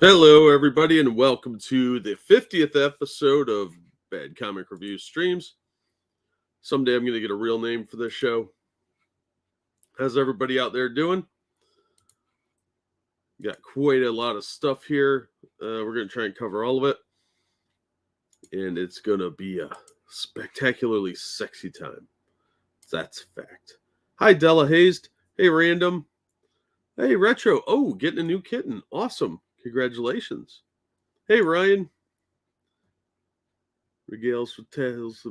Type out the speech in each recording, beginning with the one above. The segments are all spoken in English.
Hello, everybody, and welcome to the 50th episode of Bad Comic Review Streams. Someday I'm going to get a real name for this show. How's everybody out there doing? Got quite a lot of stuff here. We're going to try and cover all of it. And it's going to be a spectacularly sexy time. That's a fact. Hi, Della Hazed. Hey, Random. Hey, Retro. Oh, getting a new kitten. Awesome. Congratulations. Hey, Ryan. Regales with tails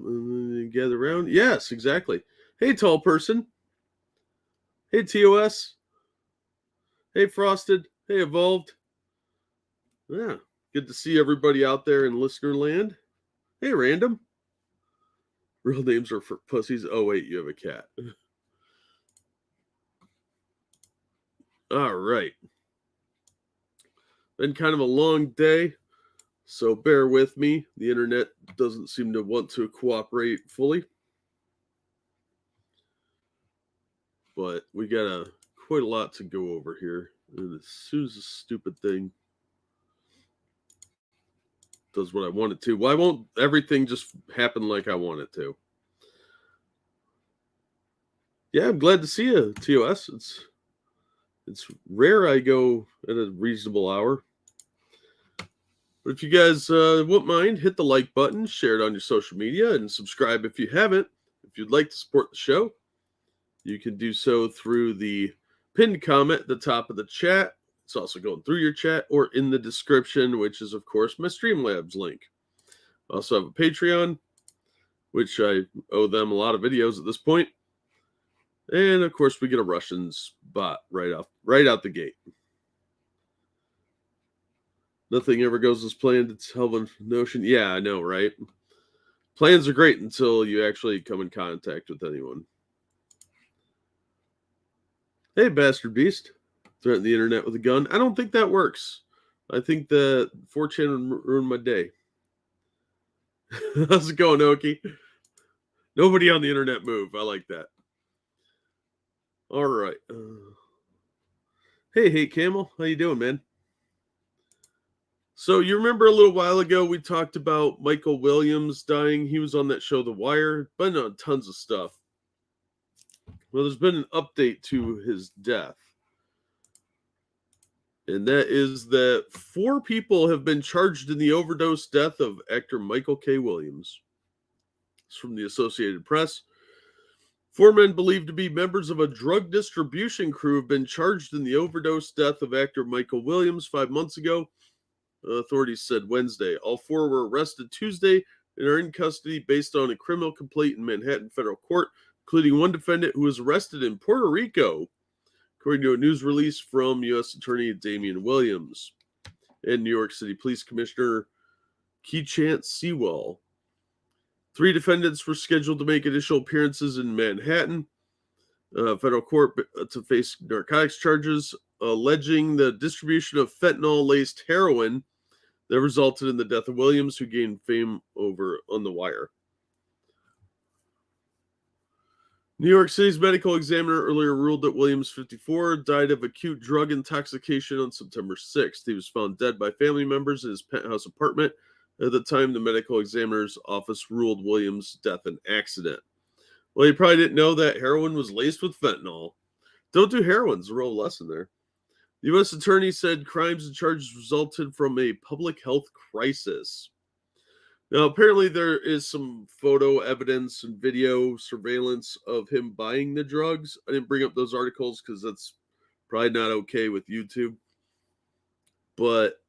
gather around. Yes, exactly. Hey, tall person. Hey, TOS. Hey, Frosted. Hey, Evolved. Yeah, good to see everybody out there in listener land. Hey, Random. Real names are for pussies. Oh, wait, you have a cat. All right. Been kind of a long day, so bear with me. The internet doesn't seem to want to cooperate fully. But we got quite a lot to go over here. And as soon as this stupid thing does what I want it to, why won't everything just happen like I want it to? Yeah, I'm glad to see you, TOS. It's rare I go at a reasonable hour. But if you guys wouldn't mind, hit the like button, share it on your social media, and subscribe if you haven't. If you'd like to support the show, you can do so through the pinned comment at the top of the chat. It's also going through your chat or in the description, which is, of course, my Streamlabs link. I also have a Patreon, which I owe them a lot of videos at this point. And, of course, we get a Russian spot right out the gate. Nothing ever goes as planned. It's hell of a notion. Yeah, I know, right? Plans are great until you actually come in contact with anyone. Hey, Bastard Beast. Threaten the internet with a gun. I don't think that works. I think that 4chan would ruin my day. How's it going, Oki? Nobody on the internet move. I like that. All right. Hey, Camel. How you doing, man? So you remember a little while ago we talked about Michael Williams dying. He was on that show, The Wire. Been on tons of stuff. Well, there's been an update to his death. And that is that 4 people have been charged in the overdose death of actor Michael K. Williams. It's from the Associated Press. 4 men believed to be members of a drug distribution crew have been charged in the overdose death of actor Michael Williams 5 months ago. Authorities said Wednesday. All 4 were arrested Tuesday and are in custody based on a criminal complaint in Manhattan federal court, including one defendant who was arrested in Puerto Rico, according to a news release from U.S. Attorney Damian Williams and New York City Police Commissioner Keechant Sewell. 3 defendants were scheduled to make initial appearances in Manhattan federal court to face narcotics charges, alleging the distribution of fentanyl-laced heroin that resulted in the death of Williams, who gained fame over on The Wire. New York City's medical examiner earlier ruled that Williams, 54, died of acute drug intoxication on September 6th. He was found dead by family members in his penthouse apartment. At the time, the medical examiner's office ruled Williams' death an accident. Well, you probably didn't know that heroin was laced with fentanyl. Don't do heroin. It's a real lesson there. The U.S. attorney said crimes and charges resulted from a public health crisis. Now, apparently there is some photo evidence and video surveillance of him buying the drugs. I didn't bring up those articles because that's probably not okay with YouTube. But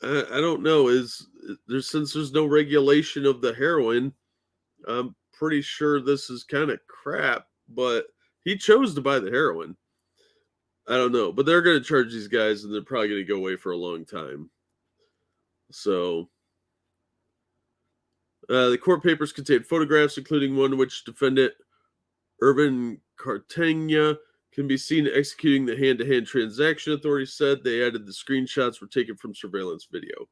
I don't know. Since there's no regulation of the heroin, I'm pretty sure this is kind of crap. But he chose to buy the heroin. I don't know, but they're going to charge these guys, and they're probably going to go away for a long time. So, the court papers contain photographs, including one in which defendant Irvin Cartagena can be seen executing the hand-to-hand transaction. Authorities said they added the screenshots were taken from surveillance video.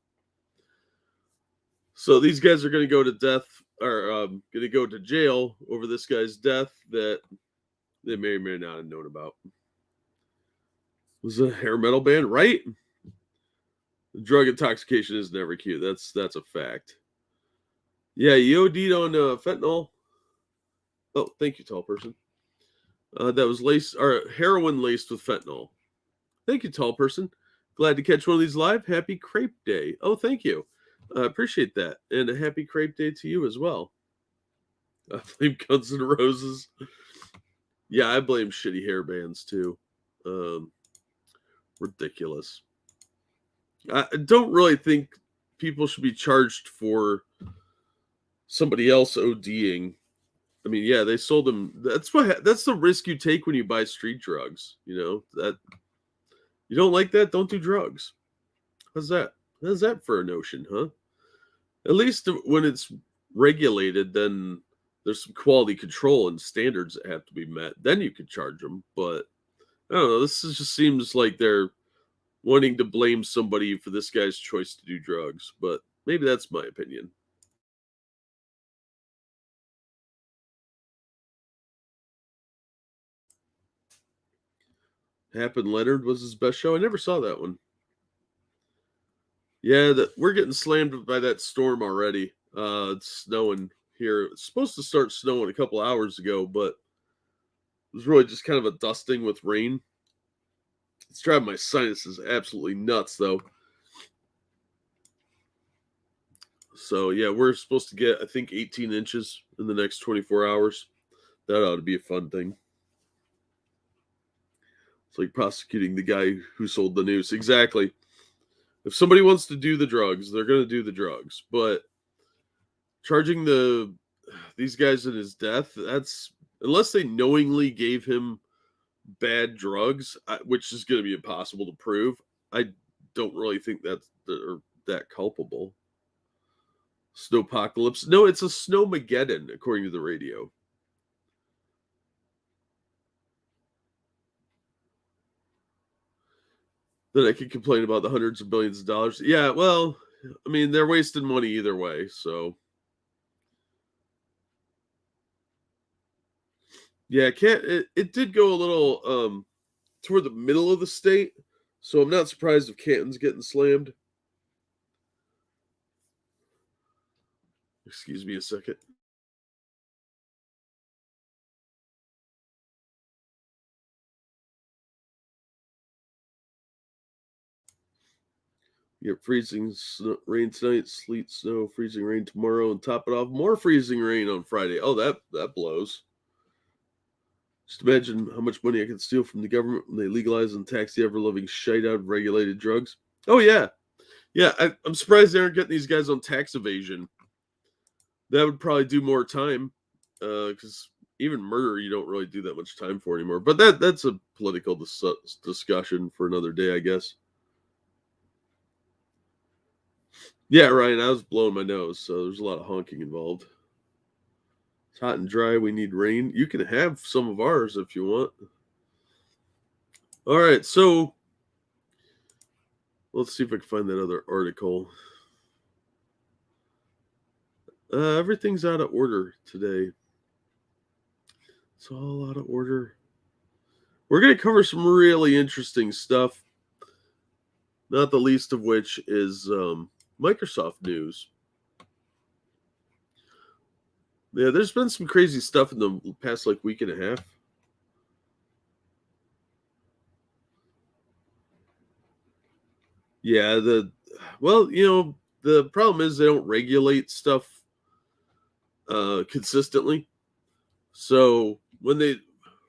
So these guys are going to go to death, or going to go to jail over this guy's death that they may or may not have known about. Was a hair metal band, right? Drug intoxication is never cute. That's a fact. Yeah, you OD'd on fentanyl. Oh, thank you, tall person. That was laced or heroin laced with fentanyl. Thank you, tall person. Glad to catch one of these live. Happy Crepe Day. Oh, thank you. I appreciate that. And a happy Crepe Day to you as well. I blame Guns N' Roses. Yeah, I blame shitty hair bands too. Ridiculous. I don't really think people should be charged for somebody else ODing. I mean, yeah, they sold them. That's the risk you take when you buy street drugs. You know that you don't like that. Don't do drugs. How's that? How's that for a notion, huh? At least when it's regulated, then there's some quality control and standards that have to be met. Then you could charge them. But I don't know. Just seems like they're wanting to blame somebody for this guy's choice to do drugs. But maybe that's my opinion. Hap and Leonard was his best show. I never saw that one. Yeah, we're getting slammed by that storm already. It's snowing here. It's supposed to start snowing a couple hours ago, but it was really just kind of a dusting with rain. It's driving my sinuses absolutely nuts, though. So, yeah, we're supposed to get, I think, 18 inches in the next 24 hours. That ought to be a fun thing. It's like prosecuting the guy who sold the news. Exactly. If somebody wants to do the drugs, they're going to do the drugs. But charging these guys in his death, that's unless they knowingly gave him bad drugs, which is going to be impossible to prove. I don't really think they're that culpable. Snowpocalypse. No, it's a snowmageddon, according to the radio. Then I could complain about the hundreds of billions of dollars. Yeah, well, I mean, they're wasting money either way, so. Yeah, it did go a little toward the middle of the state, so I'm not surprised if Canton's getting slammed. Excuse me a second. You get freezing rain tonight, sleet, snow, freezing rain tomorrow, and top it off, more freezing rain on Friday. Oh, that blows. Just imagine how much money I could steal from the government when they legalize and tax the ever-loving shite out of regulated drugs. Oh, yeah. Yeah, I'm surprised they aren't getting these guys on tax evasion. That would probably do more time, because even murder you don't really do that much time for anymore. But that's a political discussion for another day, I guess. Yeah, Ryan, I was blowing my nose, so there's a lot of honking involved. It's hot and dry. We need rain. You can have some of ours if you want. All right, so let's see if I can find that other article. Everything's out of order today. It's all out of order. We're going to cover some really interesting stuff, not the least of which is Microsoft news. Yeah, there's been some crazy stuff in the past week and a half. Yeah, the problem is they don't regulate stuff consistently. So when they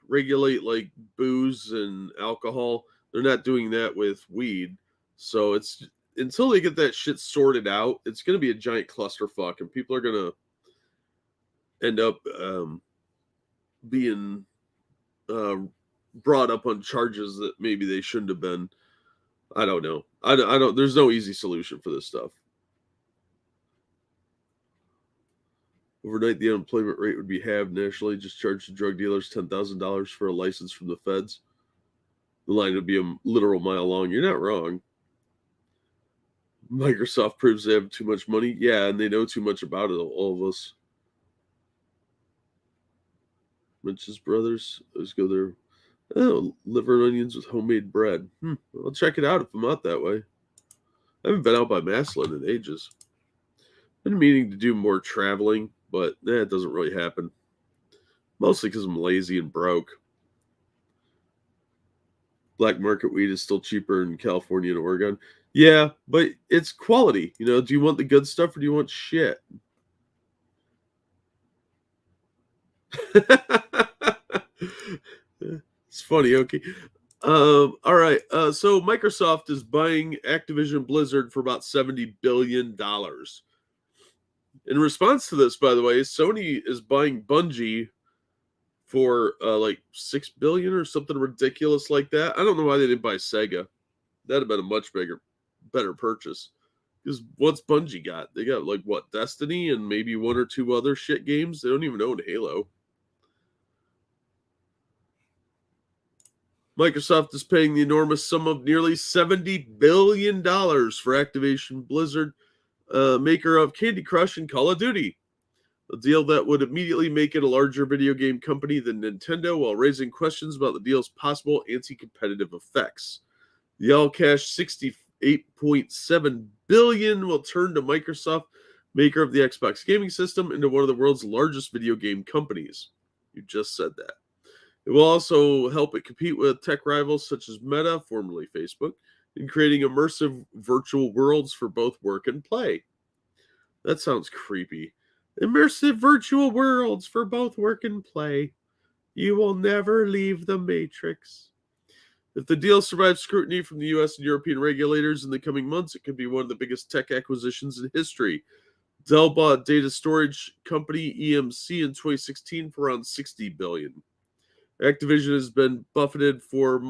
regulate like booze and alcohol, they're not doing that with weed. So it's until they get that shit sorted out, it's going to be a giant clusterfuck, and people are going to end up being brought up on charges that maybe they shouldn't have been. I don't know. I don't. There's no easy solution for this stuff. Overnight, the unemployment rate would be halved nationally. Just charge the drug dealers $10,000 for a license from the feds. The line would be a literal mile long. You're not wrong. Microsoft proves they have too much money. Yeah, and they know too much about it, all of us. Mitch's brothers. Let's go there. Oh, liver and onions with homemade bread. I'll check it out if I'm out that way. I haven't been out by Maslin in ages. Been meaning to do more traveling, but it doesn't really happen. Mostly because I'm lazy and broke. Black market weed is still cheaper in California and Oregon. Yeah, but it's quality. You know, do you want the good stuff or do you want shit? It's funny. Okay. All right. So Microsoft is buying Activision Blizzard for about $70 billion. In response to this, by the way, Sony is buying Bungie for like $6 billion or something ridiculous like that. I don't know why they didn't buy Sega. That'd have been a much better purchase. Because what's Bungie got? They got like what, Destiny and maybe one or two other shit games. They don't even own Halo. Microsoft is paying the enormous sum of nearly $70 billion for Activision Blizzard, maker of Candy Crush and Call of Duty. A deal that would immediately make it a larger video game company than Nintendo, while raising questions about the deal's possible anti-competitive effects. The all-cash $68.7 billion will turn to Microsoft, maker of the Xbox gaming system, into one of the world's largest video game companies. You just said that. It will also help it compete with tech rivals such as Meta, formerly Facebook, in creating immersive virtual worlds for both work and play. That sounds creepy. Immersive virtual worlds for both work and play. You will never leave the Matrix. If the deal survives scrutiny from the US and European regulators in the coming months, it could be one of the biggest tech acquisitions in history. Dell bought data storage company EMC in 2016 for around $60 billion. Activision has been buffeted for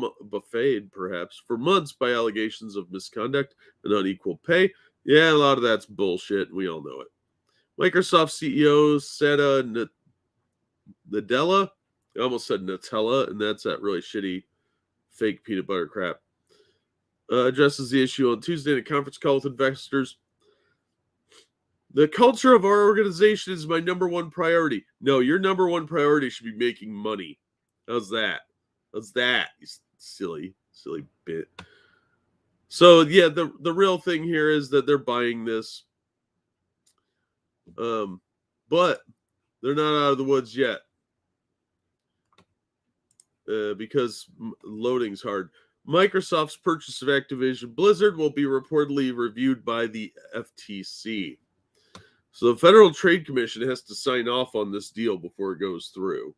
months by allegations of misconduct and unequal pay. Yeah, a lot of that's bullshit. We all know it. Microsoft CEO Satya Nadella, I almost said Nutella, and that's that really shitty fake peanut butter crap, addresses the issue on Tuesday in a conference call with investors. The culture of our organization is my number one priority. No, your number one priority should be making money. How's that? How's that? You silly bit. So yeah, the real thing here is that they're buying this, but they're not out of the woods yet, because loading's hard. Microsoft's purchase of Activision Blizzard will be reportedly reviewed by the FTC. So the Federal Trade Commission has to sign off on this deal before it goes through.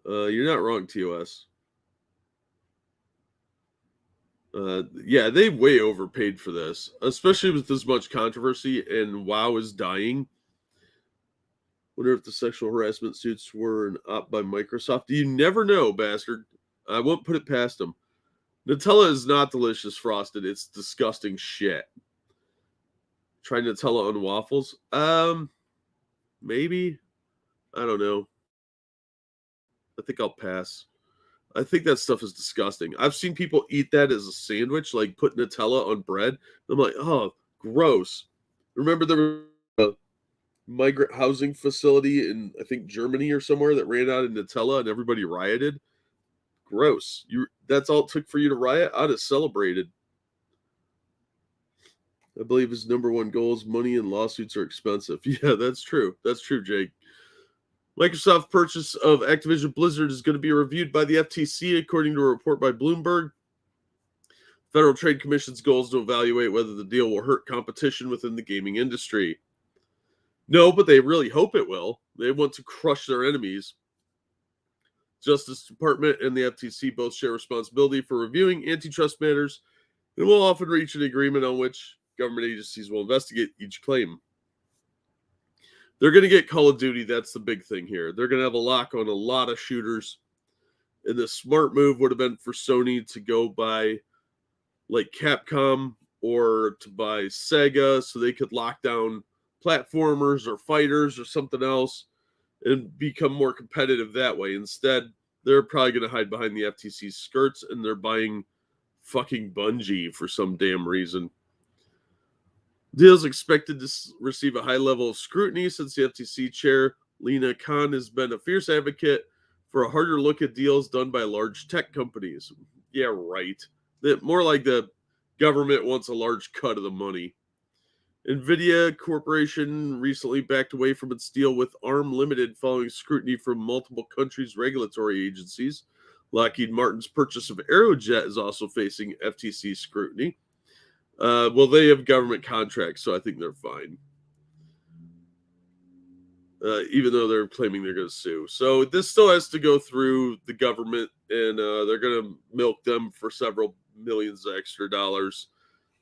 You're not wrong, TOS. Yeah, they way overpaid for this, especially with this much controversy, and WoW is dying. Wonder if the sexual harassment suits were an op by Microsoft. You never know, bastard. I won't put it past them. Nutella is not delicious frosted. It's disgusting shit. Try Nutella on waffles? Maybe. I don't know. I think I'll pass. I think that stuff is disgusting. I've seen people eat that as a sandwich, like put Nutella on bread. I'm like, oh, gross. Remember there was a migrant housing facility in, I think, Germany or somewhere that ran out of Nutella and everybody rioted? Gross. That's all it took for you to riot? I'd have celebrated. I believe his number one goal is money and lawsuits are expensive. Yeah, that's true. That's true, Jake. Microsoft's purchase of Activision Blizzard is going to be reviewed by the FTC, according to a report by Bloomberg. Federal Trade Commission's goal is to evaluate whether the deal will hurt competition within the gaming industry. No, but they really hope it will. They want to crush their enemies. Justice Department and the FTC both share responsibility for reviewing antitrust matters and will often reach an agreement on which government agencies will investigate each claim. They're going to get Call of Duty. That's the big thing here. They're going to have a lock on a lot of shooters. And the smart move would have been for Sony to go buy like Capcom or to buy Sega so they could lock down platformers or fighters or something else and become more competitive that way. Instead, they're probably going to hide behind the FTC's skirts, and they're buying fucking Bungie for some damn reason. Deal is expected to receive a high level of scrutiny since the FTC chair, Lena Khan, has been a fierce advocate for a harder look at deals done by large tech companies. Yeah, right. More like the government wants a large cut of the money. Nvidia Corporation recently backed away from its deal with ARM Limited following scrutiny from multiple countries' regulatory agencies. Lockheed Martin's purchase of Aerojet is also facing FTC scrutiny. Well, they have government contracts, so I think they're fine. Even though they're claiming they're going to sue. So this still has to go through the government, and they're going to milk them for several millions of extra dollars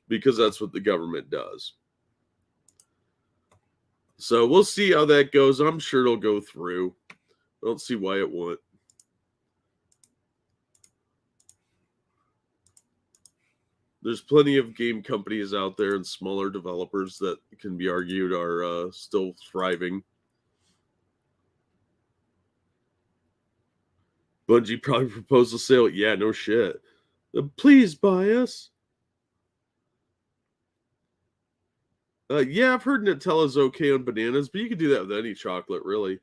because that's what the government does. So we'll see how that goes. I'm sure it'll go through. I don't see why it won't. There's plenty of game companies out there and smaller developers that can be argued are still thriving. Bungie probably proposed a sale. Yeah, no shit. Please buy us. Yeah, I've heard Nutella's okay on bananas, but you can do that with any chocolate, really.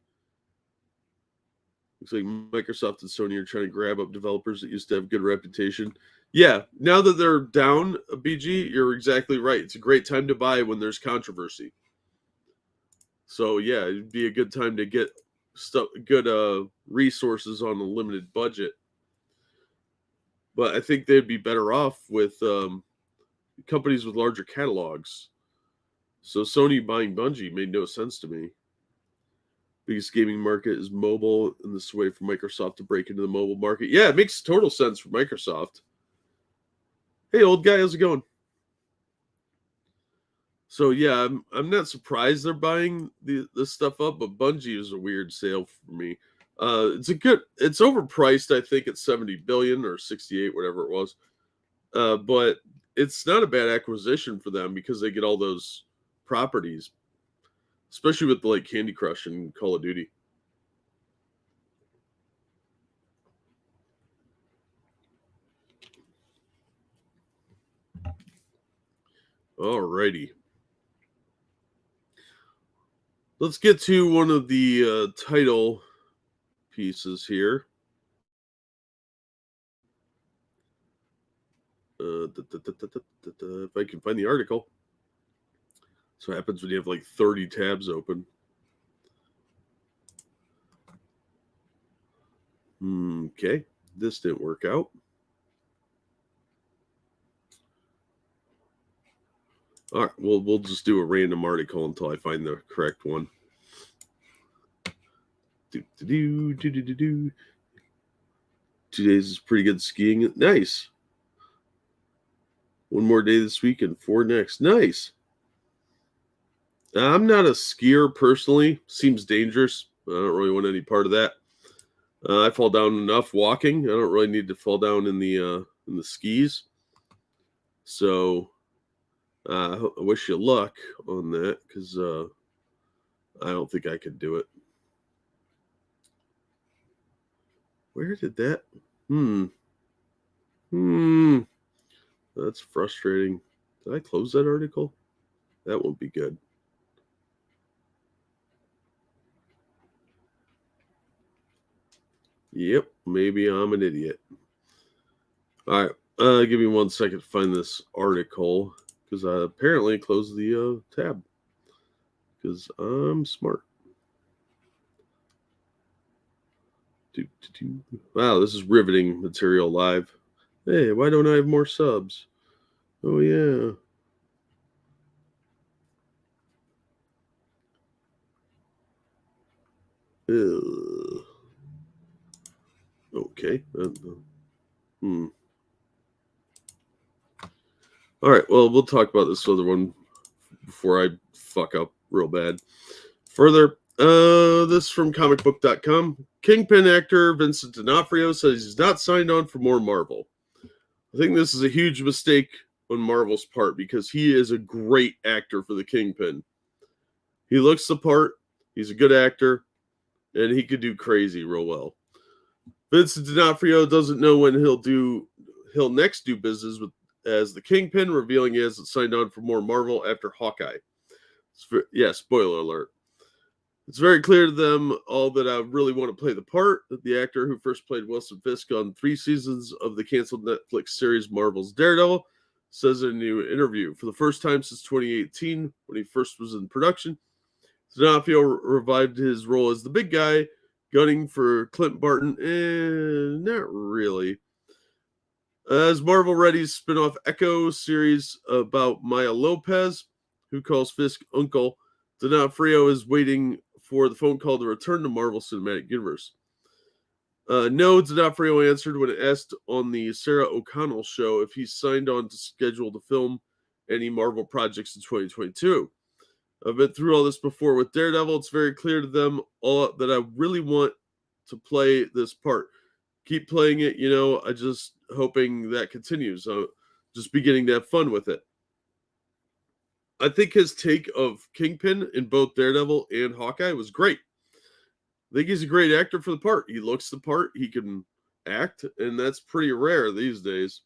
Looks like Microsoft and Sony are trying to grab up developers that used to have good reputation. Yeah, now that they're down, BG, you're exactly right. It's a great time to buy when there's controversy. So yeah, it'd be a good time to get good resources on a limited budget. But I think they'd be better off with companies with larger catalogs. So Sony buying Bungie made no sense to me. Biggest gaming market is mobile, and this is a way for Microsoft to break into the mobile market. Yeah, it makes total sense for Microsoft. Hey, old guy, how's it going? So yeah, I'm not surprised they're buying this stuff up, but Bungie is a weird sale for me. It's overpriced. I think it's 70 billion or 68, whatever it was. But it's not a bad acquisition for them because they get all those properties, especially with like Candy Crush and Call of Duty. Alrighty. Let's get to one of the title pieces here. If I can find the article. So what happens when you have like 30 tabs open. Okay, this didn't work out. All right, well, we'll just do a random article until I find the correct one. 2 days is pretty good skiing. Nice. One more day this week and 4 next. Nice. I'm not a skier personally. Seems dangerous. I don't really want any part of that. I fall down enough walking. I don't really need to fall down in the skis. So I wish you luck on that because I don't think I could do it. Where did that? That's frustrating. Did I close that article? That won't be good. Yep, maybe I'm an idiot. All right, give me 1 second to find this article because I apparently closed the tab because I'm smart. Wow, this is riveting material live. Hey, why don't I have more subs? Oh, yeah. Okay. All right, well, we'll talk about this other one before I fuck up real bad. Further, this from comicbook.com. Kingpin actor Vincent D'Onofrio says he's not signed on for more Marvel. I think this is a huge mistake on Marvel's part because he is a great actor for the Kingpin. He looks the part. He's a good actor, and he could do crazy real well. Vincent D'Onofrio doesn't know when he'll next do business with as the Kingpin, revealing he hasn't signed on for more Marvel after Hawkeye. Spoiler alert. It's very clear to them all that I really want to play the part. The actor who first played Wilson Fisk on 3 seasons of the canceled Netflix series Marvel's Daredevil says in a new interview. For the first time since 2018, when he first was in production, D'Onofrio revived his role as the big guy, gunning for Clint Barton. Not really. As Marvel readies spin-off Echo series about Maya Lopez, who calls Fisk Uncle, D'Onofrio is waiting for the phone call to return to Marvel Cinematic Universe. No, D'Onofrio answered when asked on the Sarah O'Connell show if he signed on to schedule to film any Marvel projects in 2022. I've been through all this before with Daredevil. It's very clear to them all that I really want to play this part. Keep playing it, I just hoping that continues. Just beginning to have fun with it. I think his take of Kingpin in both Daredevil and Hawkeye was great. I think he's a great actor for the part. He looks the part. He can act, and that's pretty rare these days.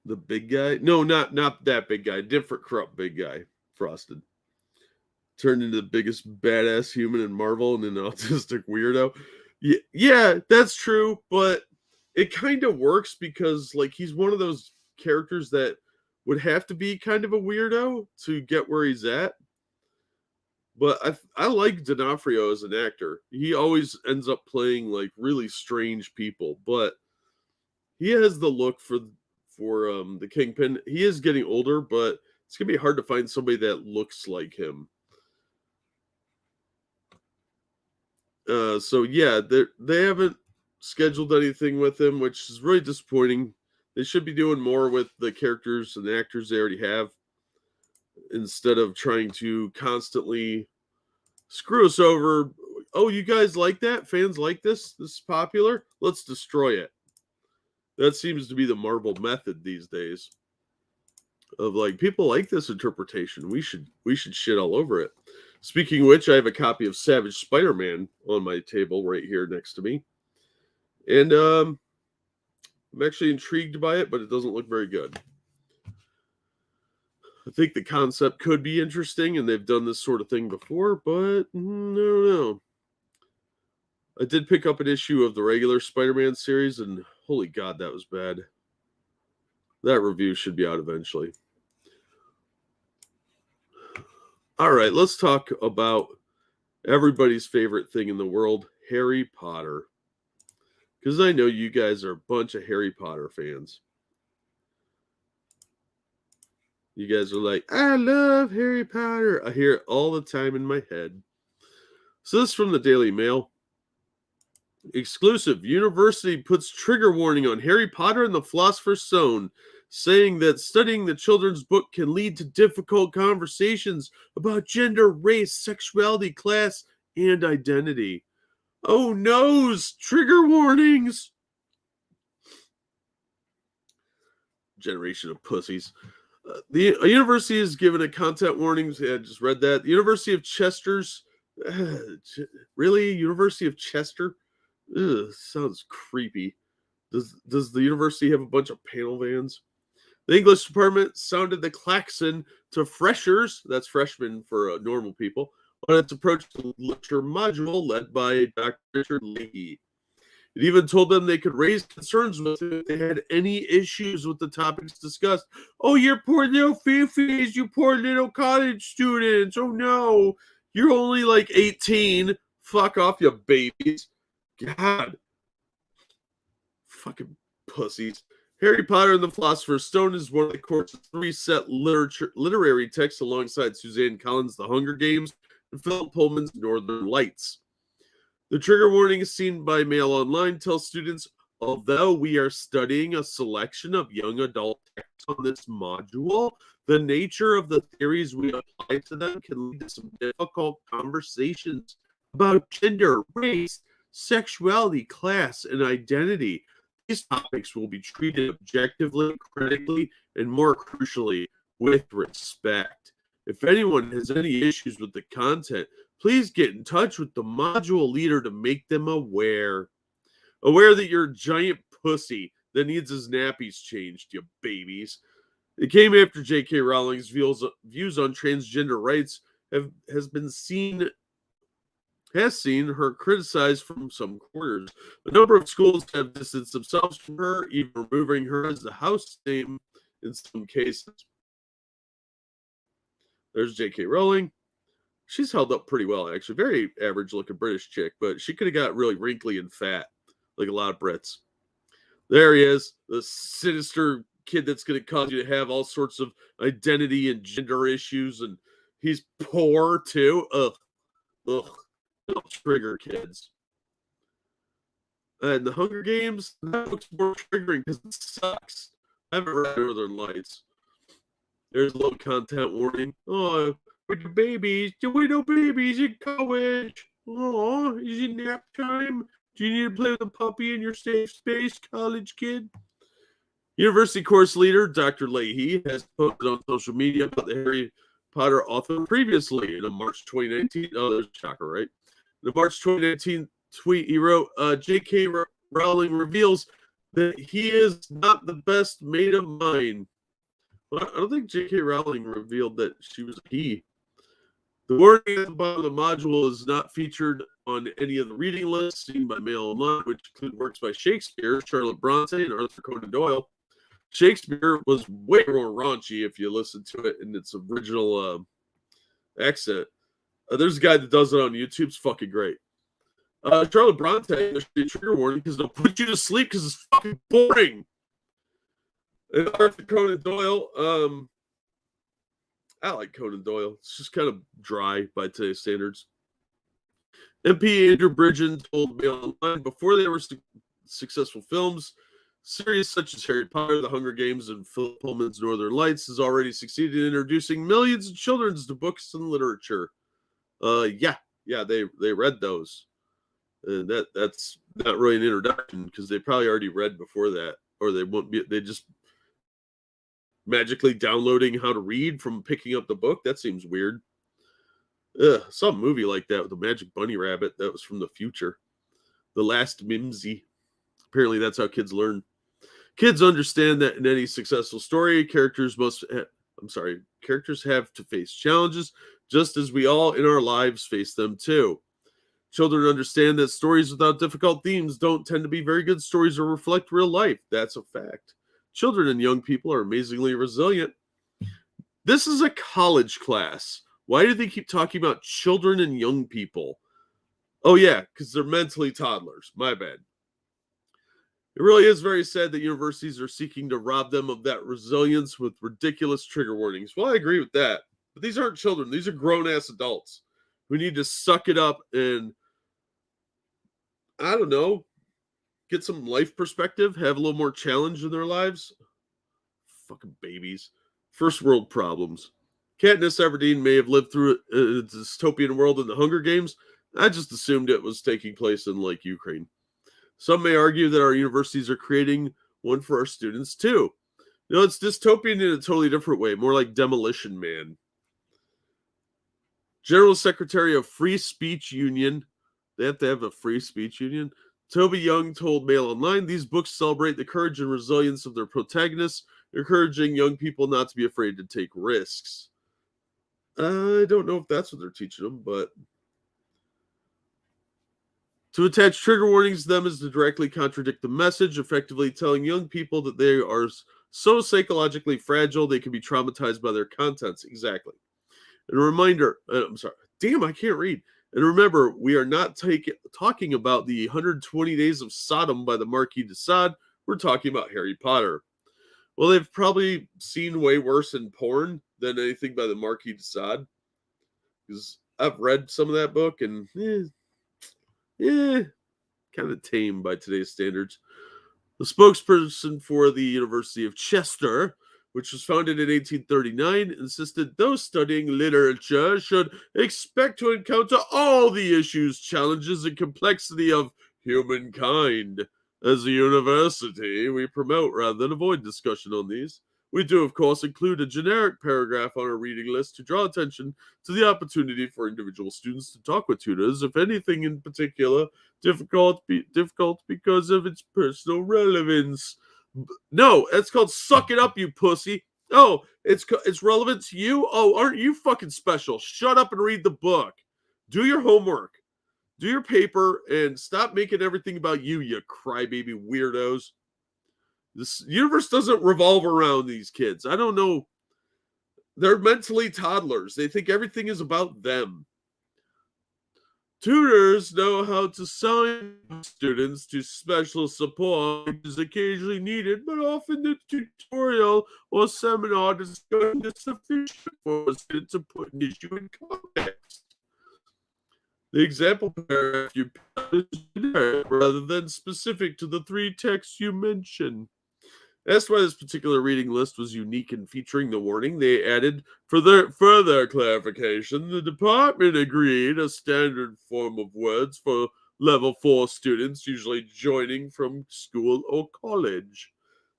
The big guy? No, not that big guy. Different corrupt big guy. Frosted. Turned into the biggest badass human in Marvel and an autistic weirdo. Yeah, that's true, but it kind of works because he's one of those characters that would have to be kind of a weirdo to get where he's at. But I like D'Onofrio as an actor. He always ends up playing really strange people, but he has the look for the Kingpin. He is getting older, but it's gonna be hard to find somebody that looks like him. So yeah, they haven't scheduled anything with him, which is really disappointing. They should be doing more with the characters and actors they already have, instead of trying to constantly screw us over. Oh, you guys like that? Fans like this? This is popular? Let's destroy it. That seems to be the Marvel method these days. Of people like this interpretation. We should shit all over it. Speaking of which, I have a copy of Savage Spider-Man on my table right here next to me. And I'm actually intrigued by it, but it doesn't look very good. I think the concept could be interesting, and they've done this sort of thing before, but I don't know. I did pick up an issue of the regular Spider-Man series, and holy God, that was bad. That review should be out eventually. All right, let's talk about everybody's favorite thing in the world, Harry Potter. Because I know you guys are a bunch of Harry Potter fans. You guys are like, I love Harry Potter. I hear it all the time in my head. So this is from the Daily Mail. Exclusive. University puts trigger warning on Harry Potter and the Philosopher's Stone, saying that studying the children's book can lead to difficult conversations about gender, race, sexuality, class, and identity. Oh noes! Trigger warnings! Generation of pussies. The university has given a content warning. I just read that. The University of Chester's... really? University of Chester? Ugh, sounds creepy. Does the university have a bunch of panel vans? The English department sounded the klaxon to freshers, that's freshmen for normal people, on its approach to the lecture module led by Dr. Richard Leahy. It even told them they could raise concerns with it if they had any issues with the topics discussed. Oh, you poor little fifis, you poor little college students. Oh no, you're only 18. Fuck off, you babies. God. Fucking pussies. Harry Potter and the Philosopher's Stone is one of the course's 3 set literary texts alongside Suzanne Collins' The Hunger Games and Philip Pullman's Northern Lights. The trigger warning seen by Mail Online tells students, although we are studying a selection of young adult texts on this module, the nature of the theories we apply to them can lead to some difficult conversations about gender, race, sexuality, class, and identity. These topics will be treated objectively, critically, and more crucially, with respect. If anyone has any issues with the content, please get in touch with the module leader to make them aware. Aware that you're a giant pussy that needs his nappies changed, you babies. It came after J.K. Rowling's views on transgender rights has been seen has seen her criticized from some quarters. A number of schools have distanced themselves from her, even removing her as the house name in some cases. There's J.K. Rowling. She's held up pretty well, actually. Very average looking British chick, but she could have got really wrinkly and fat, like a lot of Brits. There he is, the sinister kid that's going to cause you to have all sorts of identity and gender issues, and he's poor too. Ugh. Don't trigger kids. And the Hunger Games, that looks more triggering because it sucks. I haven't read Northern Lights. There's a little content warning. Oh, with the babies, the widow babies in college. Oh, is it nap time? Do you need to play with a puppy in your safe space, college kid? University course leader Dr. Leahy has posted on social media about the Harry Potter author previously in a March 2019. Oh, there's a shocker, right? In a March 2019 tweet, he wrote, J.K. Rowling reveals that he is not the best mate of mine. Well, I don't think J.K. Rowling revealed that she was a he. The warning at the bottom of the module is not featured on any of the reading lists seen by Mail Online, which include works by Shakespeare, Charlotte Bronte, and Arthur Conan Doyle. Shakespeare was way more raunchy if you listen to it in its original accent. There's a guy that does it on YouTube. It's fucking great. Charlotte Bronte, there should be a trigger warning because they'll put you to sleep because it's fucking boring. And Arthur Conan Doyle, I like Conan Doyle. It's just kind of dry by today's standards. MP Andrew Bridgen told Mail Online before they were successful films, series such as Harry Potter, The Hunger Games, and Philip Pullman's Northern Lights has already succeeded in introducing millions of children to books and literature. Yeah, they read those. And that's not really an introduction because they probably already read before that, or they won't be. They just magically downloading how to read from picking up the book. That seems weird. Saw a movie like that with a magic bunny rabbit that was from the future. The Last Mimsy. Apparently, that's how kids learn. Kids understand that in any successful story, characters have to face challenges, just as we all in our lives face them too. Children understand that stories without difficult themes don't tend to be very good stories or reflect real life. That's a fact. Children and young people are amazingly resilient. This is a college class. Why do they keep talking about children and young people? Oh, yeah, because they're mentally toddlers. My bad. It really is very sad that universities are seeking to rob them of that resilience with ridiculous trigger warnings. Well, I agree with that. But these aren't children. These are grown-ass adults who need to suck it up and, I don't know, get some life perspective, have a little more challenge in their lives. Fucking babies. First world problems. Katniss Everdeen may have lived through a dystopian world in the Hunger Games. I just assumed it was taking place in, like, Ukraine. Some may argue that our universities are creating one for our students, too. No, it's dystopian in a totally different way, more like Demolition Man. General Secretary of Free Speech Union. They have to have a free speech union. Toby Young told Mail Online, these books celebrate the courage and resilience of their protagonists, encouraging young people not to be afraid to take risks. I don't know if that's what they're teaching them, but to attach trigger warnings to them is to directly contradict the message, effectively telling young people that they are so psychologically fragile they can be traumatized by their contents. Exactly. And a reminder, I'm sorry, damn, I can't read. And remember, we are not talking about the 120 Days of Sodom by the Marquis de Sade. We're talking about Harry Potter. Well, they've probably seen way worse in porn than anything by the Marquis de Sade. Because I've read some of that book and kind of tame by today's standards. The spokesperson for the University of Chester, which was founded in 1839, insisted those studying literature should expect to encounter all the issues, challenges, and complexity of humankind. As a university, we promote rather than avoid discussion on these. We do, of course, include a generic paragraph on our reading list to draw attention to the opportunity for individual students to talk with tutors, if anything in particular difficult because of its personal relevance. No, it's called Suck It Up, you pussy. Oh, it's relevant to you? Oh, aren't you fucking special? Shut up and read the book. Do your homework. Do your paper and stop making everything about you, you crybaby weirdos. This universe doesn't revolve around these kids. I don't know. They're mentally toddlers. They think everything is about them. Tutors know how to assign students to special support, which is occasionally needed, but often the tutorial or seminar discussion is sufficient for a student to put an issue in context. The example paragraph you pick is generic rather than specific to the 3 texts you mention. That's why this particular reading list was unique in featuring the warning. They added, for their further clarification, the department agreed a standard form of words for level 4 students, usually joining from school or college.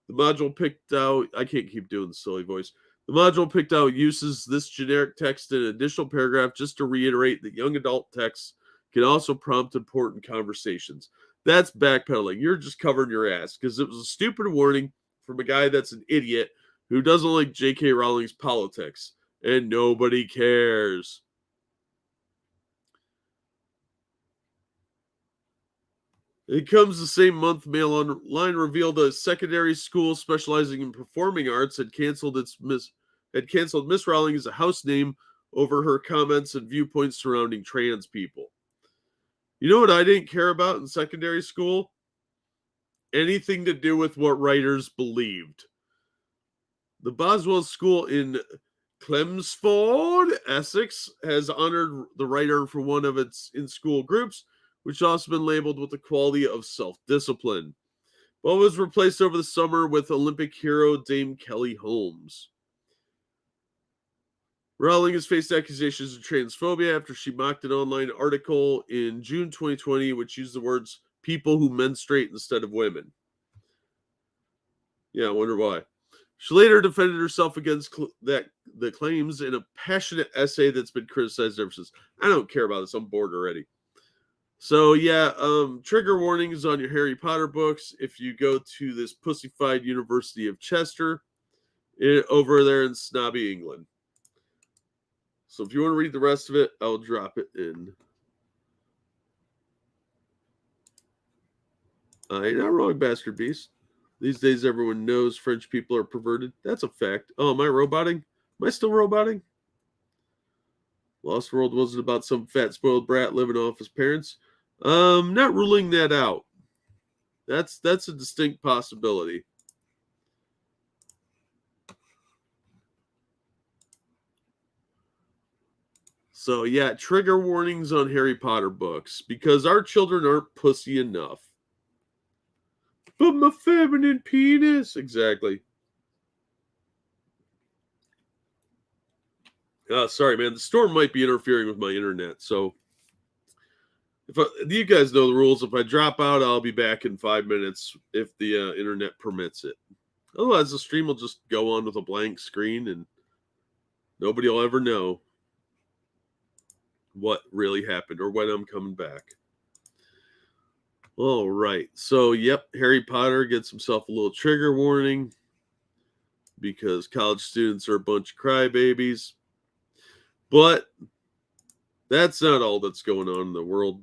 The module picked out, I can't keep doing the silly voice. The module picked out uses this generic text in an additional paragraph just to reiterate that young adult texts can also prompt important conversations. That's backpedaling. You're just covering your ass because it was a stupid warning from a guy that's an idiot who doesn't like J.K. Rowling's politics, and nobody cares. It comes the same month, Mail Online revealed a secondary school specializing in performing arts had canceled Miss Rowling as a house name over her comments and viewpoints surrounding trans people. You know what I didn't care about in secondary school? Anything to do with what writers believed. The Boswell School in Chelmsford, Essex, has honored the writer for one of its in-school groups, which has also been labeled with the quality of self-discipline. But was replaced over the summer with Olympic hero Dame Kelly Holmes. Rowling has faced accusations of transphobia after she mocked an online article in June 2020, which used the words people who menstruate instead of women. Yeah, I wonder why. She later defended herself against the claims in a passionate essay that's been criticized ever since. I don't care about this. I'm bored already. So, yeah, trigger warnings on your Harry Potter books if you go to this pussified University of Chester over there in snobby England. So if you want to read the rest of it, I'll drop it in. You're not wrong, Bastard Beast. These days, everyone knows French people are perverted. That's a fact. Oh, am I roboting? Am I still roboting? Lost World wasn't about some fat, spoiled brat living off his parents. Not ruling that out. That's a distinct possibility. So, yeah, trigger warnings on Harry Potter books because our children aren't pussy enough. But my feminine penis. Exactly. Sorry, man. The storm might be interfering with my internet. So, you guys know the rules. If I drop out, I'll be back in 5 minutes if the internet permits it. Otherwise, the stream will just go on with a blank screen and nobody will ever know what really happened or when I'm coming back. All right. So, yep, Harry Potter gets himself a little trigger warning because college students are a bunch of crybabies. But that's not all that's going on in the world.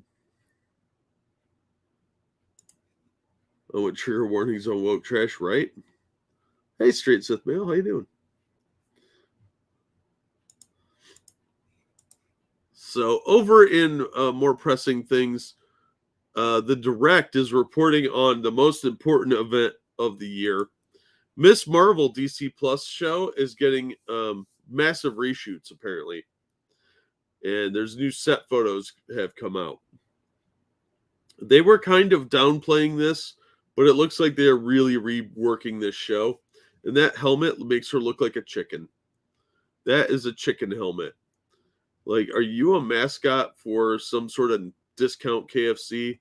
I want trigger warnings on woke trash, right? Hey, Straight Sith Mail, how you doing? So, over in more pressing things, the Direct is reporting on the most important event of the year. Miss Marvel DC Plus show is getting massive reshoots, apparently. And there's new set photos have come out. They were kind of downplaying this, but it looks like they're really reworking this show. And that helmet makes her look like a chicken. That is a chicken helmet. Like, are you a mascot for some sort of discount KFC?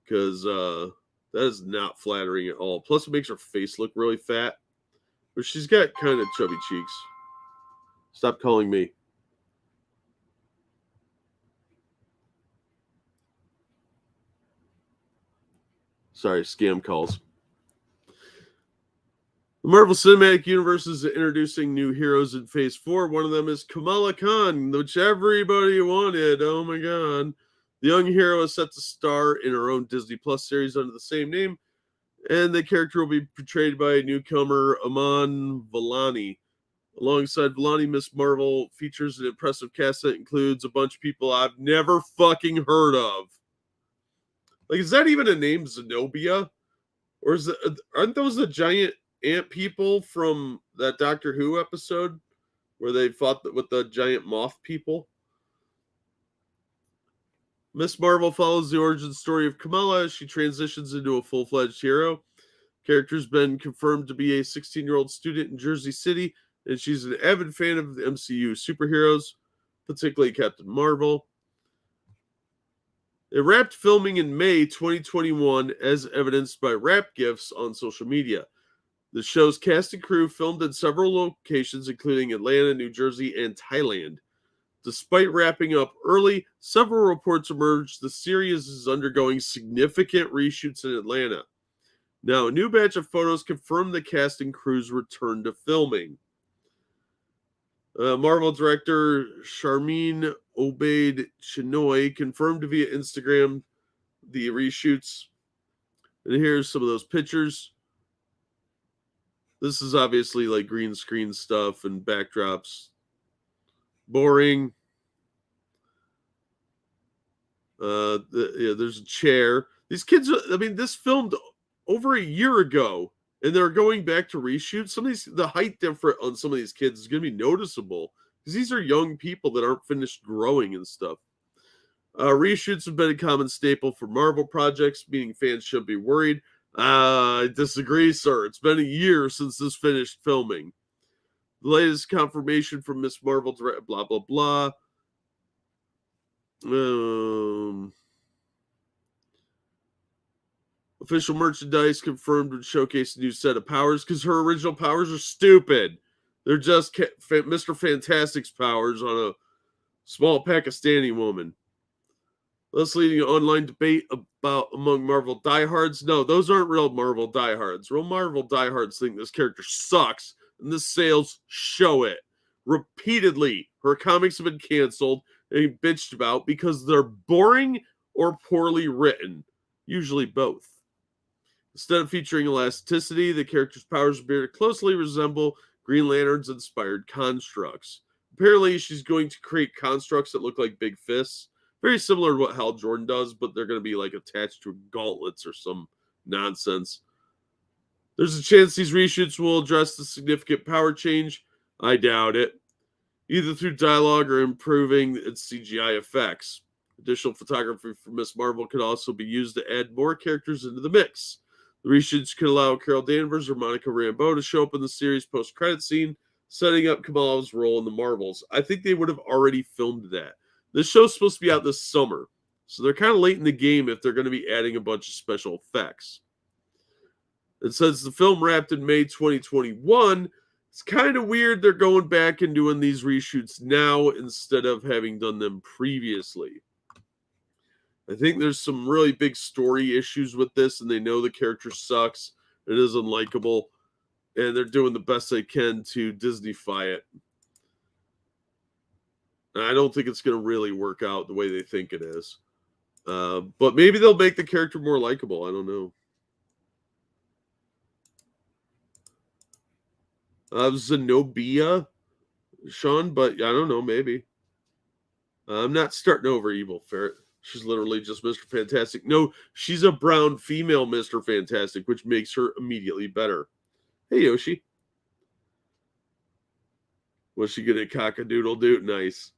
Because that is not flattering at all. Plus, it makes her face look really fat. But she's got kind of chubby cheeks. Stop calling me. Sorry, scam calls. The Marvel Cinematic Universe is introducing new heroes in Phase 4. One of them is Kamala Khan, which everybody wanted. Oh my god. The young hero is set to star in her own Disney Plus series under the same name, and the character will be portrayed by newcomer Aman Vellani. Alongside Vellani, Miss Marvel features an impressive cast that includes a bunch of people I've never fucking heard of. Like, is that even a name, Zenobia? Or is it, aren't those the giant ant people from that Doctor Who episode where they fought with the giant moth people? Miss Marvel follows the origin story of Kamala as she transitions into a full-fledged hero. Character's been confirmed to be a 16-year-old student in Jersey City, and she's an avid fan of the MCU superheroes, particularly Captain Marvel. It wrapped filming in May 2021, as evidenced by wrap gifs on social media. The show's cast and crew filmed in several locations, including Atlanta, New Jersey, and Thailand. Despite wrapping up early, several reports emerged the series is undergoing significant reshoots in Atlanta. Now, a new batch of photos confirmed the cast and crew's return to filming. Marvel director Sharmeen Obaid Chinoy confirmed via Instagram the reshoots. And here's some of those pictures. This is obviously like green screen stuff and backdrops. Boring. There's a chair. These kids, this filmed over a year ago, and they're going back to reshoot. Some of these, the height difference on some of these kids is going to be noticeable because these are young people that aren't finished growing and stuff. Reshoots have been a common staple for Marvel projects, meaning fans should be worried. I disagree, sir. It's been a year since this finished filming. The latest confirmation from Miss Marvel, blah, blah, blah. Official merchandise confirmed would showcase a new set of powers because her original powers are stupid. They're just Mr. Fantastic's powers on a small Pakistani woman. Thus leading an online debate about among Marvel diehards. No, those aren't real Marvel diehards. Real Marvel diehards think this character sucks, and the sales show it. Repeatedly, her comics have been canceled and bitched about because they're boring or poorly written. Usually both. Instead of featuring elasticity, the character's powers appear to closely resemble Green Lantern's inspired constructs. Apparently, she's going to create constructs that look like big fists. Very similar to what Hal Jordan does, but they're going to be like attached to gauntlets or some nonsense. There's a chance these reshoots will address the significant power change. I doubt it. Either through dialogue or improving its CGI effects. Additional photography for Miss Marvel could also be used to add more characters into the mix. The reshoots could allow Carol Danvers or Monica Rambeau to show up in the series post-credit scene, setting up Kamala's role in the Marvels. I think they would have already filmed that. This show's supposed to be out this summer, so they're kind of late in the game if they're going to be adding a bunch of special effects. And since the film wrapped in May 2021, it's kind of weird they're going back and doing these reshoots now instead of having done them previously. I think there's some really big story issues with this, and they know the character sucks, it is unlikable, and they're doing the best they can to Disneyfy it. And I don't think it's going to really work out the way they think it is. But maybe they'll make the character more likable. I don't know. Zenobia, Sean, but I don't know, maybe. I'm not starting over Evil Ferret. She's literally just Mr. Fantastic. No, she's a brown female Mr. Fantastic, which makes her immediately better. Hey, Yoshi. Was she going to cock-a-doodle-doo? Nice.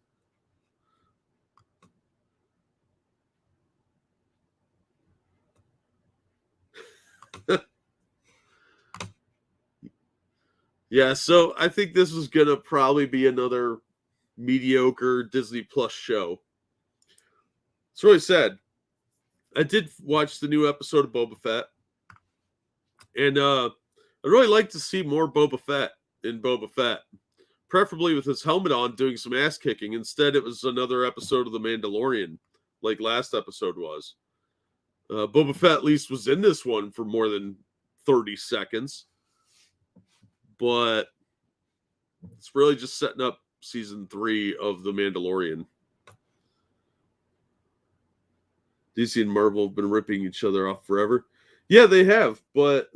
Yeah, so I think this is going to probably be another mediocre Disney Plus show. It's really sad. I did watch the new episode of Boba Fett. And I'd really like to see more Boba Fett in Boba Fett. Preferably with his helmet on doing some ass kicking. Instead, it was another episode of The Mandalorian, like last episode was. Boba Fett at least was in this one for more than 30 seconds. But it's really just setting up season 3 of The Mandalorian. DC and Marvel have been ripping each other off forever. Yeah, they have, but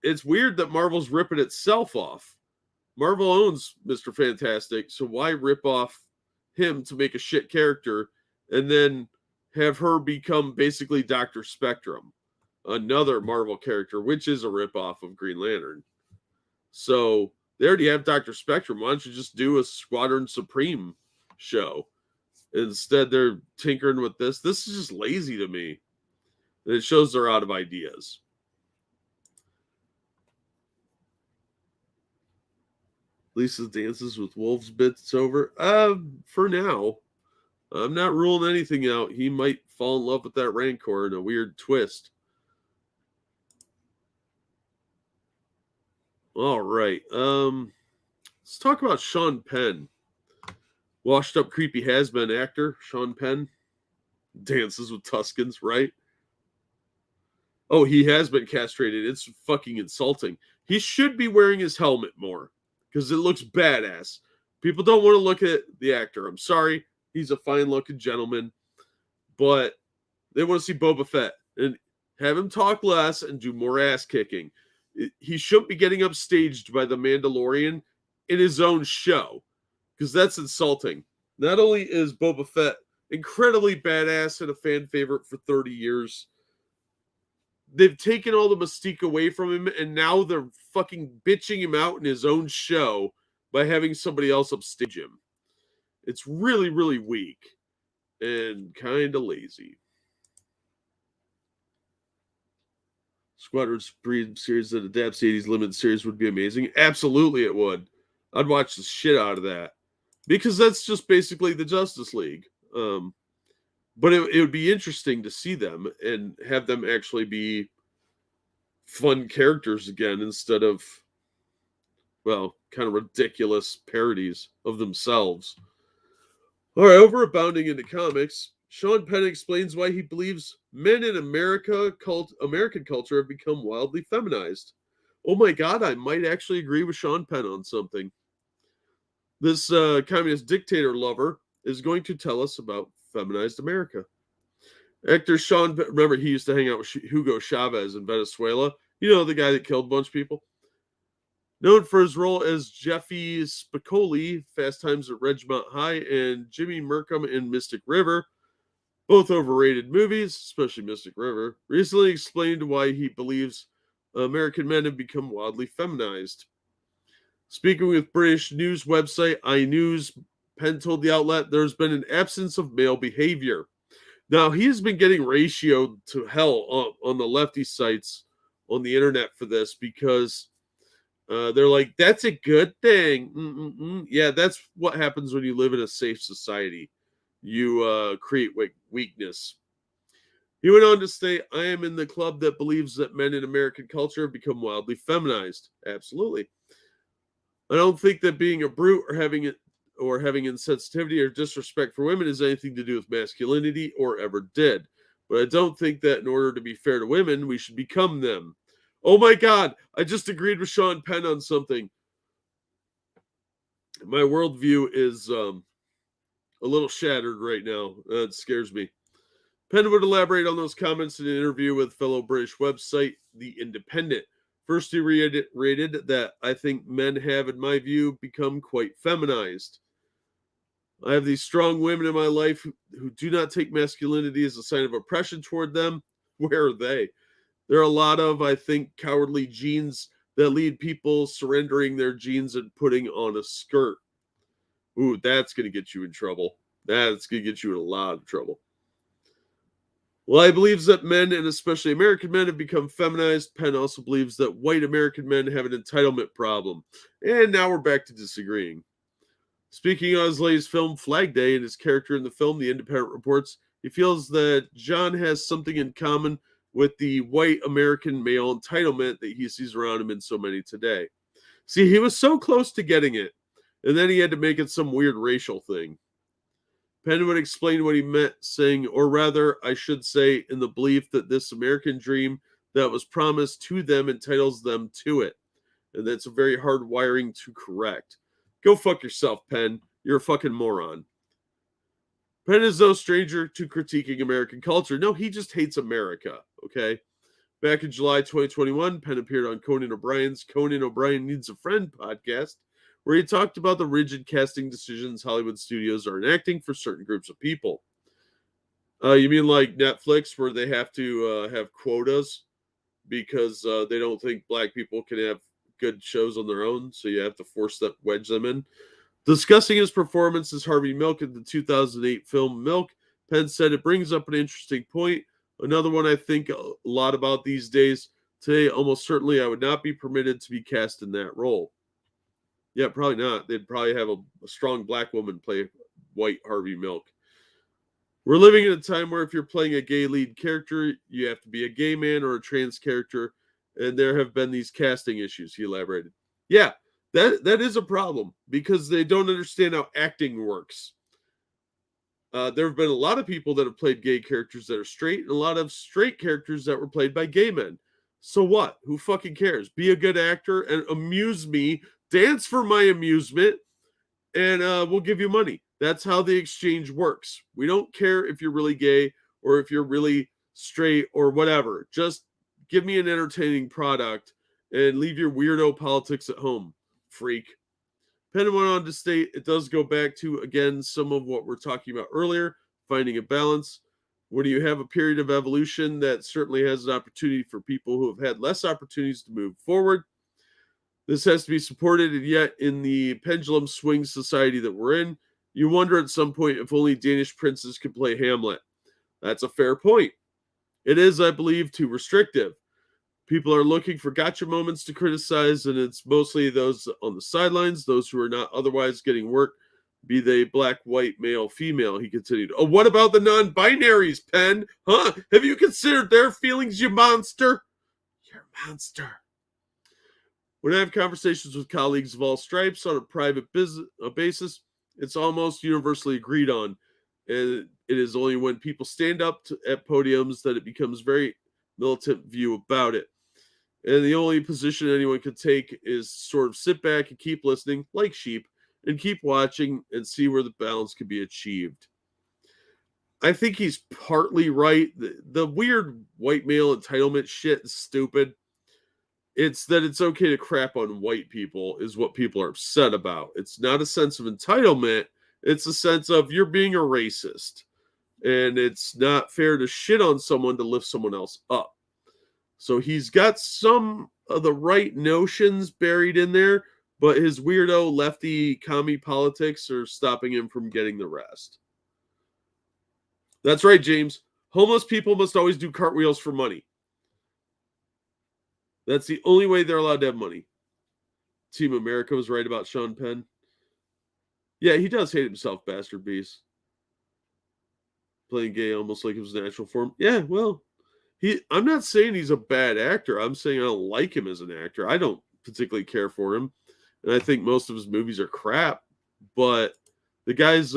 it's weird that Marvel's ripping itself off. Marvel owns Mr. Fantastic, so why rip off him to make a shit character and then have her become basically Dr. Spectrum, another Marvel character, which is a ripoff of Green Lantern. So they already have Dr. Spectrum. Why don't you just do a Squadron Supreme show? Instead, they're tinkering with this. This is just lazy to me. And it shows they're out of ideas. Lisa dances with wolves bits over. For now. I'm not ruling anything out. He might fall in love with that Rancor in a weird twist. All right. Let's talk about Sean Penn. Washed up creepy has-been actor, Sean Penn. Dances with Tuscans, right? Oh, he has been castrated. It's fucking insulting. He should be wearing his helmet more because it looks badass. People don't want to look at the actor. I'm sorry. He's a fine-looking gentleman. But they want to see Boba Fett. And have him talk less and do more ass-kicking. He shouldn't be getting upstaged by the Mandalorian in his own show. Because that's insulting. Not only is Boba Fett incredibly badass and a fan favorite for 30 years, they've taken all the mystique away from him, and now they're fucking bitching him out in his own show by having somebody else upstage him. It's really, really weak and kind of lazy. Squadron Supreme series that adapts the 80s limited series would be amazing. Absolutely it would. I'd watch the shit out of that. Because that's just basically the Justice League. But it would be interesting to see them and have them actually be fun characters again instead of, well, kind of ridiculous parodies of themselves. All right, overabounding into comics, Sean Penn explains why he believes men in American culture have become wildly feminized. Oh my God, I might actually agree with Sean Penn on something. This communist dictator lover is going to tell us about feminized America. Actor Sean, remember he used to hang out with Hugo Chavez in Venezuela. You know, the guy that killed a bunch of people. Known for his role as Jeffy Spicoli, Fast Times at Ridgemont High, and Jimmy Merkham in Mystic River, both overrated movies, especially Mystic River, recently explained why he believes American men have become wildly feminized. Speaking with British news website iNews, Penn told the outlet there's been an absence of male behavior. Now, he's been getting ratioed to hell on the lefty sites on the internet for this because they're like, that's a good thing. Yeah, that's what happens when you live in a safe society. You create weakness. He went on to state, I am in the club that believes that men in American culture have become wildly feminized. Absolutely. I don't think that being a brute or having insensitivity or disrespect for women has anything to do with masculinity or ever did. But I don't think that in order to be fair to women, we should become them. Oh my God, I just agreed with Sean Penn on something. My worldview is a little shattered right now. It scares me. Penn would elaborate on those comments in an interview with fellow British website The Independent. First, he reiterated that I think men have, in my view, become quite feminized. I have these strong women in my life who do not take masculinity as a sign of oppression toward them. Where are they? There are a lot of, I think, cowardly genes that lead people surrendering their genes and putting on a skirt. Ooh, that's going to get you in trouble. That's going to get you in a lot of trouble. While he believes that men, and especially American men, have become feminized, Penn also believes that white American men have an entitlement problem. And now we're back to disagreeing. Speaking on his latest film, Flag Day, and his character in the film, The Independent reports, he feels that John has something in common with the white American male entitlement that he sees around him in so many today. See, he was so close to getting it, and then he had to make it some weird racial thing. Penn would explain what he meant, saying, or rather, I should say, in the belief that this American dream that was promised to them entitles them to it. And that's a very hard wiring to correct. Go fuck yourself, Penn. You're a fucking moron. Penn is no stranger to critiquing American culture. No, he just hates America, okay? Back in July 2021, Penn appeared on Conan O'Brien's Conan O'Brien Needs a Friend podcast, where he talked about the rigid casting decisions Hollywood studios are enacting for certain groups of people. You mean like Netflix, where they have to have quotas because they don't think black people can have good shows on their own, so you have to wedge them in? Discussing his performance as Harvey Milk in the 2008 film Milk, Penn said it brings up an interesting point. Another one I think a lot about these days. Today, almost certainly I would not be permitted to be cast in that role. Yeah, probably not. They'd probably have a strong black woman play white Harvey Milk. We're living in a time where if you're playing a gay lead character, you have to be a gay man or a trans character, and there have been these casting issues, he elaborated. Yeah, that is a problem because they don't understand how acting works. There have been a lot of people that have played gay characters that are straight, and a lot of straight characters that were played by gay men. So what? Who fucking cares? Be a good actor and amuse me, dance for my amusement, and we'll give you money. That's how the exchange works. We don't care if you're really gay or if you're really straight or whatever. Just give me an entertaining product and leave your weirdo politics at home, freak. Penn went on to state it does go back to, again, some of what we're talking about earlier, finding a balance. When you have a period of evolution, that certainly has an opportunity for people who have had less opportunities to move forward. This has to be supported, and yet in the pendulum swing society that we're in, you wonder at some point if only Danish princes could play Hamlet. That's a fair point. It is, I believe, too restrictive. People are looking for gotcha moments to criticize, and it's mostly those on the sidelines, those who are not otherwise getting work, be they black, white, male, female, he continued. Oh, what about the non-binaries, Penn? Huh? Have you considered their feelings, you monster? You're a monster. When I have conversations with colleagues of all stripes on a private basis, it's almost universally agreed on. And it is only when people stand up at podiums that it becomes very militant view about it. And the only position anyone could take is sort of sit back and keep listening like sheep and keep watching and see where the balance can be achieved. I think he's partly right. The weird white male entitlement shit is stupid. It's that it's okay to crap on white people is what people are upset about. It's not a sense of entitlement. It's a sense of you're being a racist. And it's not fair to shit on someone to lift someone else up. So he's got some of the right notions buried in there, but his weirdo lefty commie politics are stopping him from getting the rest. That's right, James. Homeless people must always do cartwheels for money. That's the only way they're allowed to have money. Team America was right about Sean Penn. Yeah, he does hate himself, Bastard Beast. Playing gay almost like it was natural for him. Yeah, well, I'm not saying he's a bad actor. I'm saying I don't like him as an actor. I don't particularly care for him. And I think most of his movies are crap. But the guy's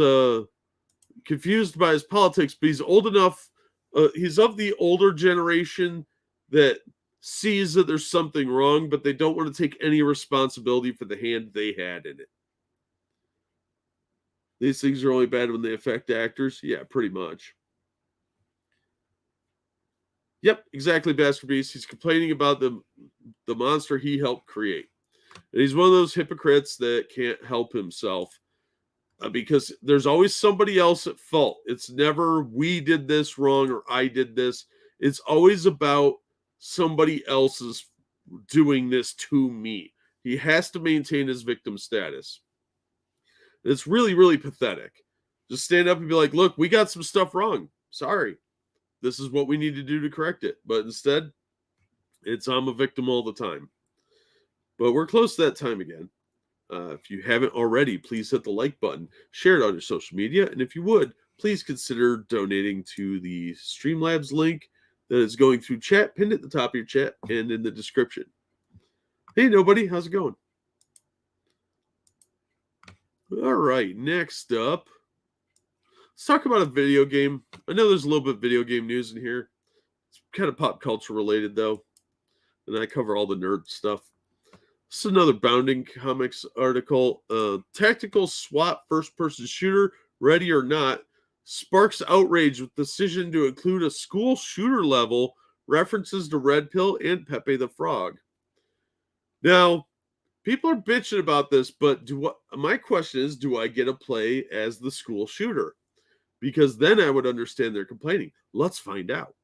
confused by his politics, but he's old enough. He's of the older generation that sees that there's something wrong, but they don't want to take any responsibility for the hand they had in it. These things are only bad when they affect actors. Yeah, pretty much. Yep, exactly, Bastard Beast. He's complaining about the monster he helped create. And he's one of those hypocrites that can't help himself because there's always somebody else at fault. It's never we did this wrong or I did this. It's always about somebody else's doing this to me. He has to maintain his victim status. It's really, really pathetic. Just stand up and be like, look, we got some stuff wrong. Sorry. This is what we need to do to correct it. But instead, it's I'm a victim all the time. But we're close to that time again. If you haven't already, please hit the like button. Share it on your social media. And if you would, please consider donating to the Streamlabs link that is going through chat, pinned at the top of your chat and in the description. Hey, nobody. How's it going? All right. Next up, let's talk about a video game. I know there's a little bit of video game news in here. It's kind of pop culture related, though. And I cover all the nerd stuff. This is another Bounding Comics article. Tactical SWAT first-person shooter, ready or not, sparks outrage with decision to include a school shooter level, references to Red Pill and Pepe the Frog. Now, people are bitching about this, but my question is, do I get to play as the school shooter? Because then I would understand their complaining. Let's find out.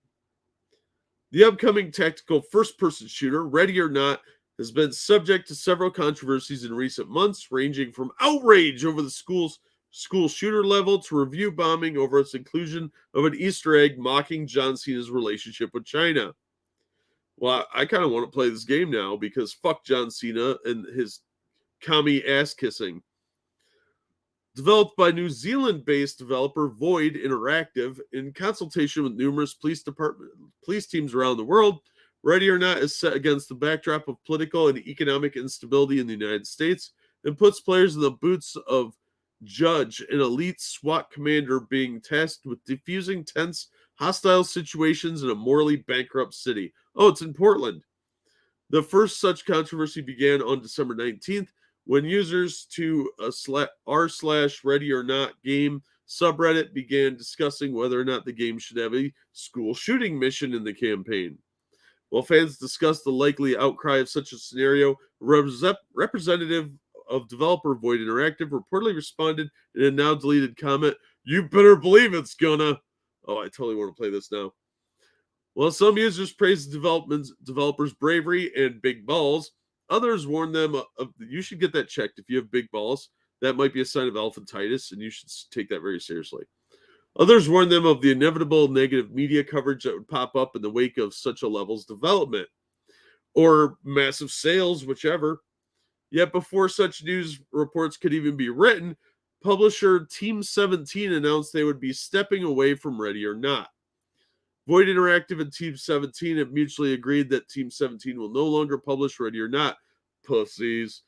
The upcoming tactical first-person shooter, Ready or Not, has been subject to several controversies in recent months, ranging from outrage over the school shooter level to review bombing over its inclusion of an Easter egg mocking John Cena's relationship with China. Well, I kind of want to play this game now because fuck John Cena and his commie ass kissing. Developed by New Zealand-based developer Void Interactive in consultation with numerous police teams around the world, Ready or Not is set against the backdrop of political and economic instability in the United States and puts players in the boots of Judge, an elite SWAT commander being tasked with defusing tense, hostile situations in a morally bankrupt city. Oh, it's in Portland. The first such controversy began on December 19th when users to r/Ready or Not game subreddit began discussing whether or not the game should have a school shooting mission in the campaign. While fans discussed the likely outcry of such a scenario, a representative of developer Void Interactive reportedly responded in a now deleted comment, "You better believe it's gonna." Oh, I totally want to play this now. While some users praised the developers' bravery and big balls, others warned them you should get that checked if you have big balls. That might be a sign of elephantitis, and you should take that very seriously. Others warned them of the inevitable negative media coverage that would pop up in the wake of such a level's development, or massive sales, whichever. Yet before such news reports could even be written, publisher Team 17 announced they would be stepping away from Ready or Not. Void Interactive and Team 17 have mutually agreed that Team 17 will no longer publish Ready or Not. Pussies.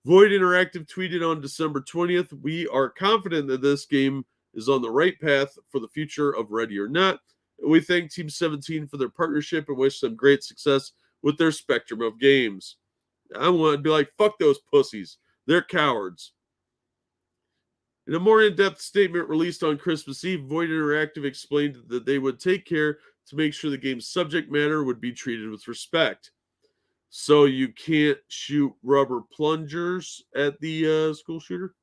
Void Interactive tweeted on December 20th, "We are confident that this game is on the right path for the future of Ready or Not. We thank Team 17 for their partnership and wish them great success with their spectrum of games." I want to be like, fuck those pussies. They're cowards. In a more in-depth statement released on Christmas Eve, Void Interactive explained that they would take care to make sure the game's subject matter would be treated with respect. So you can't shoot rubber plungers at the school shooter?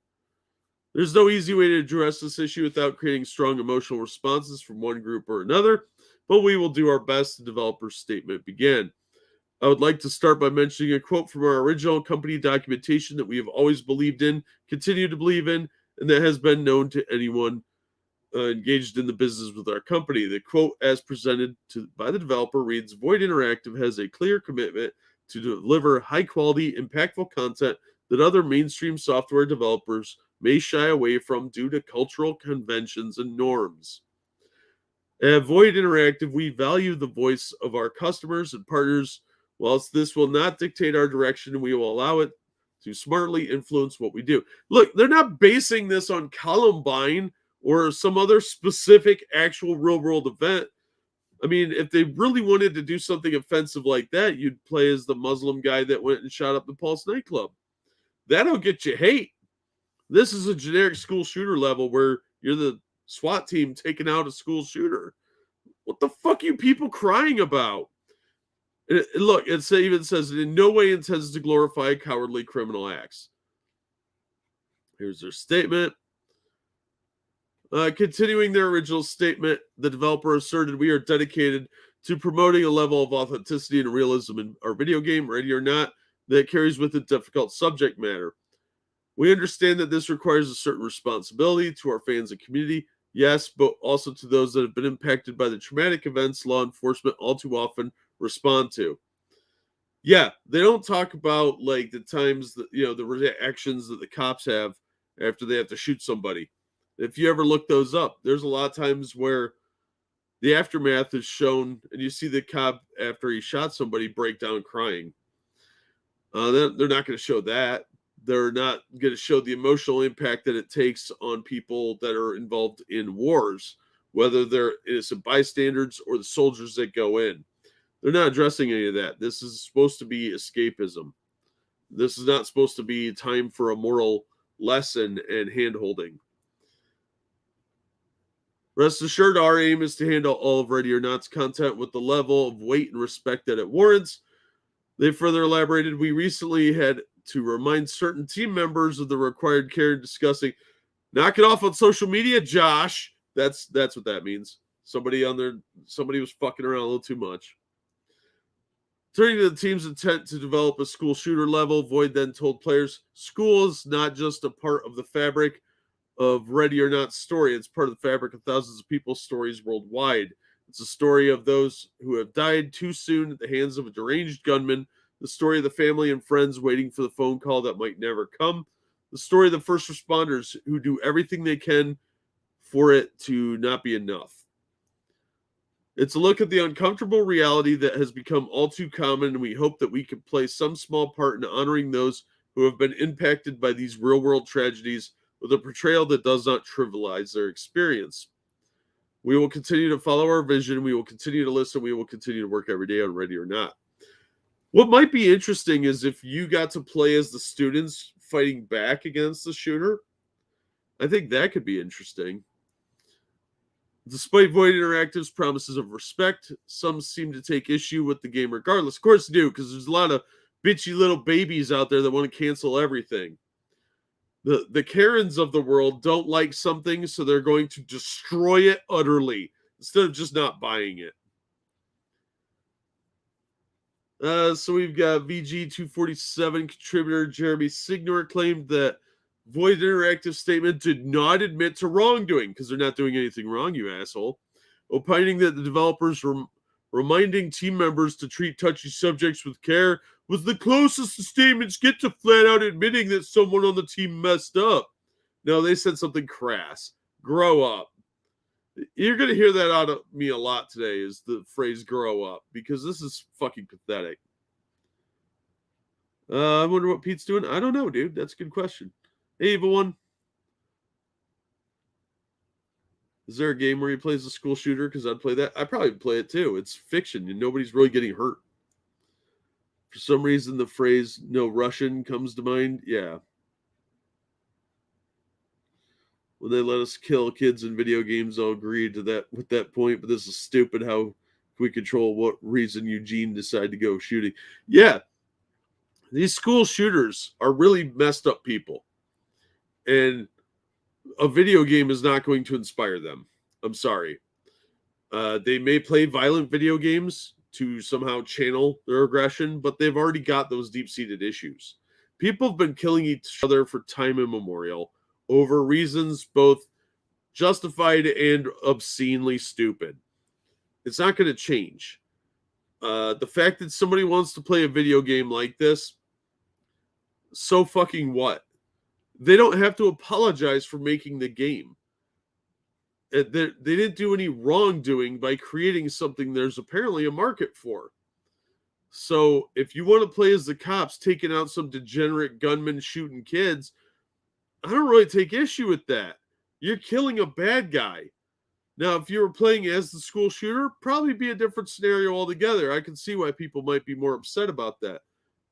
There's no easy way to address this issue without creating strong emotional responses from one group or another, but we will do our best, the developer's statement began. I would like to start by mentioning a quote from our original company documentation that we have always believed in, continue to believe in, and that has been known to anyone engaged in the business with our company. The quote, as presented by the developer, reads, "Void Interactive has a clear commitment to deliver high-quality, impactful content that other mainstream software developers may shy away from due to cultural conventions and norms. At Void Interactive, we value the voice of our customers and partners. Whilst this will not dictate our direction, we will allow it to smartly influence what we do." Look, they're not basing this on Columbine or some other specific actual real-world event. I mean, if they really wanted to do something offensive like that, you'd play as the Muslim guy that went and shot up the Pulse nightclub. That'll get you hate. This is a generic school shooter level where you're the SWAT team taking out a school shooter. What the fuck are you people crying about? Look, it even says it in no way intends to glorify cowardly criminal acts. Here's their statement. Continuing their original statement, the developer asserted, "We are dedicated to promoting a level of authenticity and realism in our video game, Ready or Not, that carries with it difficult subject matter. We understand that this requires a certain responsibility to our fans and community, yes, but also to those that have been impacted by the traumatic events law enforcement all too often respond to." Yeah, they don't talk about like the times that the reactions that the cops have after they have to shoot somebody. If you ever look those up, there's a lot of times where the aftermath is shown, and you see the cop after he shot somebody break down crying. They're not going to show that. They're not going to show the emotional impact that it takes on people that are involved in wars, whether they're innocent bystanders or the soldiers that go in. They're not addressing any of that. This is supposed to be escapism. This is not supposed to be time for a moral lesson and hand-holding. Rest assured, our aim is to handle all of Ready or Not's content with the level of weight and respect that it warrants. They further elaborated, we recently had to remind certain team members of the required care in discussing, knock it off on social media, Josh. That's what that means. Somebody was fucking around a little too much. Turning to the team's intent to develop a school shooter level, Void then told players, school is not just a part of the fabric of Ready or Not story. It's part of the fabric of thousands of people's stories worldwide. It's a story of those who have died too soon at the hands of a deranged gunman, the story of the family and friends waiting for the phone call that might never come, the story of the first responders who do everything they can for it to not be enough. It's a look at the uncomfortable reality that has become all too common, and we hope that we can play some small part in honoring those who have been impacted by these real-world tragedies with a portrayal that does not trivialize their experience. We will continue to follow our vision. We will continue to listen. We will continue to work every day on Ready or Not. What might be interesting is if you got to play as the students fighting back against the shooter. I think that could be interesting. Despite Void Interactive's promises of respect, some seem to take issue with the game regardless. Of course they do, because there's a lot of bitchy little babies out there that want to cancel everything. The Karens of the world don't like something, so they're going to destroy it utterly instead of just not buying it. So we've got VG247 contributor Jeremy Signor claimed that Void Interactive statement did not admit to wrongdoing, because they're not doing anything wrong, you asshole. Opining that the developers were reminding team members to treat touchy subjects with care was the closest the statements get to flat out admitting that someone on the team messed up. No, they said something crass. Grow up. You're going to hear that out of me a lot today, is the phrase grow up, because this is fucking pathetic. I wonder what Pete's doing. I don't know, dude. That's a good question. Hey, Evil One. Is there a game where he plays a school shooter? Because I'd play that. I'd probably play it too. It's fiction and nobody's really getting hurt. For some reason, the phrase "no Russian" comes to mind. Yeah. When they let us kill kids in video games, I'll agree to that with that point. But this is stupid. How we control what reason Eugene decided to go shooting. Yeah. These school shooters are really messed up people. And a video game is not going to inspire them. I'm sorry. They may play violent video games to somehow channel their aggression, but they've already got those deep-seated issues. People have been killing each other for time immemorial over reasons both justified and obscenely stupid. It's not going to change. The fact that somebody wants to play a video game like this, so fucking what? They don't have to apologize for making the game. They didn't do any wrongdoing by creating something there's apparently a market for. So if you want to play as the cops taking out some degenerate gunman shooting kids, I don't really take issue with that. You're killing a bad guy. Now, if you were playing as the school shooter, probably be a different scenario altogether. I can see why people might be more upset about that.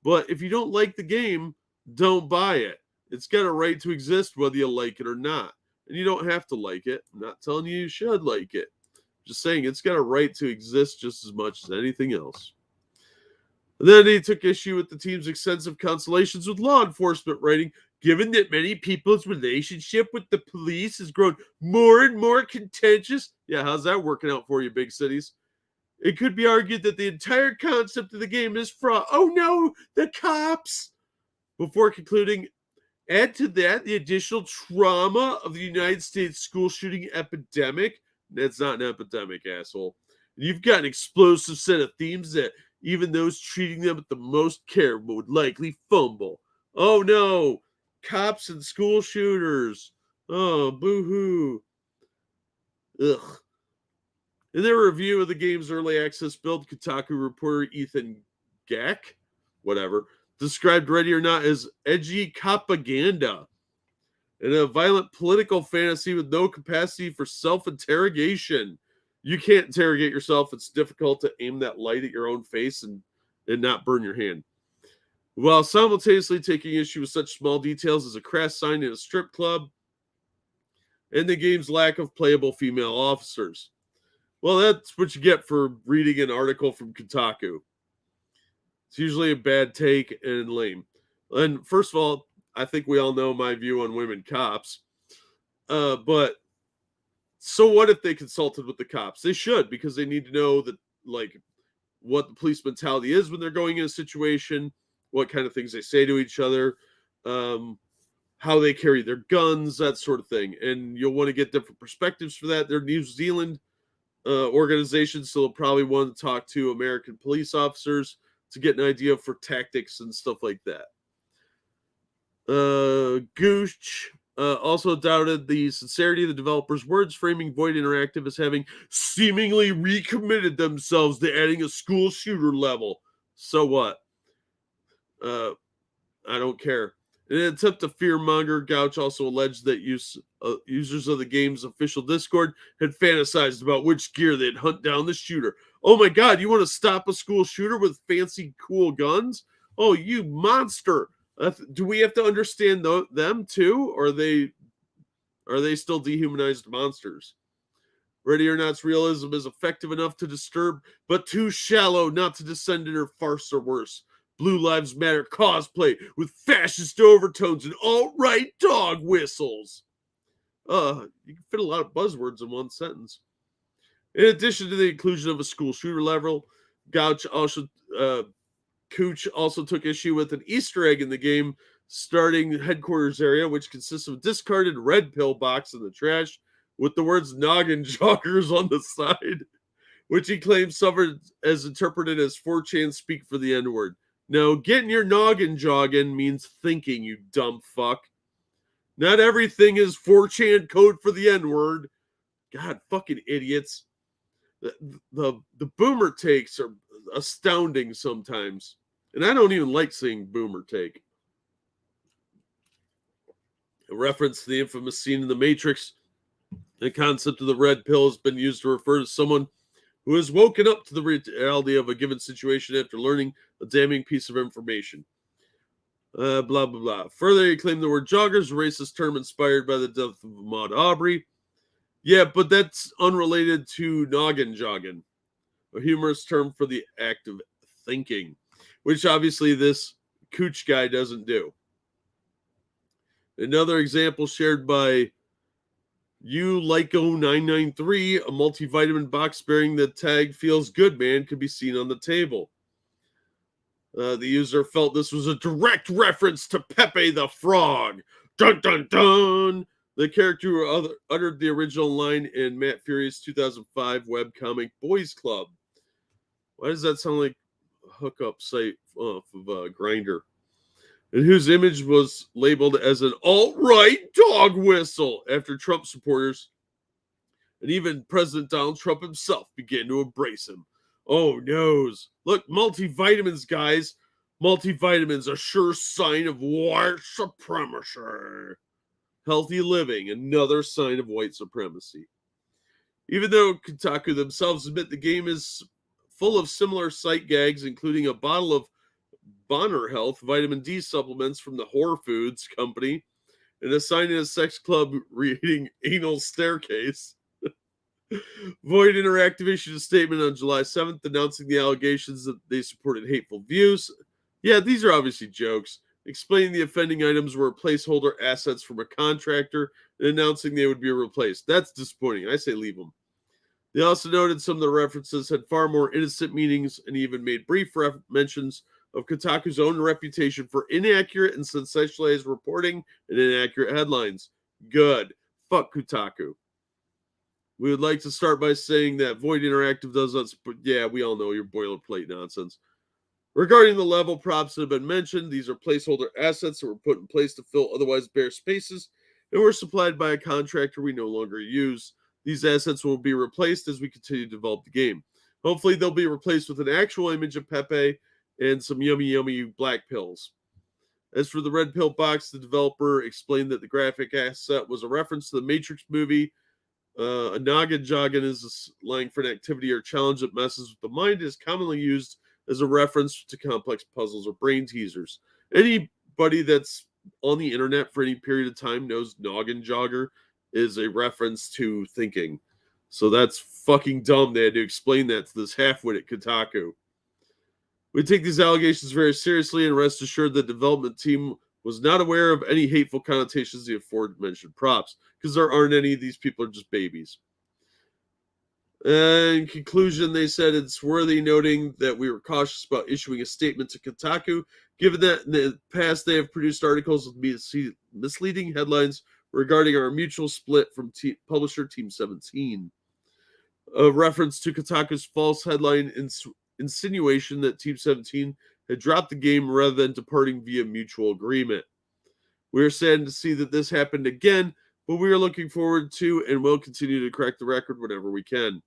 But if you don't like the game, don't buy it. It's got a right to exist whether you like it or not. And you don't have to like it. I'm not telling you should like it. Just saying it's got a right to exist just as much as anything else. And then he took issue with the team's extensive consultations with law enforcement, writing, given that many people's relationship with the police has grown more and more contentious. Yeah, how's that working out for you, big cities? It could be argued that the entire concept of the game is fraud. Oh no, the cops! Before concluding, add to that the additional trauma of the United States school shooting epidemic. That's not an epidemic, asshole. You've got an explosive set of themes that even those treating them with the most care would likely fumble. Oh no, cops and school shooters. Oh, boo-hoo. Ugh. In their review of the game's early access build, Kotaku reporter Ethan Gack, whatever, described Ready or Not as edgy propaganda and a violent political fantasy with no capacity for self-interrogation. You can't interrogate yourself. It's difficult to aim that light at your own face and not burn your hand. While simultaneously taking issue with such small details as a crash sign in a strip club and the game's lack of playable female officers. Well, that's what you get for reading an article from Kotaku. It's usually a bad take and lame. And first of all, I think we all know my view on women cops. But so what if they consulted with the cops? They should, because they need to know that, like, what the police mentality is when they're going in a situation, what kind of things they say to each other, how they carry their guns, that sort of thing. And you'll want to get different perspectives for that. They're New Zealand organizations, so they'll probably want to talk to American police officers to get an idea for tactics and stuff like that. Gooch also doubted the sincerity of the developers' words, framing Void Interactive as having seemingly recommitted themselves to adding a school shooter level. So what? I don't care. In an attempt to fearmonger, Gouch also alleged that users of the game's official Discord had fantasized about which gear they'd hunt down the shooter. Oh my god, you want to stop a school shooter with fancy, cool guns? Oh, you monster! Do we have to understand them too, or are they still dehumanized monsters? Ready or Not's realism is effective enough to disturb, but too shallow not to descend into farce or worse. Blue Lives Matter cosplay with fascist overtones and alt-right dog whistles. You can fit a lot of buzzwords in one sentence. In addition to the inclusion of a school shooter level, Couch also took issue with an Easter egg in the game starting headquarters area, which consists of a discarded red pill box in the trash with the words noggin joggers on the side, which he claims suffered as interpreted as 4chan speak for the N-word. No, getting your noggin jogging means thinking, you dumb fuck. Not everything is 4chan code for the N-word. God, fucking idiots. The boomer takes are astounding sometimes. And I don't even like seeing boomer take. A reference to the infamous scene in The Matrix, the concept of the red pill has been used to refer to someone who has woken up to the reality of a given situation after learning a damning piece of information. Blah, blah, blah. Further, he claimed the word joggers, a racist term inspired by the death of Ahmaud Arbery. Yeah, but that's unrelated to noggin jogging, a humorous term for the act of thinking, which obviously this Cooch guy doesn't do. Another example shared by Lyco993, a multivitamin box bearing the tag "Feels Good Man" could be seen on the table. The user felt this was a direct reference to Pepe the Frog. Dun dun dun! The character who uttered the original line in Matt Furie's 2005 webcomic Boys Club. Why does that sound like a hookup site off of Grindr? And whose image was labeled as an alt-right dog whistle after Trump supporters and even President Donald Trump himself began to embrace him. Oh, noes. Look, multivitamins, guys. Multivitamins, a sure sign of white supremacy. Healthy living, another sign of white supremacy. Even though Kotaku themselves admit the game is full of similar sight gags, including a bottle of Bonner Health vitamin D supplements from the Whore Foods company, and a sign in a sex club reading anal staircase. Void Interactive issued a statement on July 7th announcing the allegations that they supported hateful views. Yeah, these are obviously jokes. Explaining the offending items were placeholder assets from a contractor and announcing they would be replaced. That's disappointing. I say leave them. They also noted some of the references had far more innocent meanings and even made brief mentions of Kotaku's own reputation for inaccurate and sensationalized reporting and inaccurate headlines. Good. Fuck Kotaku. We would like to start by saying that Void Interactive does that, but yeah, we all know your boilerplate nonsense. Regarding the level props that have been mentioned, these are placeholder assets that were put in place to fill otherwise bare spaces and were supplied by a contractor we no longer use. These assets will be replaced as we continue to develop the game. Hopefully, they'll be replaced with an actual image of Pepe and some yummy black pills. As for the red pill box, the developer explained that the graphic asset was a reference to the Matrix movie. A noggin joggin is a slang for an activity or challenge that messes with the mind. It is commonly used as a reference to complex puzzles or brain teasers. Anybody that's on the internet for any period of time knows noggin jogger is a reference to thinking. So that's fucking dumb. They had to explain that to this half-wit at Kotaku. We take these allegations very seriously and rest assured the development team was not aware of any hateful connotations of the aforementioned props, because there aren't any. These people are just babies. In conclusion, they said it's worthy noting that we were cautious about issuing a statement to Kotaku, given that in the past they have produced articles with misleading headlines regarding our mutual split from publisher Team 17. A reference to Kotaku's false headline insinuation that Team 17 had dropped the game rather than departing via mutual agreement. We are saddened to see that this happened again, but we are looking forward to and will continue to correct the record whenever we can.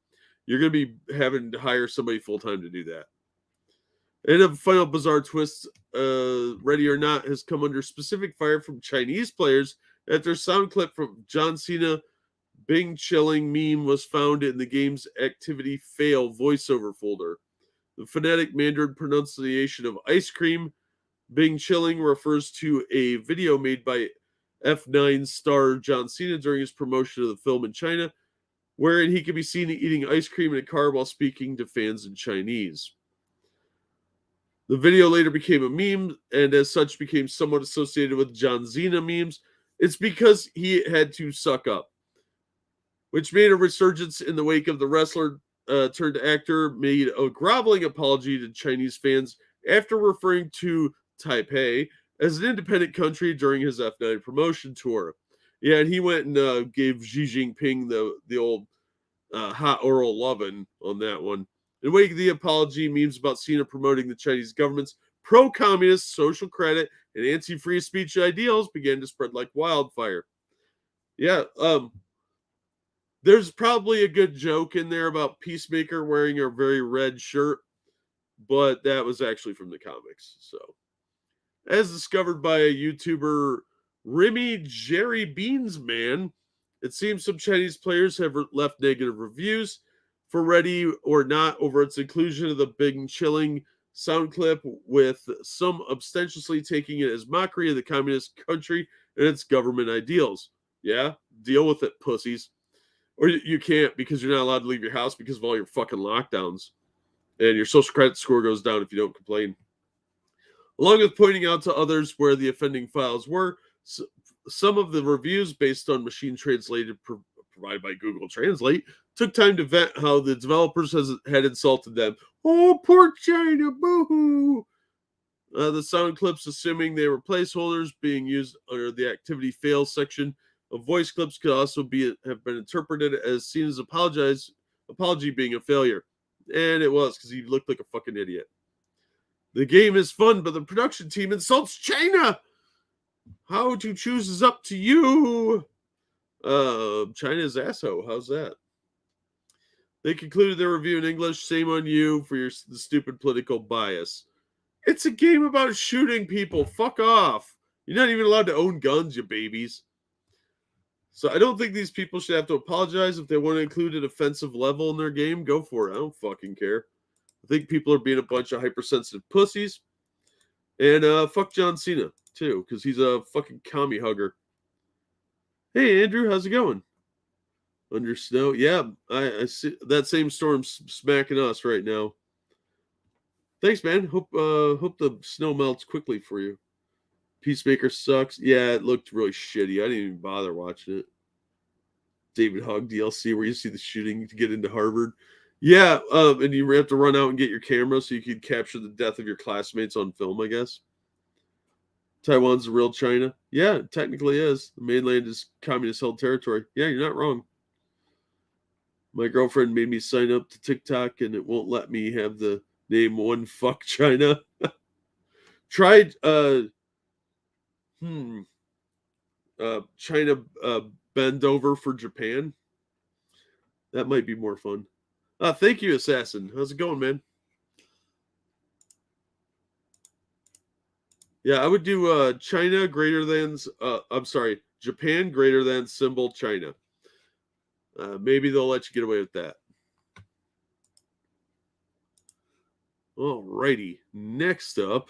You're going to be having to hire somebody full-time to do that. And a final bizarre twist, Ready or Not has come under specific fire from Chinese players after a sound clip from John Cena Bing Chilling meme was found in the game's activity fail voiceover folder. The phonetic Mandarin pronunciation of ice cream, Bing Chilling, refers to a video made by F9 star John Cena during his promotion of the film in China, wherein he can be seen eating ice cream in a car while speaking to fans in Chinese. The video later became a meme, and as such became somewhat associated with John Cena memes. It's because he had to suck up, which made a resurgence in the wake of the wrestler turned actor made a groveling apology to Chinese fans after referring to Taipei as an independent country during his F9 promotion tour. Yeah, and he went and gave Xi Jinping the old hot oral lovin' on that one. In wake of the apology, memes about Cena promoting the Chinese government's pro-communist, social credit, and anti-free speech ideals began to spread like wildfire. Yeah, there's probably a good joke in there about Peacemaker wearing a very red shirt, but that was actually from the comics. So, as discovered by a YouTuber, Remy Jerry Beans Man, it seems some Chinese players have left negative reviews for Ready or Not over its inclusion of the Bing Chilling sound clip, with some ostentatiously taking it as mockery of the communist country and its government ideals. Yeah, deal with it, pussies. Or you can't, because you're not allowed to leave your house because of all your fucking lockdowns. And your social credit score goes down if you don't complain. Along with pointing out to others where the offending files were, some of the reviews based on machine translated provided by Google Translate took time to vet how the developers had insulted them. Oh, poor China, boo-hoo! The sound clips, assuming they were placeholders being used under the activity fail section of voice clips, could also have been interpreted as Cena's apology being a failure. And it was, because he looked like a fucking idiot. The game is fun, but the production team insults China! How to choose is up to you! China's asshole. How's that? They concluded their review in English. Shame on you for the stupid political bias. It's a game about shooting people. Fuck off. You're not even allowed to own guns, you babies. So I don't think these people should have to apologize. If they want to include an offensive level in their game, go for it. I don't fucking care. I think people are being a bunch of hypersensitive pussies. And fuck John Cena, too, because he's a fucking commie hugger. Hey, Andrew, how's it going? Under snow? Yeah, I see that same storm smacking us right now. Thanks, man. Hope the snow melts quickly for you. Peacemaker sucks. Yeah, it looked really shitty. I didn't even bother watching it. David Hogg DLC where you see the shooting to get into Harvard. Yeah, and you have to run out and get your camera so you can capture the death of your classmates on film, I guess. Taiwan's the real China. Yeah, it technically is. The mainland is communist-held territory. Yeah, you're not wrong. My girlfriend made me sign up to TikTok, and it won't let me have the name One Fuck China. Tried China bend over for Japan. That might be more fun. Thank you, Assassin. How's it going, man? Yeah, I would do China greater than Japan greater than symbol China. Maybe they'll let you get away with that. Alrighty. Next up,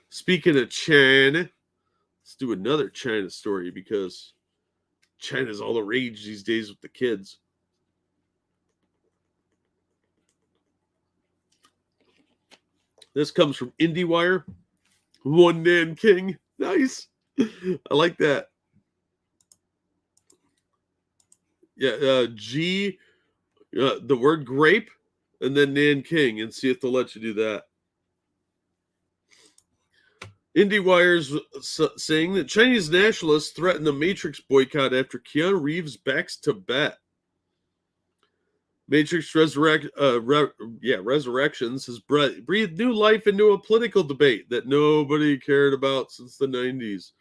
speaking of China, let's do another China story because China's all the rage these days with the kids. This comes from IndieWire. One Man King. Nice. I like that. Yeah, the word grape, and then Nanking, and see if they'll let you do that. IndieWire's saying that Chinese nationalists threaten the Matrix boycott after Keanu Reeves backs Tibet. Matrix Resurrections has breathed new life into a political debate that nobody cared about since the 90s.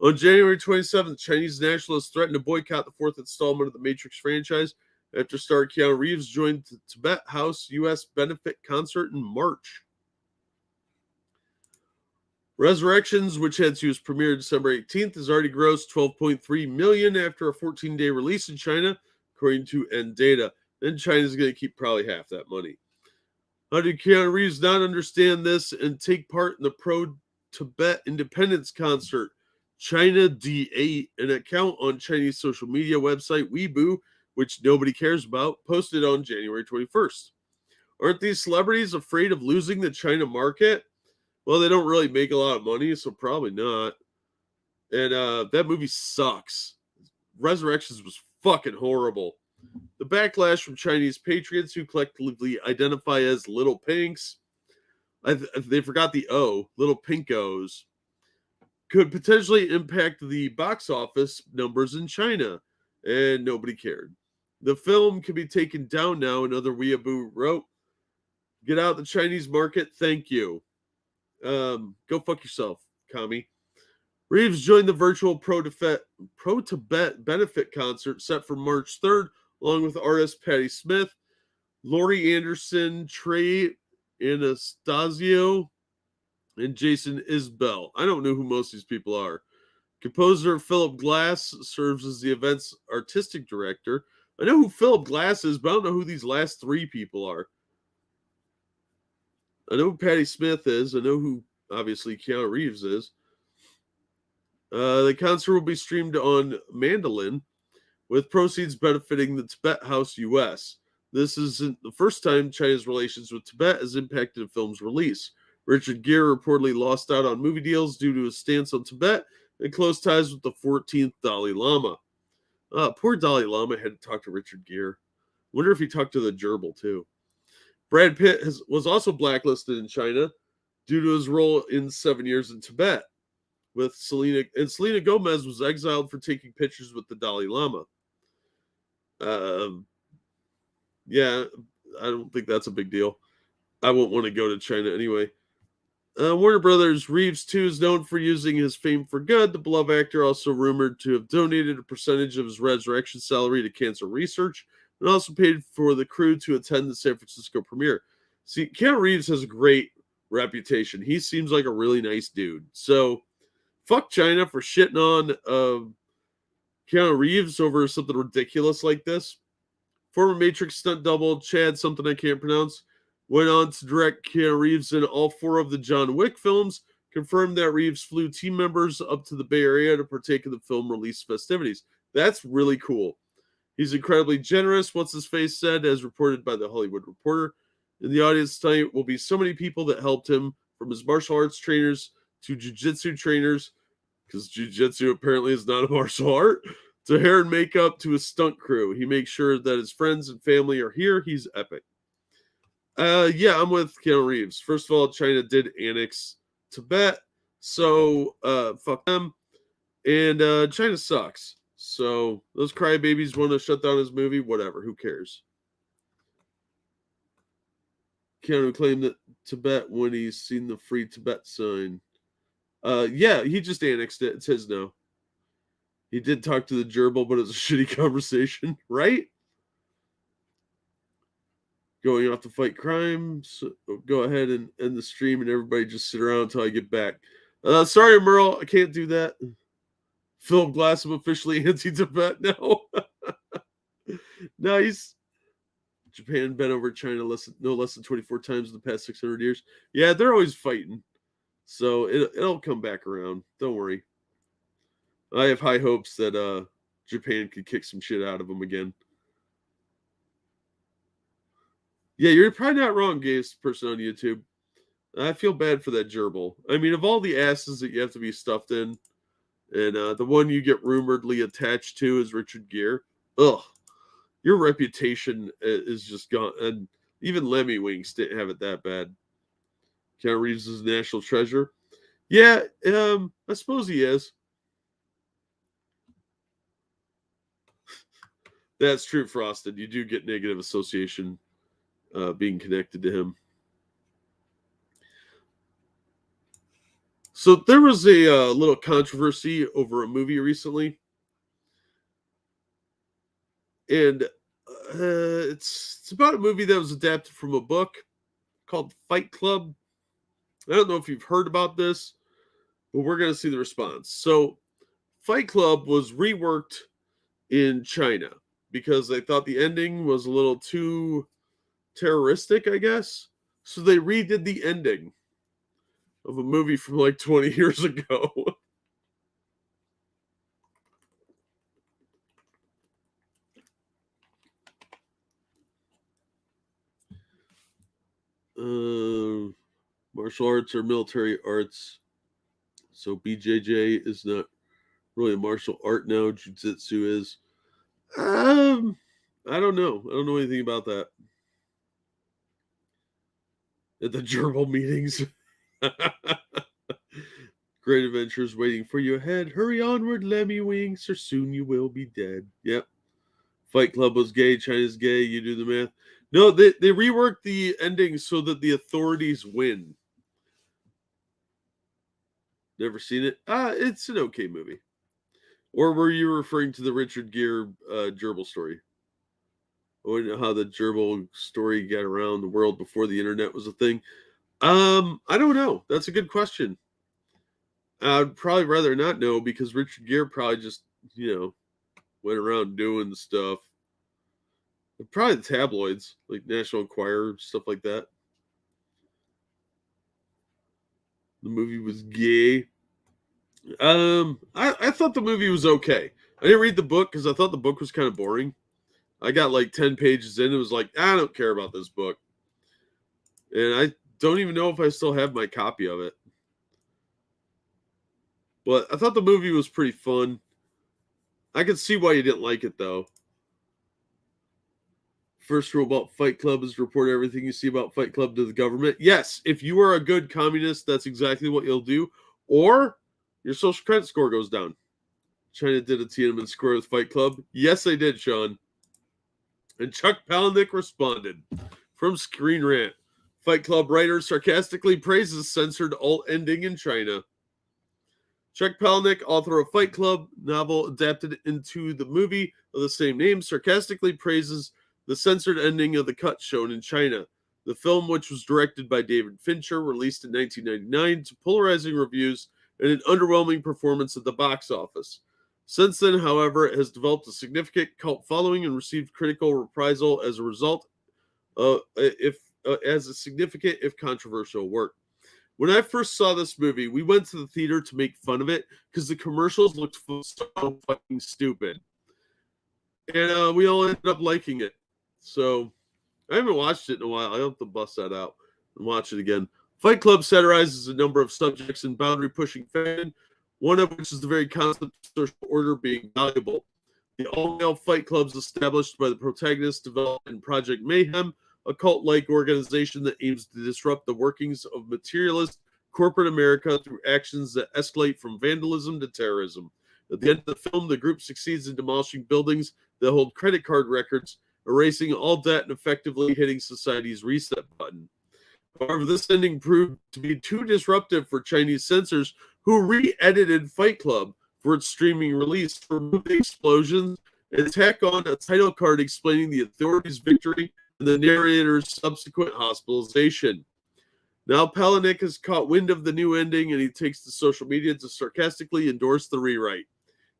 On January 27th, Chinese nationalists threatened to boycott the fourth installment of the Matrix franchise after star Keanu Reeves joined the Tibet House U.S. benefit concert in March. Resurrections, which had its premiere December 18th, has already grossed $12.3 million after a 14-day release in China, according to Data. Then China's going to keep probably half that money. How did Keanu Reeves not understand this and take part in the pro-Tibet independence concert? China D8, an account on Chinese social media website Weibo, which nobody cares about, posted on January 21st. Aren't these celebrities afraid of losing the China market? Well, they don't really make a lot of money, so probably not. And that movie sucks. Resurrections was fucking horrible. The backlash from Chinese patriots who collectively identify as little pinks, they forgot the O, little pinkos, could potentially impact the box office numbers in China, and nobody cared. The film can be taken down now, another Weibo wrote. Get out the Chinese market, thank you. Go fuck yourself, commie. Reeves joined the virtual pro-Tibet benefit concert set for March 3rd, along with artist Patti Smith, Laurie Anderson, Trey Anastasio, and Jason Isbell. I don't know who most of these people are. Composer Philip Glass serves as the event's artistic director. I know who Philip Glass is, but I don't know who these last three people are. I know who Patti Smith is. I know who, obviously, Keanu Reeves is. The concert will be streamed on Mandolin, with proceeds benefiting the Tibet House U.S. This isn't the first time China's relations with Tibet has impacted a film's release. Richard Gere reportedly lost out on movie deals due to his stance on Tibet and close ties with the 14th Dalai Lama. Poor Dalai Lama had to talk to Richard Gere. Wonder if he talked to the gerbil, too. Brad Pitt was also blacklisted in China due to his role in 7 Years in Tibet. With Selena Gomez was exiled for taking pictures with the Dalai Lama. Yeah, I don't think that's a big deal. I won't want to go to China anyway. Warner Brothers Reeves, too, is known for using his fame for good. The beloved actor also rumored to have donated a percentage of his resurrection salary to cancer research and also paid for the crew to attend the San Francisco premiere. See, Keanu Reeves has a great reputation. He seems like a really nice dude. So, fuck China for shitting on Keanu Reeves over something ridiculous like this. Former Matrix stunt double Chad, something I can't pronounce, went on to direct Keanu Reeves in all 4 of the John Wick films, confirmed that Reeves flew team members up to the Bay Area to partake in the film release festivities. That's really cool. He's incredibly generous, what's-his-face said, as reported by The Hollywood Reporter. In the audience tonight will be so many people that helped him, from his martial arts trainers to jiu-jitsu trainers, because jiu-jitsu apparently is not a martial art, to hair and makeup to his stunt crew. He makes sure that his friends and family are here. He's epic. Yeah, I'm with Keanu Reeves. First of all, China did annex Tibet, so fuck them. And China sucks. So those crybabies want to shut down his movie, whatever, who cares? Keanu claimed that Tibet when he's seen the Free Tibet sign. Yeah, he just annexed it. It's his now. He did talk to the gerbil, but it was a shitty conversation, right? Going off to fight crime. So go ahead and end the stream and everybody just sit around until I get back. Sorry, Merle, I can't do that. Philip Glass, I'm officially anti-Tibet now. Nice. Japan bent over China no less than 24 times in the past 600 years. Yeah, they're always fighting. So it'll come back around. Don't worry. I have high hopes that Japan could kick some shit out of them again. Yeah, you're probably not wrong, gayest person on YouTube. I feel bad for that gerbil. I mean, of all the asses that you have to be stuffed in, and the one you get rumoredly attached to is Richard Gere. Ugh, your reputation is just gone. And even Lemmy Winks didn't have it that bad. Keanu Reeves is a national treasure. Yeah, I suppose he is. That's true, Frosted. You do get negative association being connected to him. So there was a little controversy over a movie recently. And it's about a movie that was adapted from a book called Fight Club. I don't know if you've heard about this, but we're going to see the response. So Fight Club was reworked in China because they thought the ending was a little too terroristic, I guess. So they redid the ending of a movie from like 20 years ago. Martial arts or military arts. So BJJ is not really a martial art now. Jiu-jitsu is. I don't know. I don't know anything about that. At the gerbil meetings. Great adventures waiting for you ahead. Hurry onward, Lemmy Winks, or soon you will be dead. Yep. Fight Club was gay. China's gay. You do the math. No, they reworked the ending so that the authorities win. Never seen it? It's an okay movie. Or were you referring to the Richard Gere gerbil story? Or how the gerbil story got around the world before the internet was a thing? I don't know. That's a good question. I'd probably rather not know because Richard Gere probably just, went around doing stuff. Probably the tabloids, like National Enquirer, stuff like that. The movie was gay. I thought the movie was okay. I didn't read the book because I thought the book was kind of boring. I got like 10 pages in. It was like, I don't care about this book. And I don't even know if I still have my copy of it. But I thought the movie was pretty fun. I could see why you didn't like it, though. First rule about Fight Club is report everything you see about Fight Club to the government. Yes, if you are a good communist, that's exactly what you'll do. Or your social credit score goes down. China did a Tiananmen Square with Fight Club. Yes, they did, Sean. And Chuck Palahniuk responded from Screen Rant. Fight Club writer sarcastically praises censored alt ending in China. Chuck Palahniuk, author of Fight Club, novel adapted into the movie of the same name, sarcastically praises the censored ending of the cut shown in China. The film, which was directed by David Fincher, released in 1999 to polarizing reviews and an underwhelming performance at the box office. Since then, however, it has developed a significant cult following and received critical reprisal as a result, as a significant if controversial work. When I first saw this movie, we went to the theater to make fun of it because the commercials looked so fucking stupid. And we all ended up liking it. So I haven't watched it in a while. I hope to bust that out and watch it again. Fight Club satirizes a number of subjects in boundary-pushing fashion, one of which is the very concept of social order being valuable. The all-male Fight Clubs established by the protagonist developed in Project Mayhem, a cult-like organization that aims to disrupt the workings of materialist corporate America through actions that escalate from vandalism to terrorism. At the end of the film, the group succeeds in demolishing buildings that hold credit card records, erasing all debt and effectively hitting society's reset button. However, this ending proved to be too disruptive for Chinese censors who re-edited Fight Club for its streaming release to remove the explosions and tack on a title card explaining the authorities' victory and the narrator's subsequent hospitalization. Now Palahniuk has caught wind of the new ending and he takes to social media to sarcastically endorse the rewrite.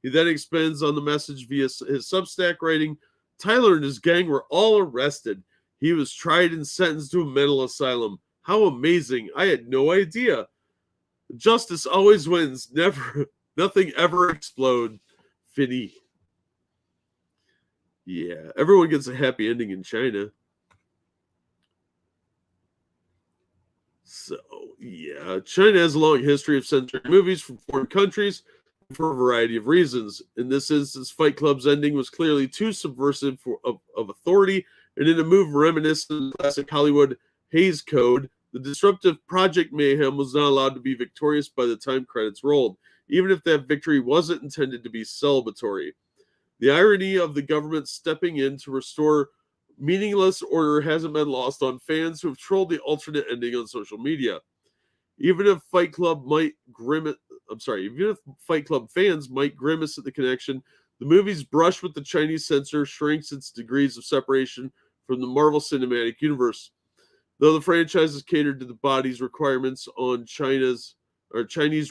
He then expands on the message via his Substack, writing, Tyler and his gang were all arrested. He was tried and sentenced to a mental asylum. How amazing. I had no idea. Justice always wins. Nothing ever explode. Finny. Yeah, everyone gets a happy ending in China. So, yeah, China has a long history of censoring movies from foreign countries for a variety of reasons. In this instance, Fight Club's ending was clearly too subversive of authority, and in a move reminiscent of the classic Hollywood Hays Code, the disruptive Project Mayhem was not allowed to be victorious by the time credits rolled, even if that victory wasn't intended to be celebratory. The irony of the government stepping in to restore meaningless order hasn't been lost on fans who have trolled the alternate ending on social media. Even if Fight Club might grimace, even if Fight Club fans might grimace at the connection, the movie's brush with the Chinese censor shrinks its degrees of separation from the Marvel Cinematic Universe. Though the franchise has catered to the body's requirements on Chinese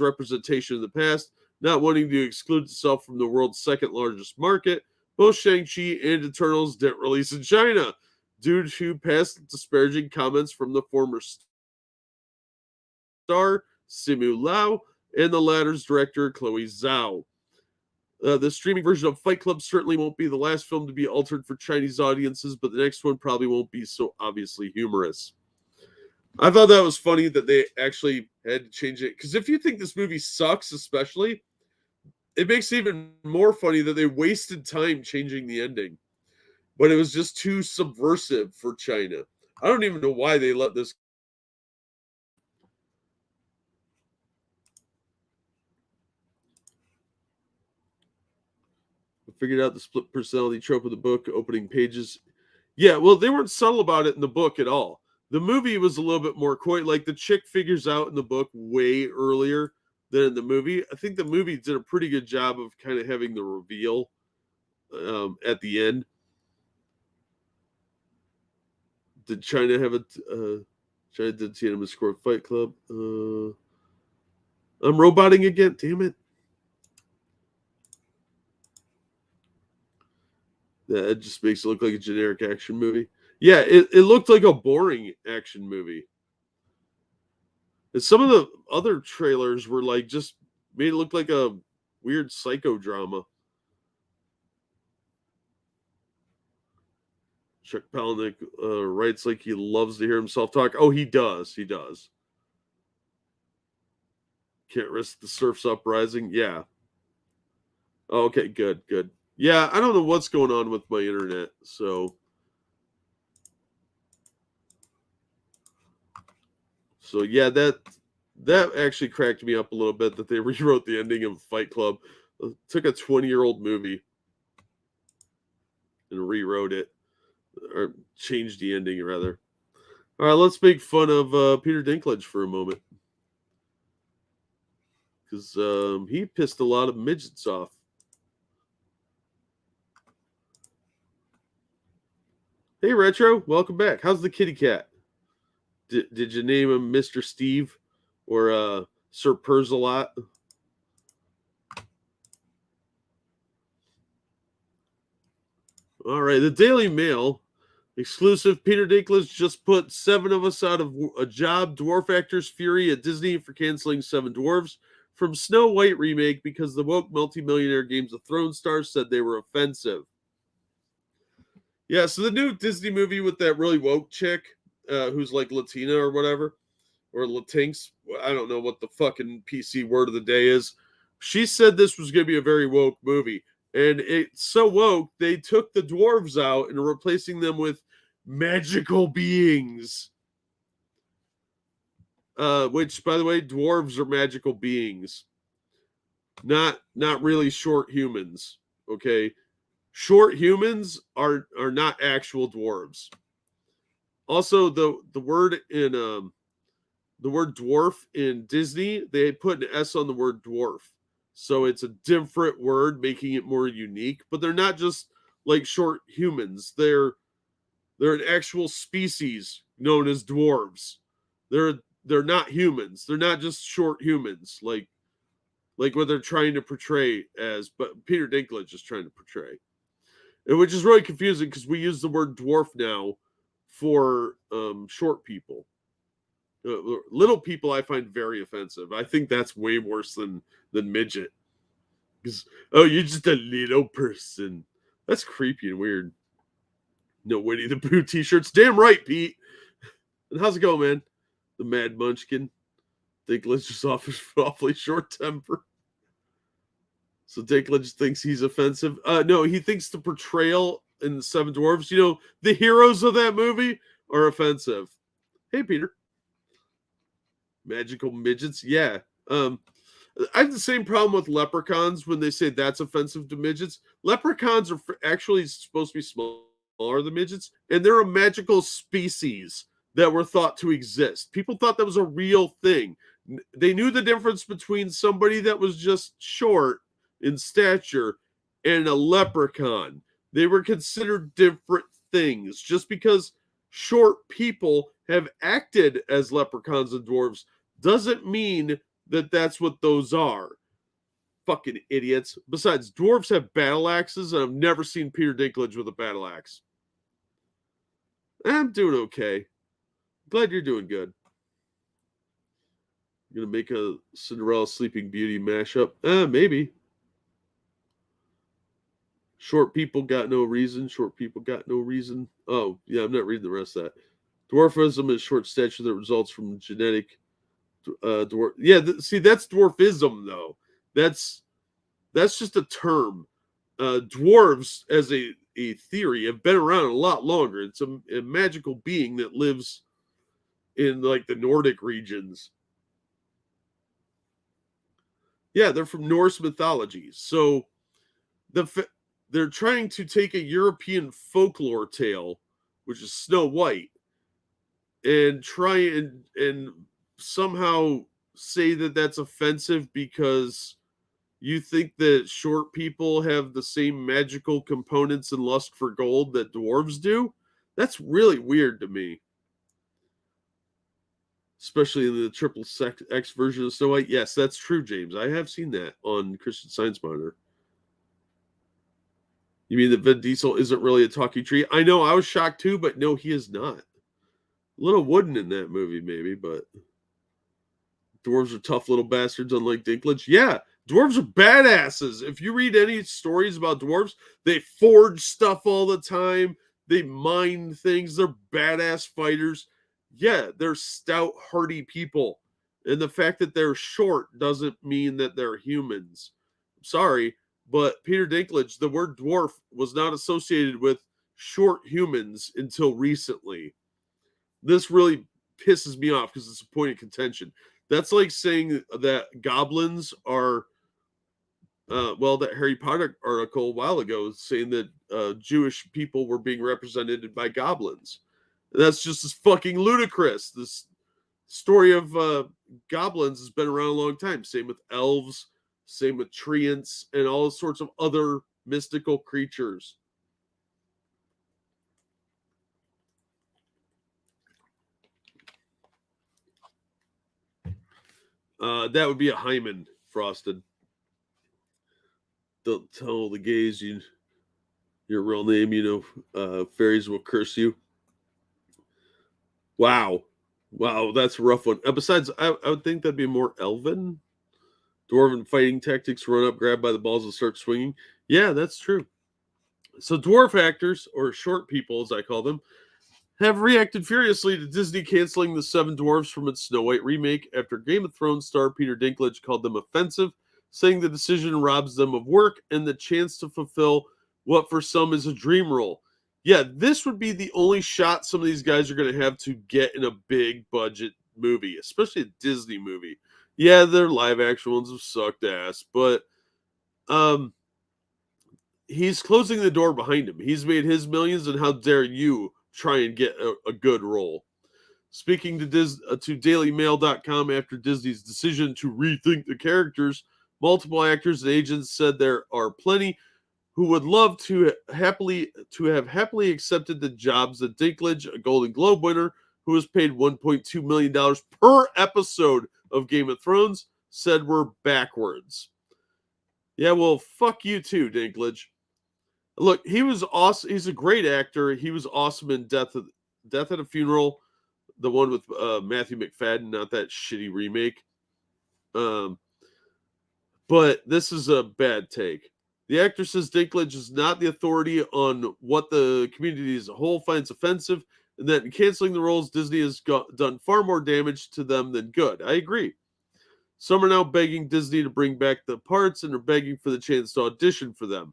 representation in the past, not wanting to exclude itself from the world's second largest market, both Shang-Chi and Eternals didn't release in China due to past disparaging comments from the former star, Simu Liu, and the latter's director, Chloe Zhao. The streaming version of Fight Club certainly won't be the last film to be altered for Chinese audiences, but the next one probably won't be so obviously humorous. I thought that was funny that they actually had to change it. Because if you think this movie sucks, especially, it makes it even more funny that they wasted time changing the ending. But it was just too subversive for China. I don't even know why they let this. I figured out the split personality trope of the book, opening pages. Yeah, well, they weren't subtle about it in the book at all. The movie was a little bit more coy. Like the chick figures out in the book way earlier than in the movie. I think the movie did a pretty good job of kind of having the reveal at the end. Did China have a China did Tiananmen Square Fight Club? I'm roboting again. Damn it! That just makes it look like a generic action movie. Yeah, it looked like a boring action movie. And some of the other trailers were like just made it look like a weird psychodrama. Chuck Palahniuk writes like he loves to hear himself talk. Oh, he does. He does. Can't risk the surf's uprising. Yeah. Oh, okay, good, good. Yeah, I don't know what's going on with my internet, so yeah, that actually cracked me up a little bit that they rewrote the ending of Fight Club. Took a 20-year-old movie and rewrote it, or changed the ending rather. All right, let's make fun of Peter Dinklage for a moment, because he pissed a lot of midgets off. Hey, Retro, welcome back. How's the kitty cat? Did you name him Mr. Steve or Sir Persalot? All right, the Daily Mail exclusive. Peter Dinklage just put 7 of us out of a job. Dwarf actors fury at Disney for canceling 7 Dwarves from Snow White remake because the woke multimillionaire Games of Thrones stars said they were offensive. Yeah, so the new Disney movie with that really woke chick who's like Latina or whatever, or Latinx, I don't know what the fucking PC word of the day is. She said this was going to be a very woke movie. And it's so woke, they took the dwarves out and are replacing them with magical beings. Which, by the way, dwarves are magical beings. Not really short humans. Okay. Short humans are not actual dwarves. Also, the word in the word dwarf in Disney, they put an S on the word dwarf. So it's a different word, making it more unique. But they're not just like short humans. They're an actual species known as dwarves. They're not humans. They're not just short humans like what they're trying to portray as. But Peter Dinklage is trying to portray, which is really confusing because we use the word dwarf now for short people. Little people I find very offensive. I think that's way worse than midget. Because, oh, you're just a little person. That's creepy and weird. No Winnie the Pooh t-shirts. Damn right, Pete. And how's it going, man? The Mad Munchkin. Dinklage just awfully short temper. So Dinklage thinks he's offensive. No, he thinks the portrayal in the Seven Dwarves, the heroes of that movie are offensive. Hey, Peter. Magical midgets? Yeah. I have the same problem with leprechauns when they say that's offensive to midgets. Leprechauns are actually supposed to be smaller than midgets, and they're a magical species that were thought to exist. People thought that was a real thing. They knew the difference between somebody that was just short in stature and a leprechaun. They were considered different things. Just because short people have acted as leprechauns and dwarves doesn't mean that that's what those are. Fucking idiots. Besides, dwarves have battle axes, and I've never seen Peter Dinklage with a battle axe. I'm doing okay. Glad you're doing good. Gonna make a Cinderella Sleeping Beauty mashup? Maybe. Short people got no reason. Short people got no reason. Oh, yeah, I'm not reading the rest of that. Dwarfism is short stature that results from genetic dwarf. Yeah, see, that's dwarfism, though. That's just a term. Dwarves, as a theory, have been around a lot longer. It's a magical being that lives in, like, the Nordic regions. Yeah, they're from Norse mythology. So they're trying to take a European folklore tale, which is Snow White, and try and somehow say that that's offensive because you think that short people have the same magical components and lust for gold that dwarves do. That's really weird to me. Especially in the triple X version of Snow White. Yes, that's true, James. I have seen that on Christian Science Monitor. You mean that Vin Diesel isn't really a talking tree? I know, I was shocked too, but no, he is not. A little wooden in that movie, maybe, but dwarves are tough little bastards, unlike Dinklage. Yeah, dwarves are badasses. If you read any stories about dwarves, they forge stuff all the time. They mine things. They're badass fighters. Yeah, they're stout, hardy people. And the fact that they're short doesn't mean that they're humans. Sorry, but Peter Dinklage, the word dwarf was not associated with short humans until recently. This really pisses me off because it's a point of contention. That's like saying that goblins are, that Harry Potter article a while ago saying that Jewish people were being represented by goblins. That's just as fucking ludicrous. This story of goblins has been around a long time. Same with elves, same with treants, and all sorts of other mystical creatures. That would be a hymen, Frosted. Don't tell the gays your real name. Fairies will curse you. Wow, that's a rough one. Besides, I would think that'd be more elven. Dwarven fighting tactics: run up, grab by the balls, and start swinging. Yeah, that's true. So dwarf actors, or short people as I call them, have reacted furiously to Disney canceling the Seven Dwarfs from its Snow White remake after Game of Thrones star Peter Dinklage called them offensive, saying the decision robs them of work and the chance to fulfill what for some is a dream role. Yeah, this would be the only shot some of these guys are going to have to get in a big budget movie, especially a Disney movie. Yeah, their live action ones have sucked ass, but he's closing the door behind him. He's made his millions, and how dare you try and get a good role. Speaking to dailymail.com after Disney's decision to rethink the characters, multiple actors and agents said there are plenty who would love to have happily accepted the jobs that Dinklage, a Golden Globe winner who was paid $1.2 million per episode of Game of Thrones, said were backwards. Yeah, well, fuck you too, Dinklage. Look, he was awesome. He's a great actor. He was awesome in Death at a Funeral, the one with Matthew McFadden, not that shitty remake. But this is a bad take. The actor says Dinklage is not the authority on what the community as a whole finds offensive, and that in canceling the roles, Disney has done far more damage to them than good. I agree. Some are now begging Disney to bring back the parts and are begging for the chance to audition for them.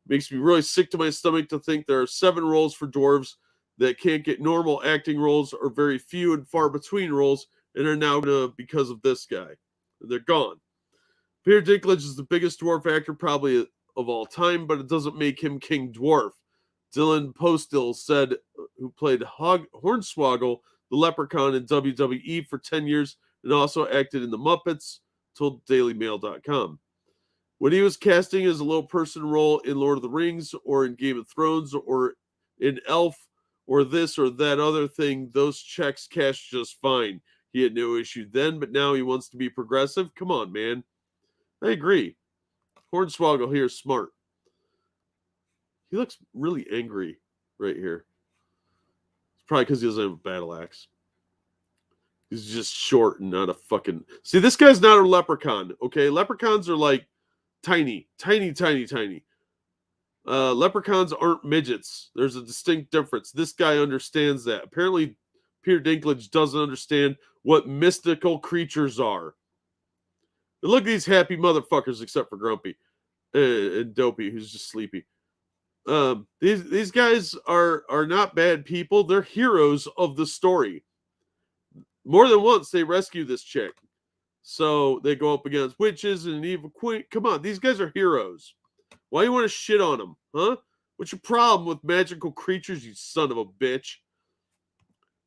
Makes me really sick to my stomach to think there are 7 roles for dwarves that can't get normal acting roles or very few and far between roles and are now because of this guy. They're gone. Peter Dinklage is the biggest dwarf actor probably of all time, but it doesn't make him King Dwarf. Dylan Postil said, who played Hornswoggle, the leprechaun in WWE for 10 years and also acted in The Muppets, told DailyMail.com. When he was casting as a little person role in Lord of the Rings or in Game of Thrones or in Elf or this or that other thing, those checks cashed just fine. He had no issue then, but now he wants to be progressive. Come on, man. I agree. Hornswoggle here is smart. He looks really angry right here. It's probably because he doesn't have a battle axe. He's just short and not a fucking... See, this guy's not a leprechaun, okay? Leprechauns are like tiny. Leprechauns aren't midgets. There's a distinct difference. This guy understands that. Apparently, Peter Dinklage doesn't understand what mystical creatures are. And look at these happy motherfuckers, except for Grumpy and Dopey, who's just sleepy. These guys are not bad people. They're heroes of the story. More than once, they rescue this chick. So they go up against witches and an evil queen. Come on, these guys are heroes. Why do you want to shit on them, huh? What's your problem with magical creatures, you son of a bitch?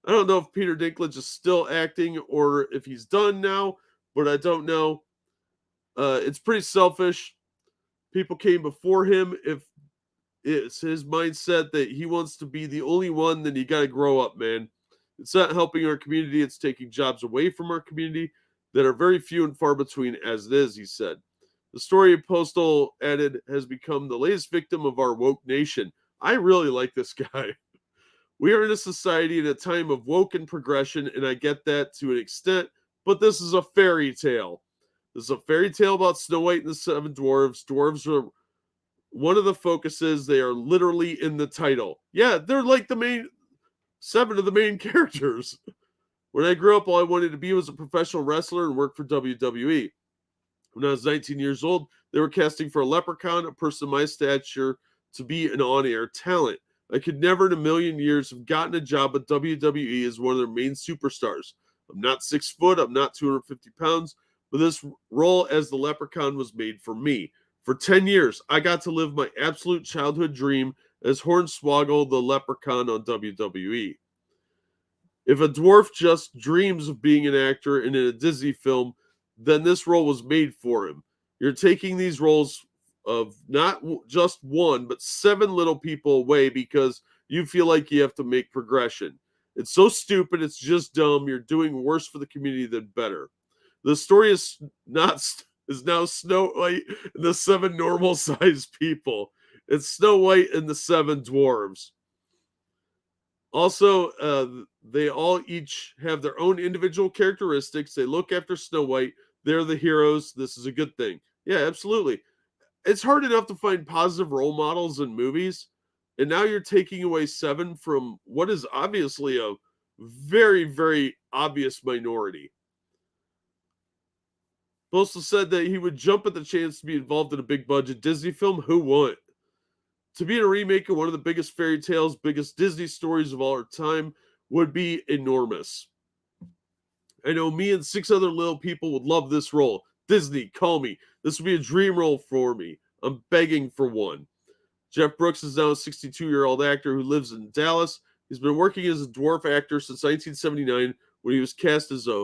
I don't know if Peter Dinklage is still acting or if he's done now, but I don't know. It's pretty selfish. People came before him. If it's his mindset that he wants to be the only one, then you got to grow up, man. It's not helping our community. It's taking jobs away from our community that are very few and far between as it is, he said. The story of Postal added has become the latest victim of our woke nation. I really like this guy. We are in a society in a time of woke and progression, and I get that to an extent, but this is a fairy tale. This is a fairy tale about Snow White and the 7 Dwarves. Dwarves are one of the focuses. They are literally in the title. Yeah, they're like the main 7 of the main characters. When I grew up, all I wanted to be was a professional wrestler and work for WWE. When I was 19 years old, they were casting for a leprechaun, a person my stature, to be an on-air talent. I could never in a million years have gotten a job at WWE as one of their main superstars. I'm not 6 foot, I'm not 250 pounds, but this role as the leprechaun was made for me. For 10 years, I got to live my absolute childhood dream as Hornswoggle the leprechaun on WWE. If a dwarf just dreams of being an actor in a Disney film, then this role was made for him. You're taking these roles of not just one, but 7 little people away because you feel like you have to make progression. It's so stupid. It's just dumb. You're doing worse for the community than better. The story is now Snow White and the 7 normal-sized people. It's Snow White and the 7 dwarves. Also, they all each have their own individual characteristics. They look after Snow White. They're the heroes. This is a good thing. Yeah, absolutely. It's hard enough to find positive role models in movies. And now you're taking away 7 from what is obviously a very, very obvious minority. Postal said that he would jump at the chance to be involved in a big budget Disney film. Who wouldn't? To be in a remake of one of the biggest fairy tales, biggest Disney stories of all our time would be enormous. I know me and 6 other little people would love this role. Disney, call me. This would be a dream role for me. I'm begging for one. Jeff Brooks is now a 62-year-old actor who lives in Dallas. He's been working as a dwarf actor since 1979 when he was cast as a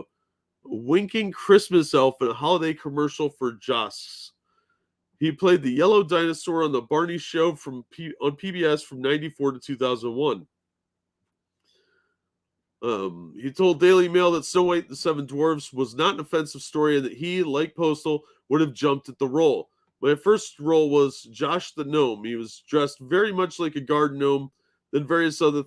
winking Christmas elf in a holiday commercial for Joss. He played the yellow dinosaur on the Barney Show on PBS from 94 to 2001. He told Daily Mail that Snow White and the 7 Dwarfs was not an offensive story and that he, like Postal, would have jumped at the role. My first role was Josh the Gnome. He was dressed very much like a garden gnome, then various other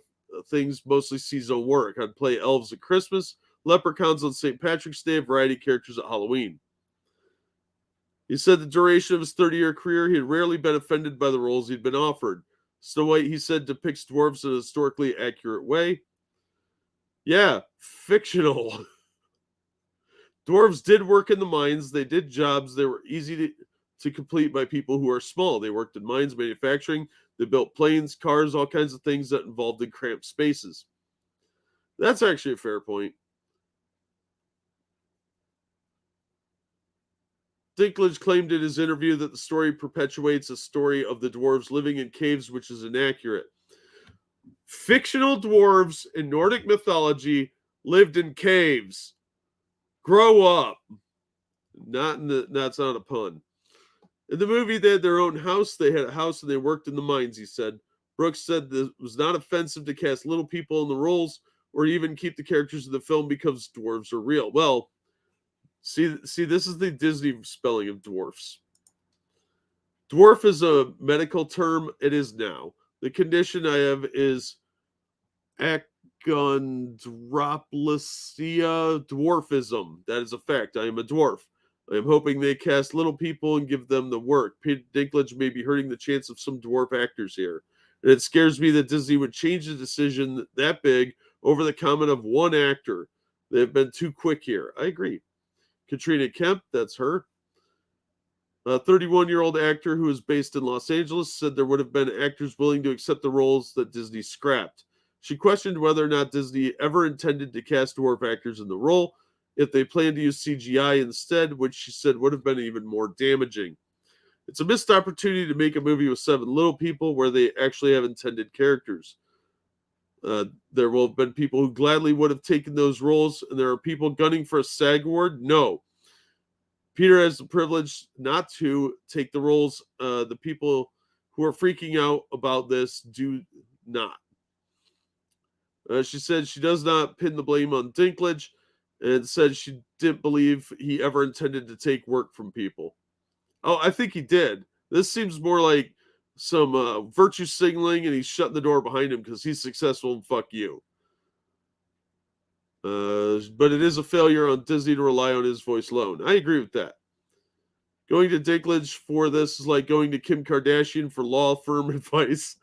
things, mostly seasonal work. I'd play elves at Christmas, leprechauns on St. Patrick's Day, variety characters at Halloween. He said the duration of his 30-year career, he had rarely been offended by the roles he'd been offered. Snow White, he said, depicts dwarves in a historically accurate way. Yeah, fictional. Dwarves did work in the mines. They did jobs. They were easy to complete by people who are small. They worked in mines, manufacturing. They built planes, cars, all kinds of things that involved in cramped spaces. That's actually a fair point. Dinklage claimed in his interview that the story perpetuates a story of the dwarves living in caves, which is inaccurate. Fictional dwarves in Nordic mythology lived in caves. Grow up. That's not a pun. In the movie, they had their own house. They had a house and they worked in the mines, he said. Brooks said that it was not offensive to cast little people in the roles or even keep the characters in the film because dwarves are real. Well, see, this is the Disney spelling of dwarfs. Dwarf is a medical term. It is now. The condition I have is achondropalacia dwarfism. That is a fact. I am a dwarf. I am hoping they cast little people and give them the work. Peter Dinklage may be hurting the chance of some dwarf actors here. And it scares me that Disney would change the decision that big over the comment of one actor. They've been too quick here. I agree. Katrina Kemp, that's her. A 31-year-old actor who is based in Los Angeles said there would have been actors willing to accept the roles that Disney scrapped. She questioned whether or not Disney ever intended to cast dwarf actors in the role, if they planned to use CGI instead, which she said would have been even more damaging. It's a missed opportunity to make a movie with 7 little people where they actually have intended characters. There will have been people who gladly would have taken those roles, and there are people gunning for a SAG award. No. Peter has the privilege not to take the roles. The people who are freaking out about this do not. She said she does not pin the blame on Dinklage and said she didn't believe he ever intended to take work from people. Oh, I think he did. This seems more like some virtue signaling, and he's shutting the door behind him because he's successful and fuck you. But it is a failure on Disney to rely on his voice alone. I agree with that. Going to Dinklage for this is like going to Kim Kardashian for law firm advice.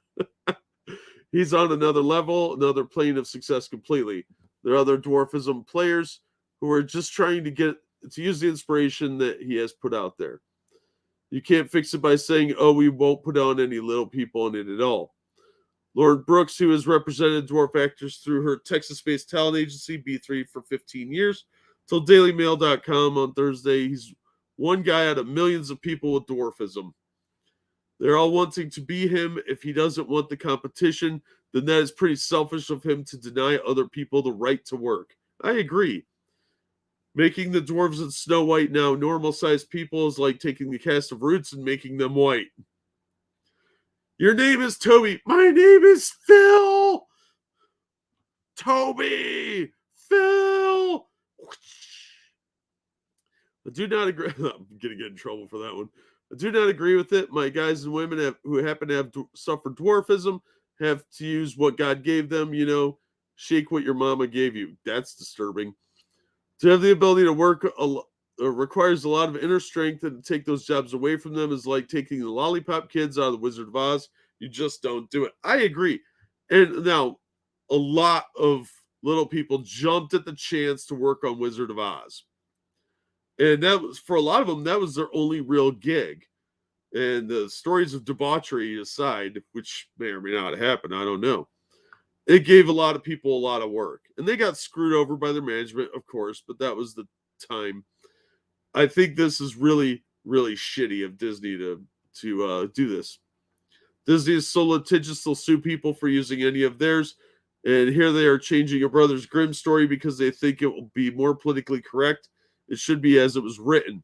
He's on another level, another plane of success completely. There are other dwarfism players who are just trying to use the inspiration that he has put out there. You can't fix it by saying, oh, we won't put on any little people in it at all. Lauren Brooks, who has represented dwarf actors through her Texas-based talent agency, B3, for 15 years, told DailyMail.com on Thursday he's one guy out of millions of people with dwarfism. They're all wanting to be him. If he doesn't want the competition, then that is pretty selfish of him to deny other people the right to work. I agree. Making the dwarves in Snow White now normal-sized people is like taking the cast of Roots and making them white. Your name is Toby. My name is Phil. Toby. Phil. I do not agree. I'm going to get in trouble for that one. I do not agree with it. My guys and women who happen to have suffered dwarfism have to use what God gave them. You know, shake what your mama gave you. That's disturbing. To have the ability to work requires a lot of inner strength, and to take those jobs away from them is like taking the lollipop kids out of the Wizard of Oz. You just don't do it. I agree. And now, a lot of little people jumped at the chance to work on Wizard of Oz. And that was, for a lot of them, that was their only real gig. And the stories of debauchery aside, which may or may not happen, I don't know. It gave a lot of people a lot of work. And they got screwed over by their management, of course, but that was the time. I think this is really, really shitty of Disney to do this. Disney is so litigious, they'll sue people for using any of theirs. And here they are changing a Brothers Grimm story because they think it will be more politically correct. It should be as it was written.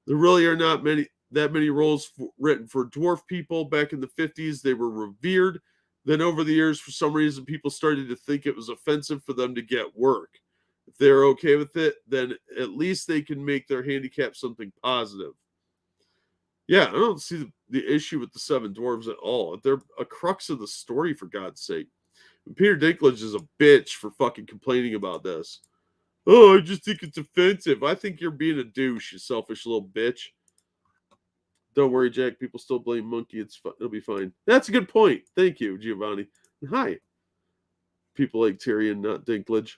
There really are not that many roles written for dwarf people. Back in the 50s, they were revered. Then over the years, for some reason, people started to think it was offensive for them to get work. If they're okay with it, then at least they can make their handicap something positive. Yeah, I don't see the issue with the 7 dwarves at all. They're a crux of the story, for God's sake. And Peter Dinklage is a bitch for fucking complaining about this. Oh, I just think it's offensive. I think you're being a douche, you selfish little bitch. Don't worry, Jack. People still blame Monkey. It'll be fine. That's a good point. Thank you, Giovanni. Hi. People like Tyrion, not Dinklage.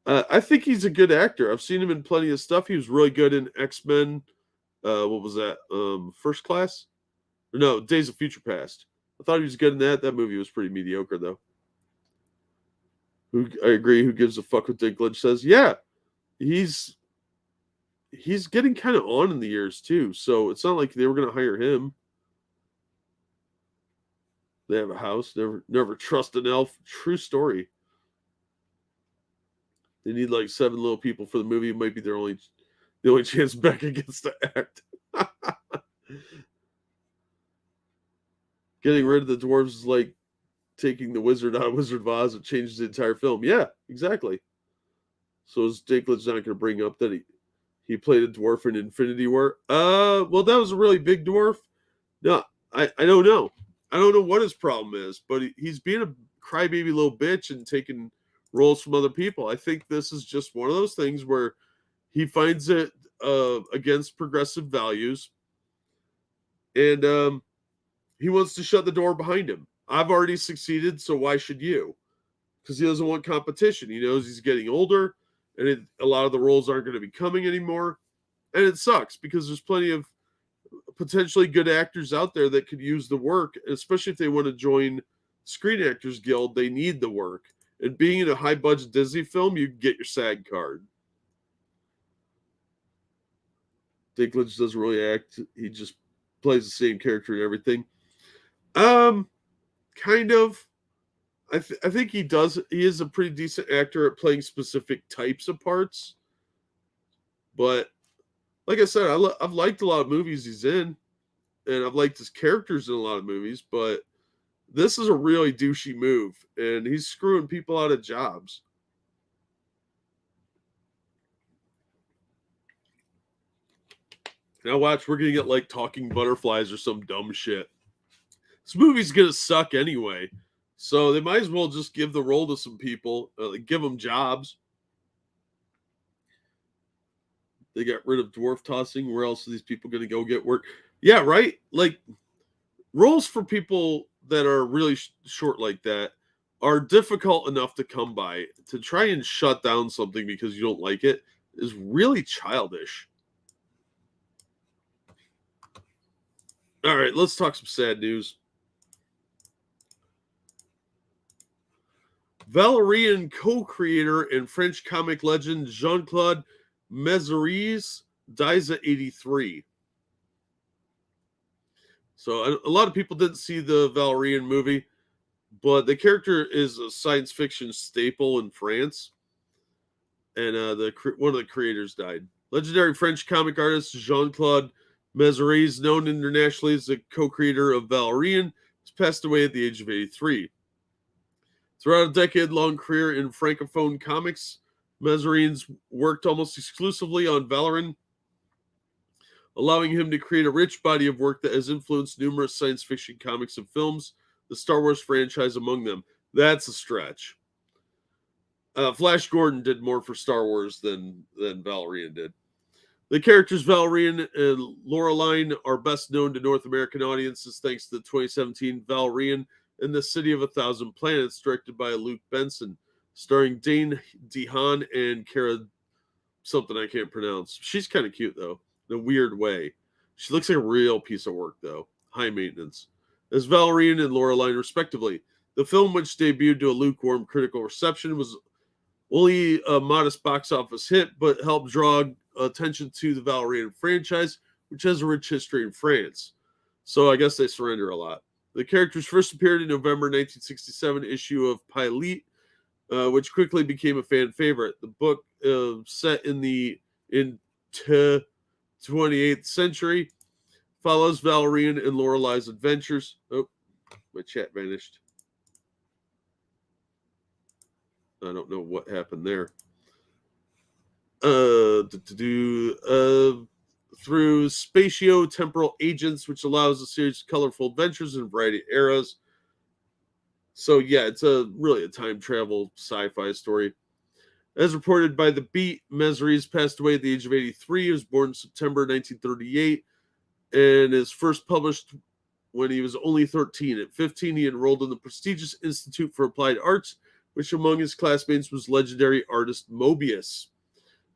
I think he's a good actor. I've seen him in plenty of stuff. He was really good in X-Men. What was that? First Class? No, Days of Future Past. I thought he was good in that. That movie was pretty mediocre, though. I agree. Who gives a fuck what Dinklage says? Yeah, he's getting kind of on in the years, too. So it's not like they were going to hire him. They have a house. Never trust an elf. True story. They need like 7 little people for the movie. It might be the only chance Becca gets to act. Getting rid of the dwarves is like taking the wizard out of Wizard of Oz. It changes the entire film. Yeah, exactly. So is Dinklage not going to bring up that he played a dwarf in Infinity War? Well, that was a really big dwarf. No, I don't know. I don't know what his problem is, but he's being a crybaby little bitch and taking roles from other people. I think this is just one of those things where he finds it against progressive values, and he wants to shut the door behind him. I've already succeeded, so why should you? Because he doesn't want competition. He knows he's getting older, and a lot of the roles aren't going to be coming anymore. And it sucks because there's plenty of potentially good actors out there that could use the work, especially if they want to join Screen Actors Guild. They need the work. And being in a high-budget Disney film, you get your SAG card. Dinklage doesn't really act. He just plays the same character and everything. Kind of. I think he does. He is a pretty decent actor at playing specific types of parts. But like I said, I've liked a lot of movies he's in, and I've liked his characters in a lot of movies. But this is a really douchey move, and he's screwing people out of jobs. Now watch, we're gonna get like talking butterflies or some dumb shit. This movie's gonna suck anyway, so they might as well just give the role to some people, give them jobs. They got rid of dwarf tossing. Where else are these people gonna go get work? Yeah, right. Like roles for people that are really short like that are difficult enough to come by. To try and shut down something because you don't like it is really childish. All right, let's talk some sad news. Valerian co-creator and French comic legend Jean-Claude Mézeries dies at 83. So a lot of people didn't see the Valerian movie, but the character is a science fiction staple in France, and one of the creators died. Legendary French comic artist Jean-Claude Mézeries, known internationally as the co-creator of Valerian, has passed away at the age of 83. Throughout a decade-long career in Francophone comics, Mézeries worked almost exclusively on Valerian, allowing him to create a rich body of work that has influenced numerous science fiction comics and films, the Star Wars franchise among them. That's a stretch. Flash Gordon did more for Star Wars than Valerian did. The characters Valerian and Laureline are best known to North American audiences thanks to the 2017 Valerian and the City of a Thousand Planets, directed by Luke Benson, starring Dane DeHaan and Cara something I can't pronounce. She's kind of cute, though, in a weird way. She looks like a real piece of work, though. High maintenance. As Valerian and Laureline, respectively. The film, which debuted to a lukewarm critical reception, was only a modest box office hit, but helped draw attention to the Valerian franchise, which has a rich history in France. So I guess they surrender a lot. The characters first appeared in November 1967 issue of Pilate, which quickly became a fan favorite. The book, set in the 28th century, follows Valerian and Lorelai's adventures. Oh, my chat vanished. I don't know what happened there. Through spatio-temporal agents, which allows a series of colorful adventures in a variety of eras. So yeah, it's really a time travel sci-fi story. As reported by The Beat, Mézeries passed away at the age of 83. He was born in September 1938 and is first published when he was only 13. At 15, he enrolled in the prestigious Institute for Applied Arts, which among his classmates was legendary artist Mobius.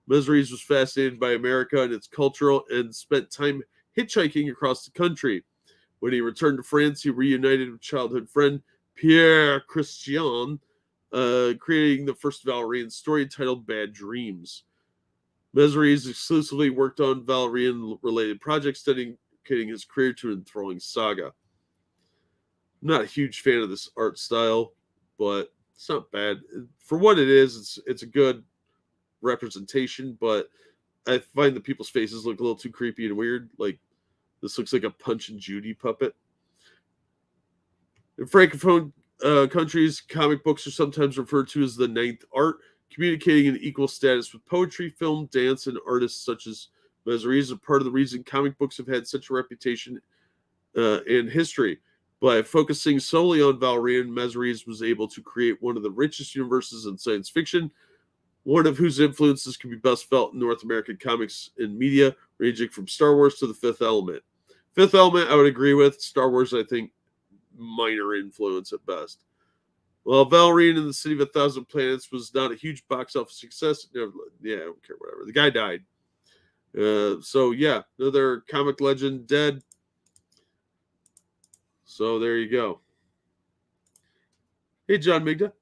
Mesrides was fascinated by America and its culture and spent time hitchhiking across the country. When he returned to France, he reunited with childhood friend Pierre Christian, creating the first Valerian story titled Bad Dreams. Mesrides exclusively worked on Valerian-related projects, dedicating his career to an enthralling saga. I'm not a huge fan of this art style, but it's not bad. For what it is, it's a good representation, but I find the people's faces look a little too creepy and weird. Like, this looks like a Punch and Judy puppet. In Francophone countries, comic books are sometimes referred to as the ninth art, communicating an equal status with poetry, film, dance, and artists such as Mesrides are part of the reason comic books have had such a reputation in history. By focusing solely on Valerian, Mesrides was able to create one of the richest universes in science fiction, one of whose influences can be best felt in North American comics and media, ranging from Star Wars to The Fifth Element. Fifth Element, I would agree with. Star Wars, I think, minor influence at best. Well, Valerian and the City of a Thousand Planets was not a huge box office success. Yeah, I don't care, whatever. The guy died. So, yeah, another comic legend dead. So, there you go. Hey, John Migda.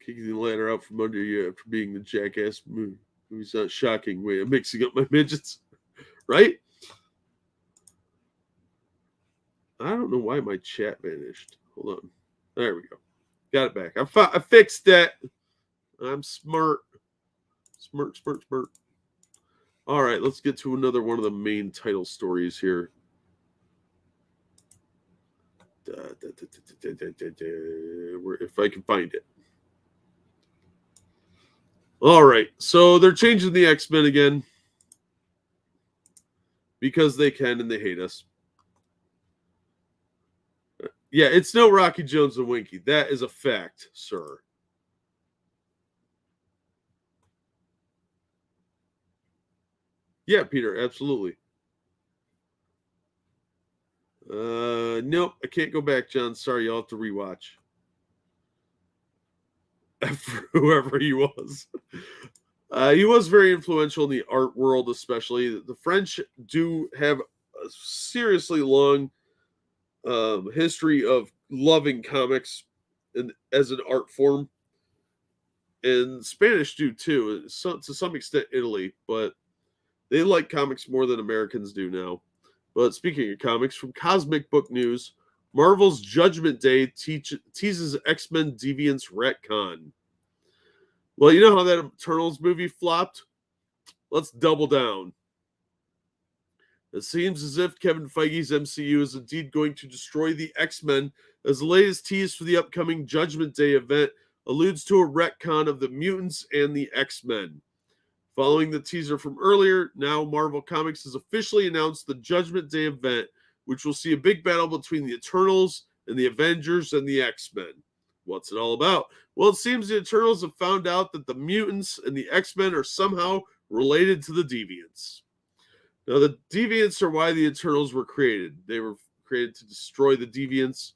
Kicking the ladder out from under you after being the jackass movie. It's not shocking. Wait, I'm mixing up my midgets. Right? I don't know why my chat vanished. Hold on. There we go. Got it back. I fixed that. I'm smart. Smart. All right, let's get to another one of the main title stories here. If I can find it. All right, so they're changing the X-Men again because they can and they hate us. Yeah, it's no Rocky Jones and Winky. That is a fact, sir. Yeah, Peter, absolutely. Nope, I can't go back, John. Sorry, you'll have to rewatch. For whoever he was. He was very influential in the art world, especially. The French do have a seriously long history of loving comics as an art form. And Spanish do too, to some extent Italy, but they like comics more than Americans do now. But speaking of comics, from Cosmic Book News, Marvel's Judgment Day teases X-Men Deviants retcon. Well, you know how that Eternals movie flopped? Let's double down. It seems as if Kevin Feige's MCU is indeed going to destroy the X-Men, as the latest tease for the upcoming Judgment Day event alludes to a retcon of the mutants and the X-Men. Following the teaser from earlier, now Marvel Comics has officially announced the Judgment Day event, which will see a big battle between the Eternals and the Avengers and the X-Men. What's it all about? Well, it seems the Eternals have found out that the mutants and the X-Men are somehow related to the Deviants. Now, the Deviants are why the Eternals were created. They were created to destroy the Deviants.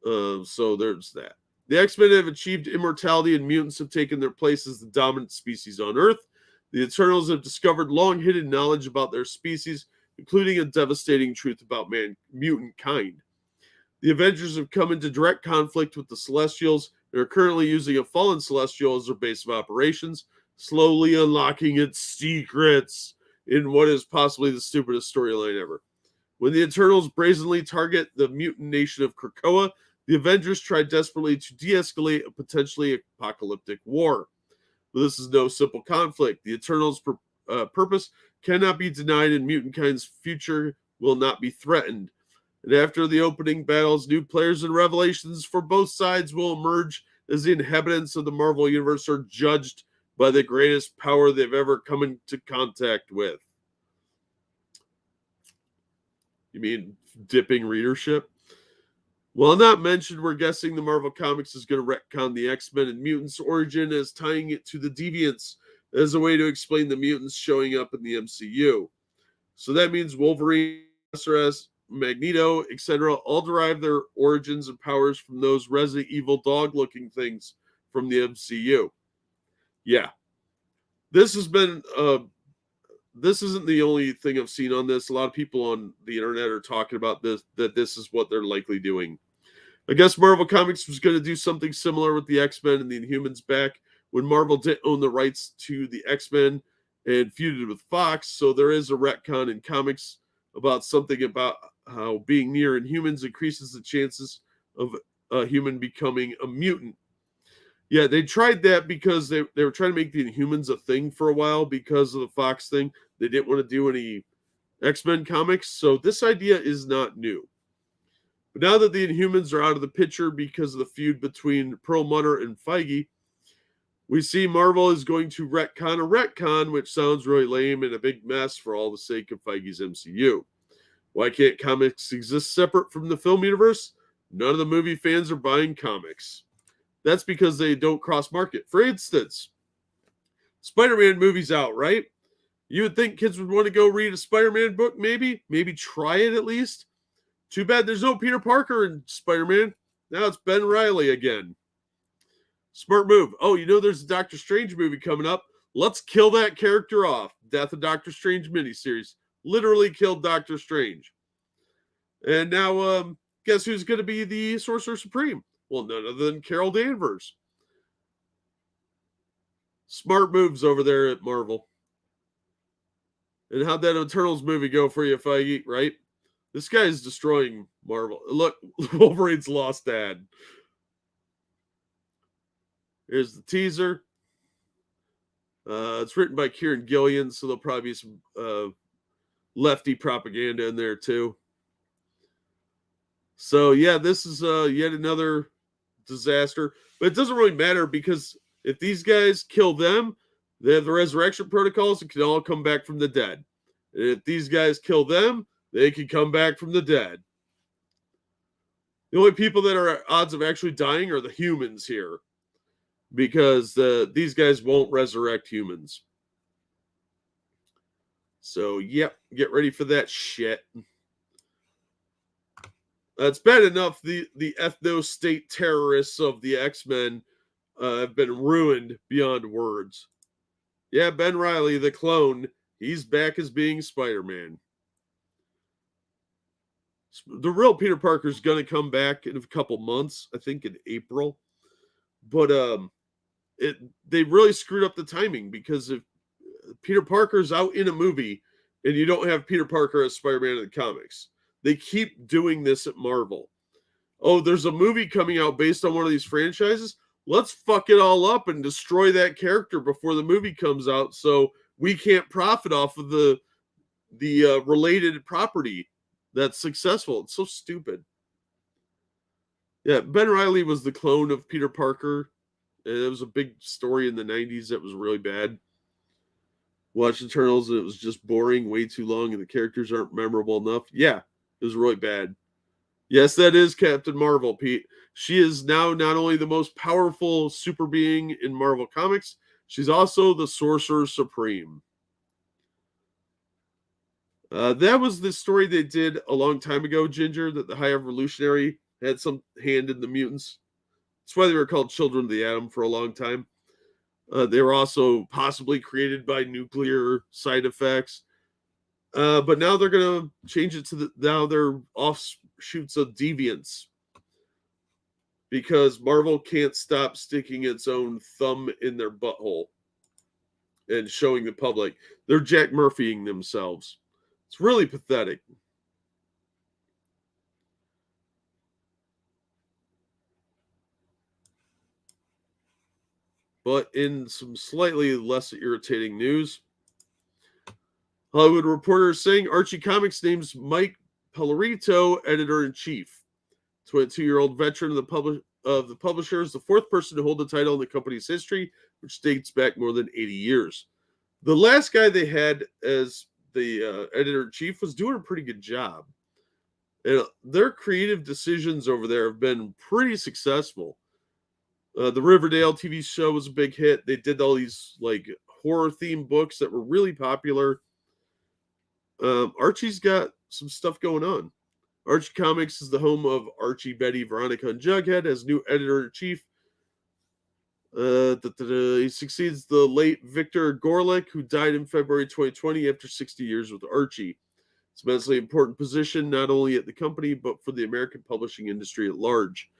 So there's that. The X-Men have achieved immortality, and mutants have taken their place as the dominant species on Earth. The Eternals have discovered long-hidden knowledge about their species, including a devastating truth about mutant kind. The Avengers have come into direct conflict with the Celestials and are currently using a fallen Celestial as their base of operations, slowly unlocking its secrets in what is possibly the stupidest storyline ever. When the Eternals brazenly target the mutant nation of Krakoa, the Avengers try desperately to de-escalate a potentially apocalyptic war. But this is no simple conflict. The Eternals' purpose cannot be denied, and mutant kind's future will not be threatened. And after the opening battles, new players and revelations for both sides will emerge as the inhabitants of the Marvel Universe are judged by the greatest power they've ever come into contact with. You mean dipping readership? While not mentioned, we're guessing the Marvel Comics is going to retcon the X-Men and mutants' origin as tying it to the Deviants as a way to explain the mutants showing up in the MCU. So that means Wolverine, SRS, Magneto, etc. all derive their origins and powers from those Resident Evil dog-looking things from the MCU. Yeah. This has been this isn't the only thing I've seen on this. A lot of people on the internet are talking about this, that this is what they're likely doing. I guess Marvel Comics was going to do something similar with the X-Men and the Inhumans back when Marvel didn't own the rights to the X-Men and feuded with Fox. So there is a retcon in comics about something about how being near Inhumans increases the chances of a human becoming a mutant. Yeah, they tried that because they were trying to make the Inhumans a thing for a while because of the Fox thing. They didn't want to do any X-Men comics, so this idea is not new. But now that the Inhumans are out of the picture because of the feud between Perlmutter and Feige, we see Marvel is going to retcon a retcon, which sounds really lame and a big mess for all the sake of Feige's MCU. Why can't comics exist separate from the film universe? None of the movie fans are buying comics. That's because they don't cross-market. For instance, Spider-Man movie's out, right? You would think kids would want to go read a Spider-Man book, maybe try it at least. Too bad there's no Peter Parker in Spider-Man. Now it's Ben Reilly again. Smart move. Oh, you know there's a Doctor Strange movie coming up. Let's kill that character off. Death of Doctor Strange miniseries. Literally killed Doctor Strange. And now, guess who's going to be the Sorcerer Supreme? Well, none other than Carol Danvers. Smart moves over there at Marvel. And how'd that Eternals movie go for you, Feige, right? This guy is destroying Marvel. Look, Wolverine's lost dad. Here's the teaser. It's written by Kieran Gillian, so there'll probably be some lefty propaganda in there too. So yeah, this is yet another disaster. But it doesn't really matter because if these guys kill them, they have the resurrection protocols and can all come back from the dead. And if these guys kill them, they can come back from the dead. The only people that are at odds of actually dying are the humans here. Because these guys won't resurrect humans. So, yep, get ready for that shit. It's bad enough the ethno-state terrorists of the X-Men have been ruined beyond words. Yeah, Ben Reilly, the clone, he's back as being Spider-Man. The real Peter Parker's going to come back in a couple months, I think in April. But they really screwed up the timing because if Peter Parker's out in a movie and you don't have Peter Parker as Spider-Man in the comics, they keep doing this at Marvel. Oh, there's a movie coming out based on one of these franchises. Let's fuck it all up and destroy that character before the movie comes out so we can't profit off of the related property that's successful. It's so stupid. Yeah, Ben Reilly was the clone of Peter Parker. It was a big story in the 90s that was really bad. Watched Eternals, and it was just boring, way too long, and the characters aren't memorable enough. Yeah, it was really bad. Yes, that is Captain Marvel, Pete. She is now not only the most powerful super being in Marvel Comics, she's also the Sorcerer Supreme. That was the story they did a long time ago, Ginger, that the High Evolutionary had some hand in the mutants. That's why they were called Children of the Atom for a long time. They were also possibly created by nuclear side effects. But now they're going to change it to now they're offshoots of deviants. Because Marvel can't stop sticking its own thumb in their butthole and showing the public. They're Jack Murphying themselves. It's really pathetic. But in some slightly less irritating news, Hollywood Reporter saying Archie Comics names Mike Pellerito editor-in-chief. 22-year-old veteran of the publisher is the fourth person to hold the title in the company's history, which dates back more than 80 years. The last guy they had as the editor-in-chief was doing a pretty good job. And their creative decisions over there have been pretty successful. The Riverdale TV show was a big hit. They did all these like horror themed books that were really popular. Archie's got some stuff going on. Archie Comics is the home of Archie, Betty, Veronica, and Jughead. As new editor in chief, he succeeds the late Victor Gorlick, who died in February 2020 after 60 years with Archie. It's an immensely important position, not only at the company, but for the American publishing industry at large.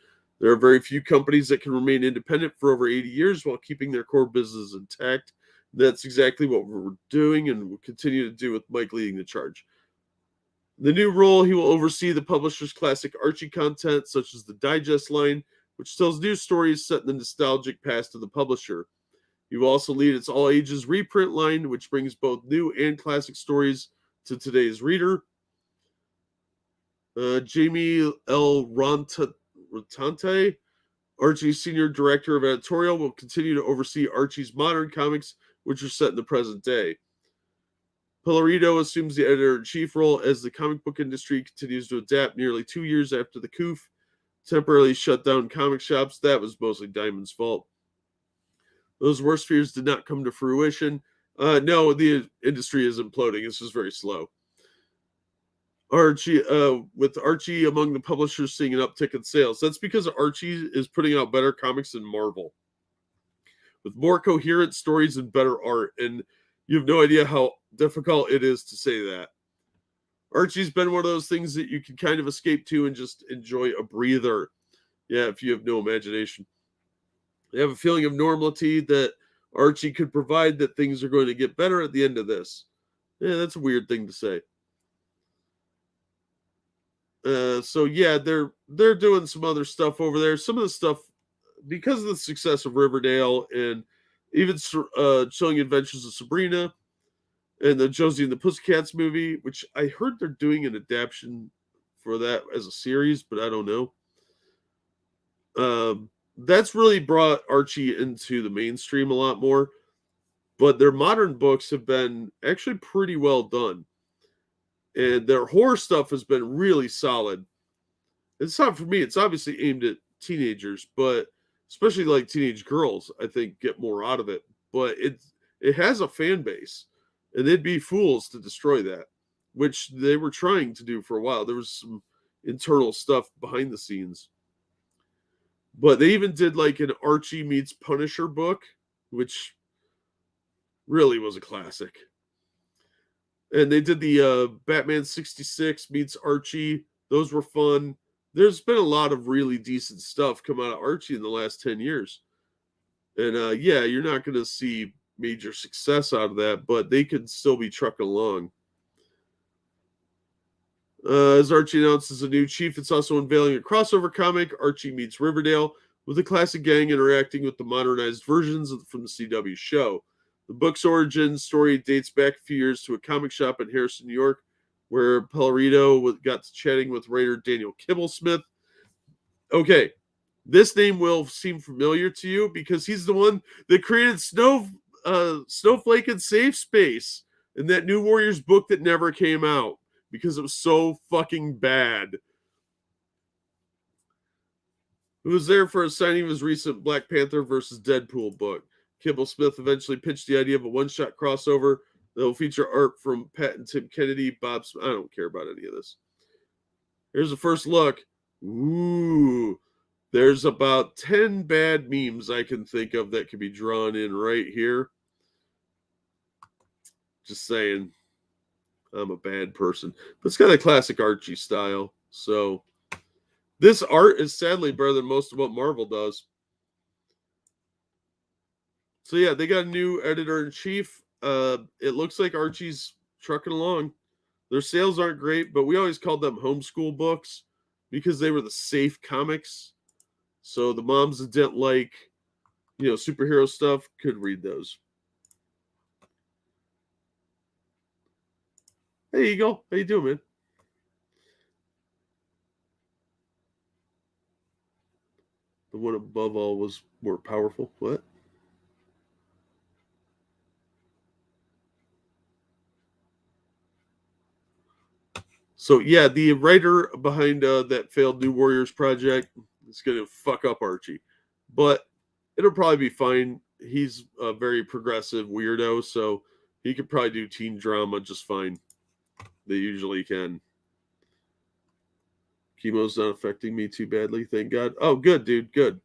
There are very few companies that can remain independent for over 80 years while keeping their core business intact. That's exactly what we're doing and will continue to do with Mike leading the charge. The new role, he will oversee the publisher's classic Archie content, such as the Digest line, which tells new stories set in the nostalgic past of the publisher. He will also lead its all ages reprint line, which brings both new and classic stories to today's reader. Jamie L. Rotante, Archie's senior director of editorial, will continue to oversee Archie's modern comics, which are set in the present day. Pellerito assumes the editor-in-chief role as the comic book industry continues to adapt nearly 2 years after the coup temporarily shut down comic shops. That was mostly Diamond's fault. Those worst fears did not come to fruition. No, the industry is imploding. It's just very slow. Archie, with Archie among the publishers seeing an uptick in sales. That's because Archie is putting out better comics than Marvel, with more coherent stories and better art. And you have no idea how difficult it is to say that. Archie's been one of those things that you can kind of escape to and just enjoy a breather. Yeah, if you have no imagination. They have a feeling of normality that Archie could provide, that things are going to get better at the end of this. Yeah, that's a weird thing to say. So yeah, they're doing some other stuff over there. Some of the stuff, because of the success of Riverdale and even Chilling Adventures of Sabrina and the Josie and the Pussycats movie, which I heard they're doing an adaptation for that as a series, but I don't know. That's really brought Archie into the mainstream a lot more. But their modern books have been actually pretty well done. And their horror stuff has been really solid. It's not for me. It's obviously aimed at teenagers, but especially like teenage girls, I think get more out of it. But it has a fan base, and they'd be fools to destroy that, which they were trying to do for a while. There was some internal stuff behind the scenes. But they even did like an Archie meets Punisher book, which really was a classic. And they did the Batman 66 meets Archie. Those were fun. There's been a lot of really decent stuff come out of Archie in the last 10 years. And yeah, you're not going to see major success out of that, but they could still be trucking along. As Archie announces a new chief, it's also unveiling a crossover comic, Archie meets Riverdale, with the classic gang interacting with the modernized versions from the CW show. The book's origin story dates back a few years to a comic shop in Harrison, New York, where Pellerito got to chatting with writer Daniel Kibblesmith. Okay, this name will seem familiar to you because he's the one that created Snowflake and Safe Space in that New Warriors book that never came out because it was so fucking bad. Who was there for a signing of his recent Black Panther versus Deadpool book. Kibblesmith eventually pitched the idea of a one-shot crossover that will feature art from Pat and Tim Kennedy, Bob Smith. I don't care about any of this. Here's a first look. Ooh, there's about 10 bad memes I can think of that can be drawn in right here. Just saying, I'm a bad person. But it's got a classic Archie style. So this art is sadly better than most of what Marvel does. So yeah, they got a new editor-in-chief. It looks like Archie's trucking along. Their sales aren't great, but we always called them homeschool books because they were the safe comics. So the moms that didn't like, superhero stuff could read those. Hey, Eagle. How you doing, man? The one above all was more powerful. What? So yeah, the writer behind that failed New Warriors project is going to fuck up Archie, but it'll probably be fine. He's a very progressive weirdo, so he could probably do teen drama just fine. They usually can. Chemo's not affecting me too badly, thank God. Oh, good, dude, good.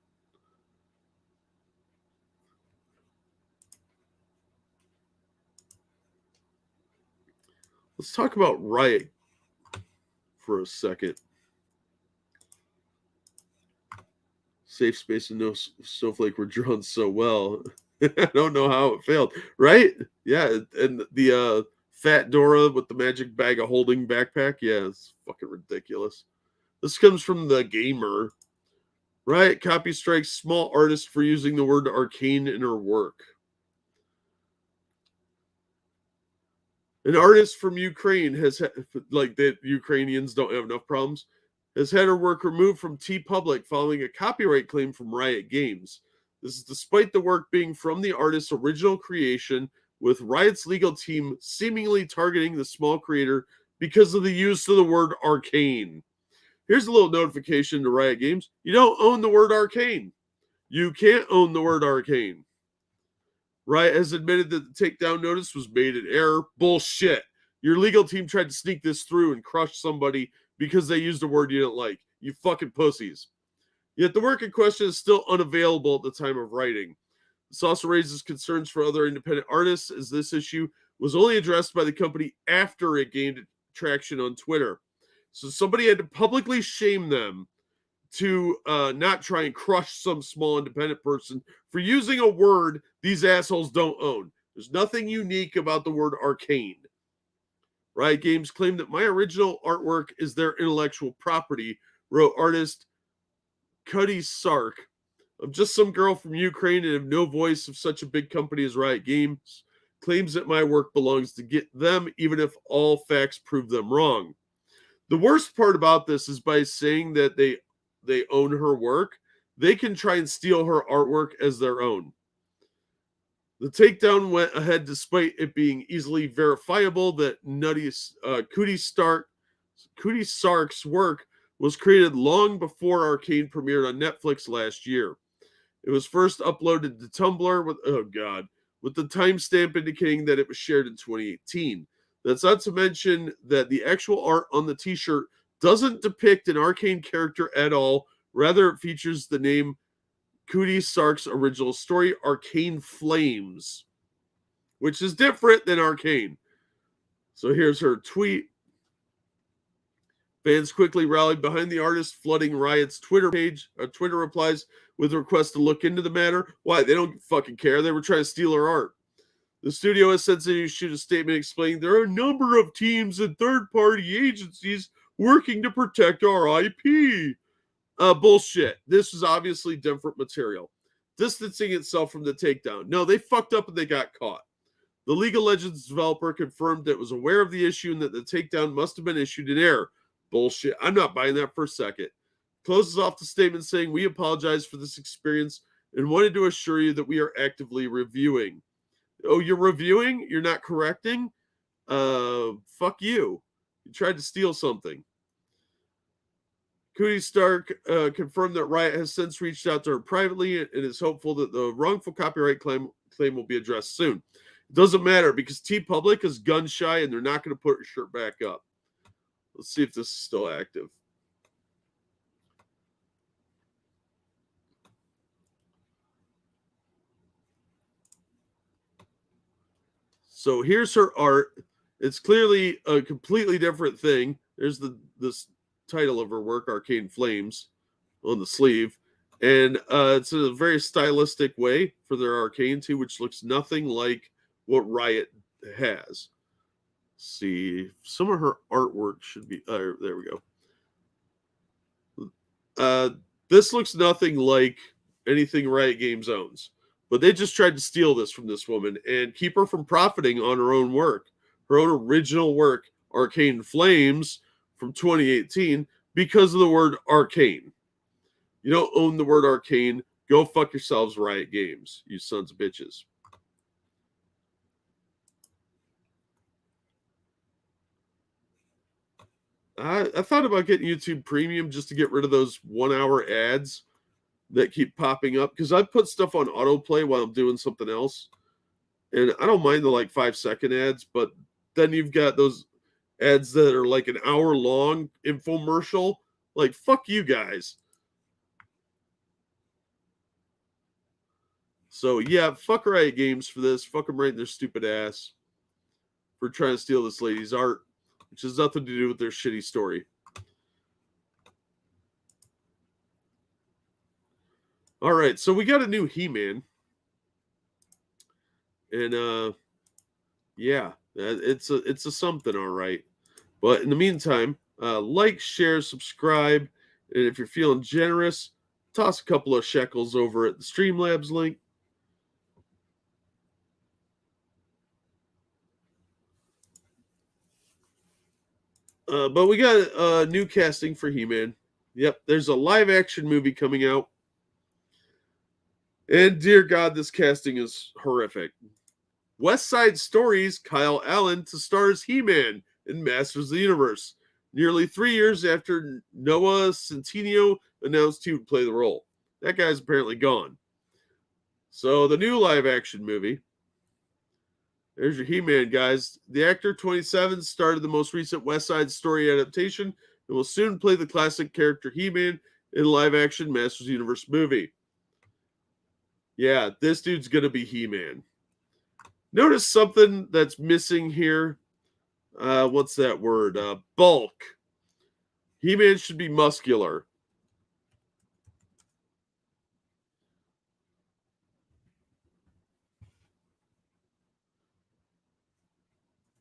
Let's talk about Riot for a second. Safe Space and No Snowflake were drawn so well. I don't know how it failed, right? Yeah, and the fat Dora with the magic bag of holding backpack. Yeah, it's fucking ridiculous. This comes from the Gamer. Riot copy strikes small artist for using the word arcane in her work. An artist from Ukraine has, like, the Ukrainians don't have enough problems, has had her work removed from TeePublic following a copyright claim from Riot Games. This is despite the work being from the artist's original creation, with Riot's legal team seemingly targeting the small creator because of the use of the word arcane. Here's a little notification to Riot Games. You don't own the word arcane. You can't own the word arcane. Riot has admitted that the takedown notice was made in error. Bullshit. Your legal team tried to sneak this through and crush somebody because they used a word you didn't like. You fucking pussies. Yet the work in question is still unavailable at the time of writing. This also raises concerns for other independent artists, as this issue was only addressed by the company after it gained traction on Twitter. So somebody had to publicly shame them to not try and crush some small independent person for using a word these assholes don't own. There's nothing unique about the word arcane. Riot Games claim that my original artwork is their intellectual property, wrote artist Cuddy Sark. I'm just some girl from Ukraine and have no voice of such a big company as Riot Games. Claims that my work belongs to get them, even if all facts prove them wrong. The worst part about this is by saying that they own her work, they can try and steal her artwork as their own. The takedown went ahead despite it being easily verifiable that Cuddy Sark's work was created long before Arcane premiered on Netflix last year. It was first uploaded to Tumblr with the timestamp indicating that it was shared in 2018. That's not to mention that the actual art on the t-shirt doesn't depict an Arcane character at all. Rather, it features the name Cuddy Sark's original story, Arcane Flames, which is different than Arcane. So here's her tweet. Fans quickly rallied behind the artist, flooding Riot's Twitter page. Twitter replies with a request to look into the matter. Why? They don't fucking care. They were trying to steal her art. The studio has since issued a statement explaining there are a number of teams and third-party agencies working to protect our IP. Bullshit. This is obviously different material. Distancing itself from the takedown. No, they fucked up and they got caught. The League of Legends developer confirmed that it was aware of the issue and that the takedown must have been issued in error. Bullshit. I'm not buying that for a second. Closes off the statement saying, we apologize for this experience and wanted to assure you that we are actively reviewing. Oh, you're reviewing? You're not correcting? Fuck you. You tried to steal something. Cuddy Sark confirmed that Riot has since reached out to her privately and is hopeful that the wrongful copyright claim will be addressed soon. It doesn't matter because TeePublic is gun shy and they're not going to put her shirt back up. Let's see if this is still active. So here's her art. It's clearly a completely different thing. There's this title of her work, Arcane Flames, on the sleeve. And it's a very stylistic way for their Arcane too, which looks nothing like what Riot has. Let's see, some of her artwork should be, there we go. This looks nothing like anything Riot Games owns. But they just tried to steal this from this woman and keep her from profiting on her own work. Her own original work, Arcane Flames, from 2018, because of the word arcane. You don't own the word arcane. Go fuck yourselves, Riot Games, you sons of bitches. I thought about getting YouTube Premium just to get rid of those 1 hour ads that keep popping up, because I put stuff on autoplay while I'm doing something else. And I don't mind the like 5-second ads, but then you've got those ads that are like an hour long infomercial. Like, fuck you guys. So yeah, fuck Riot Games for this. Fuck them right in their stupid ass for trying to steal this lady's art, which has nothing to do with their shitty story. All right, so we got a new He-Man. And yeah, it's a something, all right. But in the meantime, like, share, subscribe, and if you're feeling generous, toss a couple of shekels over at the Streamlabs link. But we got a new casting for He-Man. Yep, there's a live action movie coming out. And dear God, this casting is horrific. West Side Story's Kyle Allen to star as He-Man in Masters of the Universe, nearly 3 years after Noah Centineo announced he would play the role. That guy's apparently gone. So the new live action movie. There's your He-Man, guys. The actor, 27, started the most recent West Side Story adaptation and will soon play the classic character He-Man in the live-action Masters of the Universe movie. Yeah, this dude's going to be He-Man. Notice something that's missing here. What's that word? Bulk. He-Man should be muscular.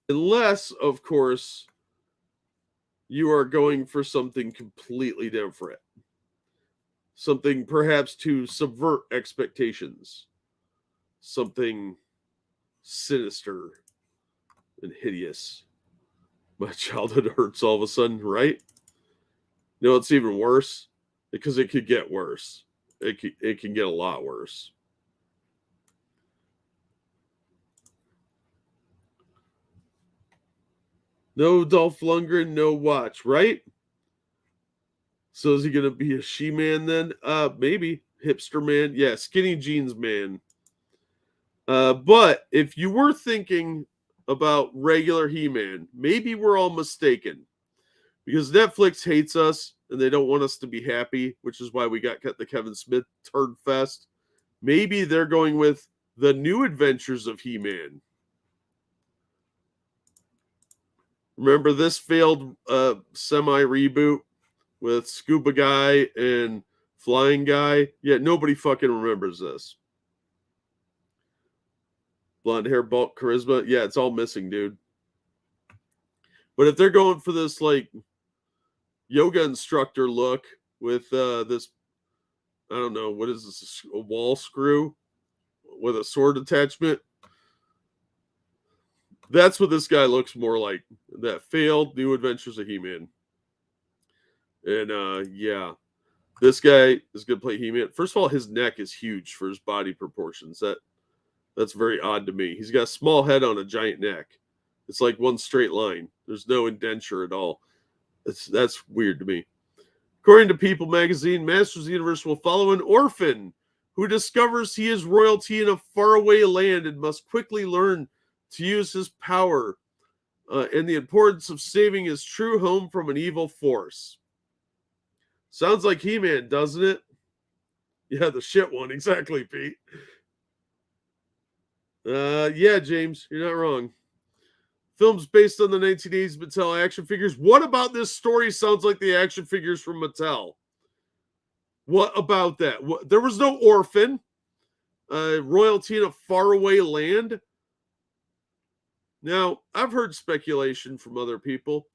Unless, of course, you are going for something completely different. Something perhaps to subvert expectations. Something sinister and hideous. My childhood hurts all of a sudden, right? No, it's even worse, because it could get worse. It can get a lot worse. No Dolph Lundgren, no watch, right? So is he going to be a She-Man then? Maybe. Hipster man. Yeah, skinny jeans man. But if you were thinking about regular He-Man, maybe we're all mistaken. Because Netflix hates us and they don't want us to be happy, which is why we got the Kevin Smith turd fest. Maybe they're going with The New Adventures of He-Man. Remember this failed semi-reboot with Scuba Guy and Flying Guy? Yeah, nobody fucking remembers this. Blonde hair, bulk, charisma. Yeah, it's all missing, dude. But if they're going for this, like, yoga instructor look with this, I don't know, what is this, a wall screw with a sword attachment? That's what this guy looks more like. That failed New Adventures of He-Man. And yeah, this guy is going to play He-Man. First of all, his neck is huge for his body proportions. That's very odd to me. He's got a small head on a giant neck. It's like one straight line. There's no indenture at all. That's weird to me. According to People magazine, Masters of the Universe will follow an orphan who discovers he is royalty in a faraway land and must quickly learn to use his power and the importance of saving his true home from an evil force. Sounds like He-Man, doesn't it? Yeah, the shit one. Exactly, Pete. Yeah, James, you're not wrong. Films based on the 1980s Mattel action figures. What about this story sounds like the action figures from Mattel? What about that? There was no orphan. Royalty in a faraway land. Now, I've heard speculation from other people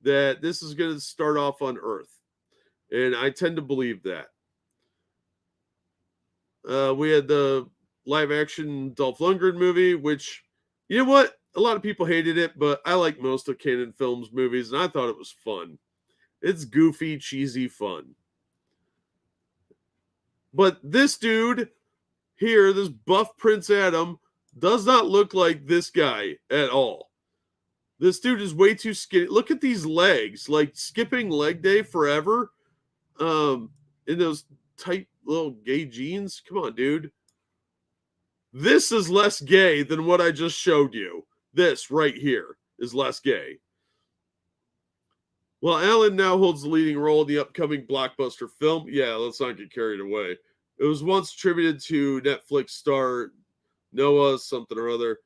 that this is going to start off on Earth. And I tend to believe that. We had the live-action Dolph Lundgren movie, which, you know what? A lot of people hated it, but I like most of Canon Films movies, and I thought it was fun. It's goofy, cheesy fun. But this dude here, this buff Prince Adam, does not look like this guy at all. This dude is way too skinny. Look at these legs, like skipping leg day forever. In those tight little gay jeans. Come on, dude. This is less gay than what I just showed you. This right here is less gay. Well, Alan now holds the leading role in the upcoming blockbuster film. Yeah, let's not get carried away. It was once attributed to Netflix star Noah something or other.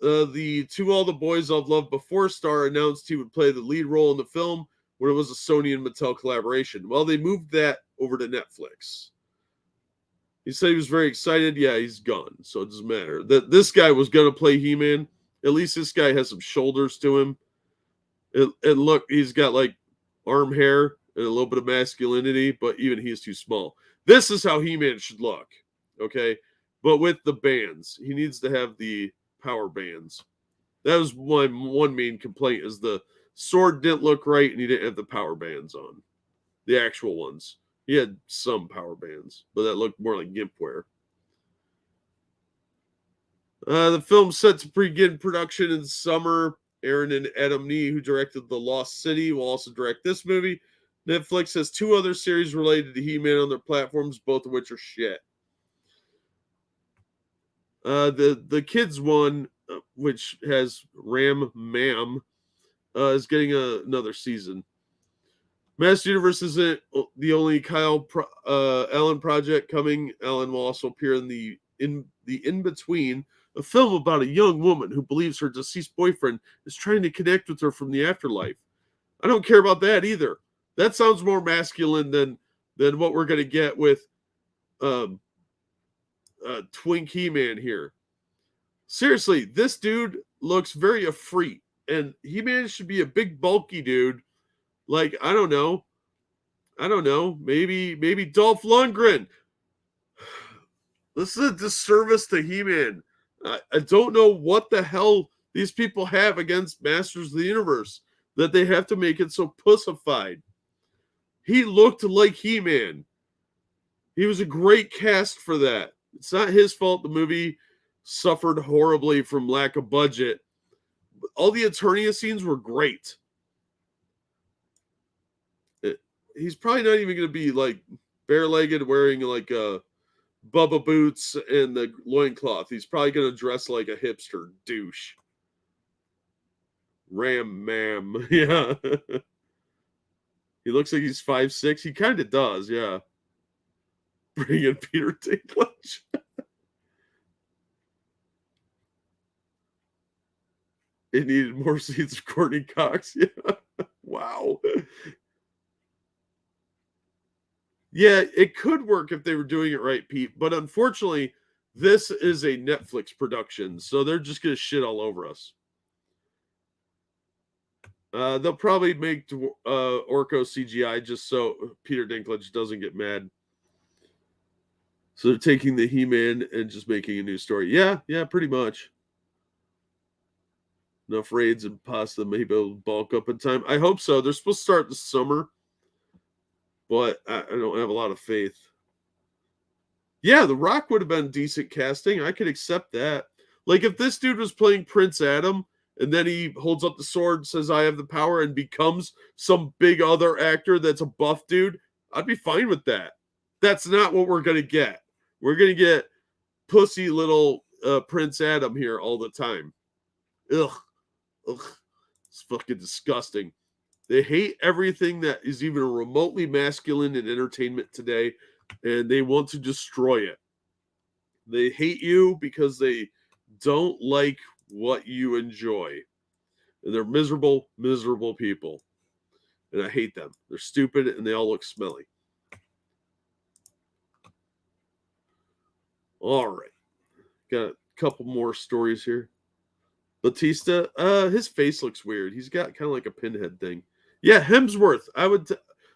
The To All the Boys I've Loved Before star announced he would play the lead role in the film when it was a Sony and Mattel collaboration. Well, they moved that over to Netflix. He said he was very excited. Yeah, he's gone, so it doesn't matter. This guy was going to play He-Man. At least this guy has some shoulders to him. And look, he's got like arm hair and a little bit of masculinity, but even he's too small. This is how He-Man should look, okay? But with the bands. He needs to have the power bands. That was one main complaint, is the sword didn't look right and he didn't have the power bands on. The actual ones. He had some power bands, but that looked more like gimp wear. The film's set to begin production in summer. Aaron and Adam Nee, who directed The Lost City, will also direct this movie. Netflix has 2 other series related to He-Man on their platforms, both of which are shit. The kids one, which has Ram Mam, is getting another season. Master Universe isn't the only Kyle Allen project coming. Allen will also appear in the In-Between, a film about a young woman who believes her deceased boyfriend is trying to connect with her from the afterlife. I don't care about that either. That sounds more masculine than what we're going to get with Twink He-Man here. Seriously, this dude looks very effete, and He-Man should be a big, bulky dude. Like, I don't know. Maybe Dolph Lundgren. This is a disservice to He-Man. I don't know what the hell these people have against Masters of the Universe that they have to make it so pussified. He looked like He-Man. He was a great cast for that. It's not his fault the movie suffered horribly from lack of budget. All the Eternia scenes were great. He's probably not even going to be like bare-legged wearing like Bubba boots and the loincloth. He's probably going to dress like a hipster douche. Ram Mam. Yeah. He looks like he's 5'6". He kind of does, yeah. Bring in Peter Dinklage. It needed more scenes of Courtney Cox. Yeah. Wow. Yeah, it could work if they were doing it right, Pete. But unfortunately, this is a Netflix production, so they're just going to shit all over us. They'll probably make Orko CGI just so Peter Dinklage doesn't get mad. So they're taking the He-Man and just making a new story. Yeah, pretty much. Enough raids and pasta, maybe it'll bulk up in time. I hope so. They're supposed to start this summer, but I don't have a lot of faith. Yeah, The Rock would have been decent casting. I could accept that. Like if this dude was playing Prince Adam and then he holds up the sword, says I have the power, and becomes some big other actor that's a buff dude, I'd be fine with that. That's not what we're going to get. We're going to get pussy little Prince Adam here all the time. Ugh. It's fucking disgusting. They hate everything that is even remotely masculine in entertainment today, and they want to destroy it. They hate you because they don't like what you enjoy. And they're miserable, miserable people. And I hate them. They're stupid, and they all look smelly. All right. Got a couple more stories here. Batista, his face looks weird. He's got kind of like a pinhead thing. Yeah, Hemsworth. I would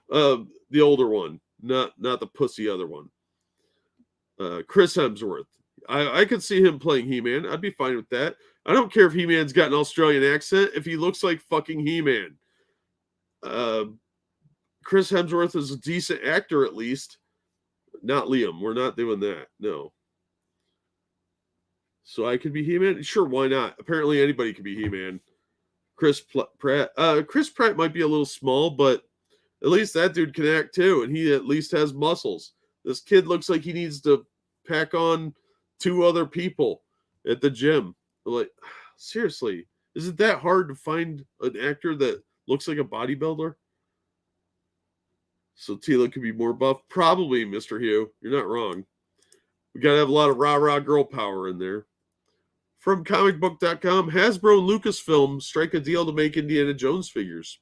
the older one, not the pussy other one. Chris Hemsworth. I could see him playing He-Man. I'd be fine with that. I don't care if He-Man's got an Australian accent if he looks like fucking He-Man. Chris Hemsworth is a decent actor at least. Not Liam. We're not doing that. No. So I could be He-Man? Sure, why not? Apparently anybody could be He-Man. Chris Pratt. Chris Pratt might be a little small, but at least that dude can act too, and he at least has muscles. This kid looks like he needs to pack on 2 other people at the gym. Like, seriously, is it that hard to find an actor that looks like a bodybuilder? So Tila could be more buff? Probably, Mr. Hugh. You're not wrong. We got to have a lot of rah-rah girl power in there. From comicbook.com, Hasbro and Lucasfilm strike a deal to make Indiana Jones figures.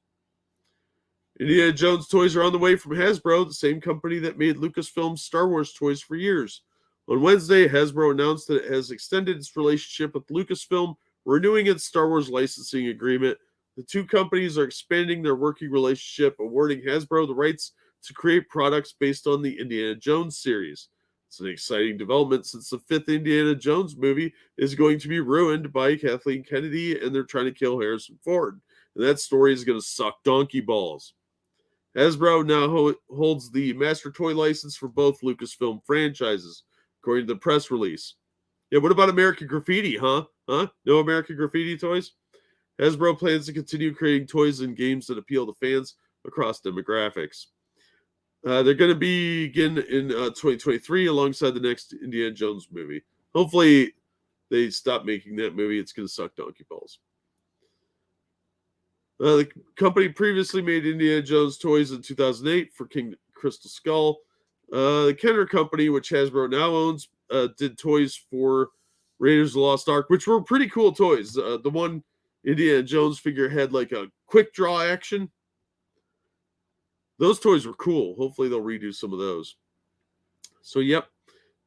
Indiana Jones toys are on the way from Hasbro, the same company that made Lucasfilm's Star Wars toys for years. On Wednesday, Hasbro announced that it has extended its relationship with Lucasfilm, renewing its Star Wars licensing agreement. The 2 companies are expanding their working relationship, awarding Hasbro the rights to create products based on the Indiana Jones series. It's an exciting development since the 5th Indiana Jones movie is going to be ruined by Kathleen Kennedy and they're trying to kill Harrison Ford. And that story is going to suck donkey balls. Hasbro now holds the master toy license for both Lucasfilm franchises, according to the press release. Yeah, what about American Graffiti, huh? No American Graffiti toys? Hasbro plans to continue creating toys and games that appeal to fans across demographics. They're going to begin in 2023 alongside the next Indiana Jones movie. Hopefully, they stop making that movie. It's going to suck donkey balls. The company previously made Indiana Jones toys in 2008 for King Crystal Skull. The Kenner Company, which Hasbro now owns, did toys for Raiders of the Lost Ark, which were pretty cool toys. The one Indiana Jones figure had like a quick draw action. Those toys were cool. Hopefully they'll redo some of those. So, yep,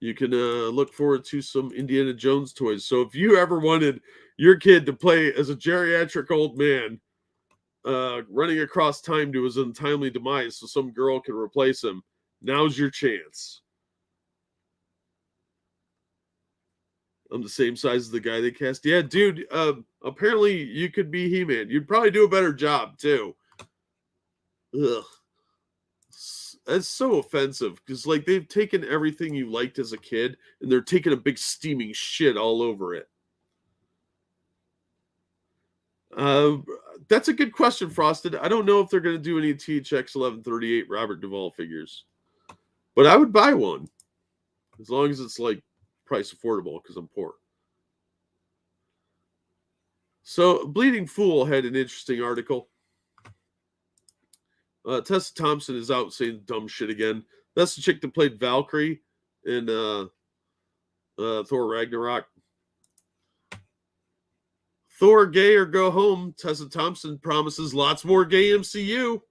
you can look forward to some Indiana Jones toys. So if you ever wanted your kid to play as a geriatric old man running across time to his untimely demise so some girl can replace him, now's your chance. I'm the same size as the guy they cast. Yeah, dude, apparently you could be He-Man. You'd probably do a better job, too. Ugh. That's so offensive because, like, they've taken everything you liked as a kid and they're taking a big steaming shit all over it. That's a good question, Frosted. I don't know if they're going to do any THX 1138 Robert Duvall figures, but I would buy one as long as it's like price affordable because I'm poor. So, Bleeding Fool had an interesting article. Tessa Thompson is out saying dumb shit again. That's the chick that played Valkyrie in Thor Ragnarok. Thor gay or go home. Tessa Thompson promises lots more gay MCU.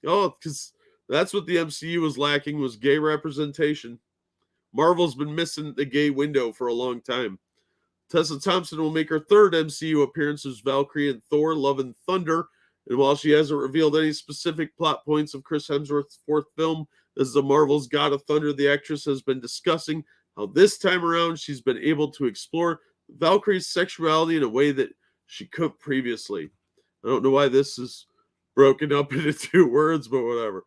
Oh, because that's what the MCU was lacking, was gay representation. Marvel's been missing the gay window for a long time. Tessa Thompson will make her 3rd MCU appearance as Valkyrie in Thor Love and Thunder. And while she hasn't revealed any specific plot points of Chris Hemsworth's 4th film as the Marvel's God of Thunder, the actress has been discussing how this time around she's been able to explore Valkyrie's sexuality in a way that she couldn't previously. I don't know why this is broken up into 2 words, but whatever.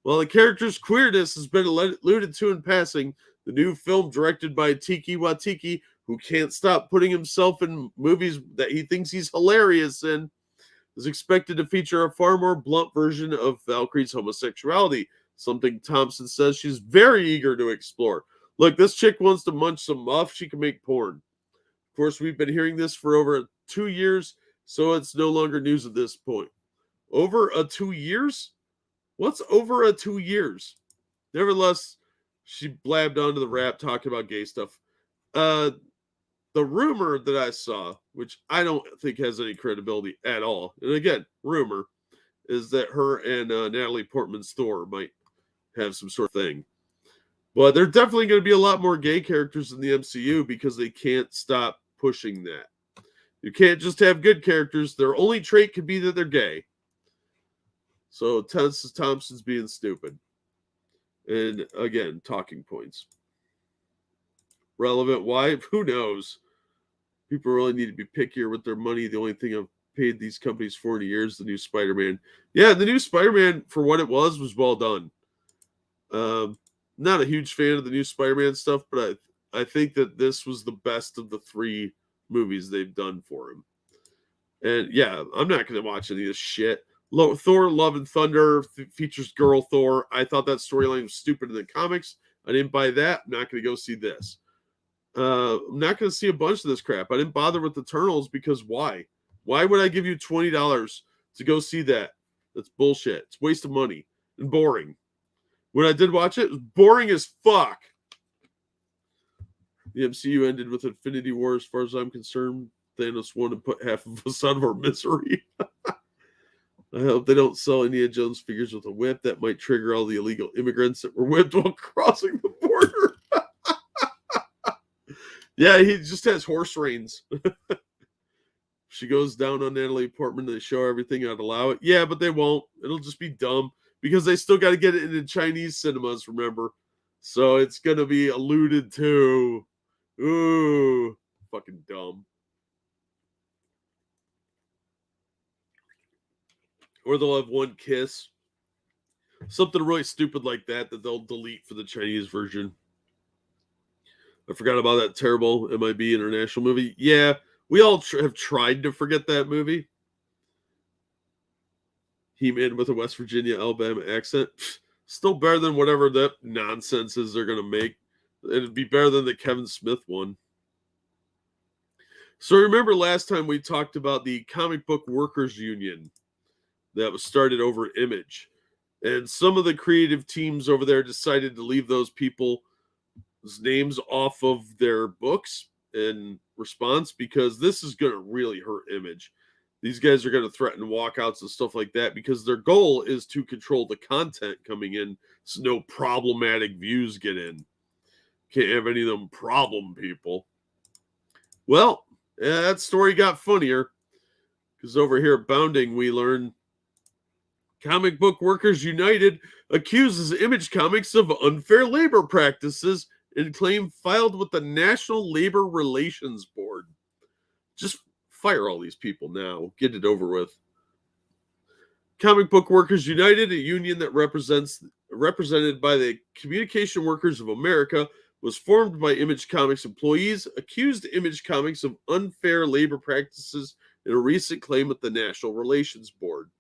While the character's queerness has been alluded to in passing, the new film directed by Taika Waititi, who can't stop putting himself in movies that he thinks he's hilarious in, is expected to feature a far more blunt version of Valkyrie's homosexuality, something Thompson says she's very eager to explore. Look, this chick wants to munch some muff, she can make porn. Of course, we've been hearing this for over 2 years, so it's no longer news at this point. Over 2 years? What's over 2 years? Nevertheless, she blabbed onto the rap talking about gay stuff. The rumor that I saw, which I don't think has any credibility at all, and again, rumor, is that her and Natalie Portman's Thor might have some sort of thing. But there are definitely going to be a lot more gay characters in the MCU because they can't stop pushing that. You can't just have good characters. Their only trait could be that they're gay. So Tessa Thompson's being stupid. And again, talking points. Relevant. Why? Who knows? People really need to be pickier with their money. The only thing I've paid these companies 40 years, the new Spider-Man. Yeah, the new Spider-Man, for what it was well done. Not a huge fan of the new Spider-Man stuff, but I think that this was the best of the 3 movies they've done for him. And yeah, I'm not going to watch any of this shit. Thor: Love and Thunder features girl Thor. I thought that storyline was stupid in the comics. I didn't buy that. I'm not going to go see this. I'm not going to see a bunch of this crap. I didn't bother with Eternals because why? Why would I give you $20 to go see that? That's bullshit. It's a waste of money and boring. When I did watch it, it was boring as fuck. The MCU ended with Infinity War, as far as I'm concerned. Thanos won and put half of us out of our misery. I hope they don't sell Indiana Jones figures with a whip. That might trigger all the illegal immigrants that were whipped while crossing the border. Yeah, he just has horse reins. She goes down on Natalie Portman. They show everything. I'd allow it. Yeah, but they won't. It'll just be dumb because they still got to get it into Chinese cinemas, remember? So it's going to be alluded to. Ooh, fucking dumb. Or they'll have one kiss. Something really stupid like that they'll delete for the Chinese version. I forgot about that terrible MIB international movie. Yeah, we all have tried to forget that movie. He-Man with a West Virginia, Alabama accent. Still better than whatever that nonsense is they're going to make. It'd be better than the Kevin Smith one. So remember last time we talked about the comic book workers union that was started over Image. And some of the creative teams over there decided to leave those people's names off of their books in response because this is going to really hurt Image. These guys are going to threaten walkouts and stuff like that because their goal is to control the content coming in so no problematic views get in. Can't have any of them problem people. Well, that story got funnier because over here at Bounding we learn Comic Book Workers United accuses Image Comics of unfair labor practices in claim filed with the National Labor Relations Board. Just fire all these people now. Get it over with. Comic Book Workers United, a union that represented by the Communication Workers of America, was formed by Image Comics employees, accused Image Comics of unfair labor practices in a recent claim at the National Relations Board.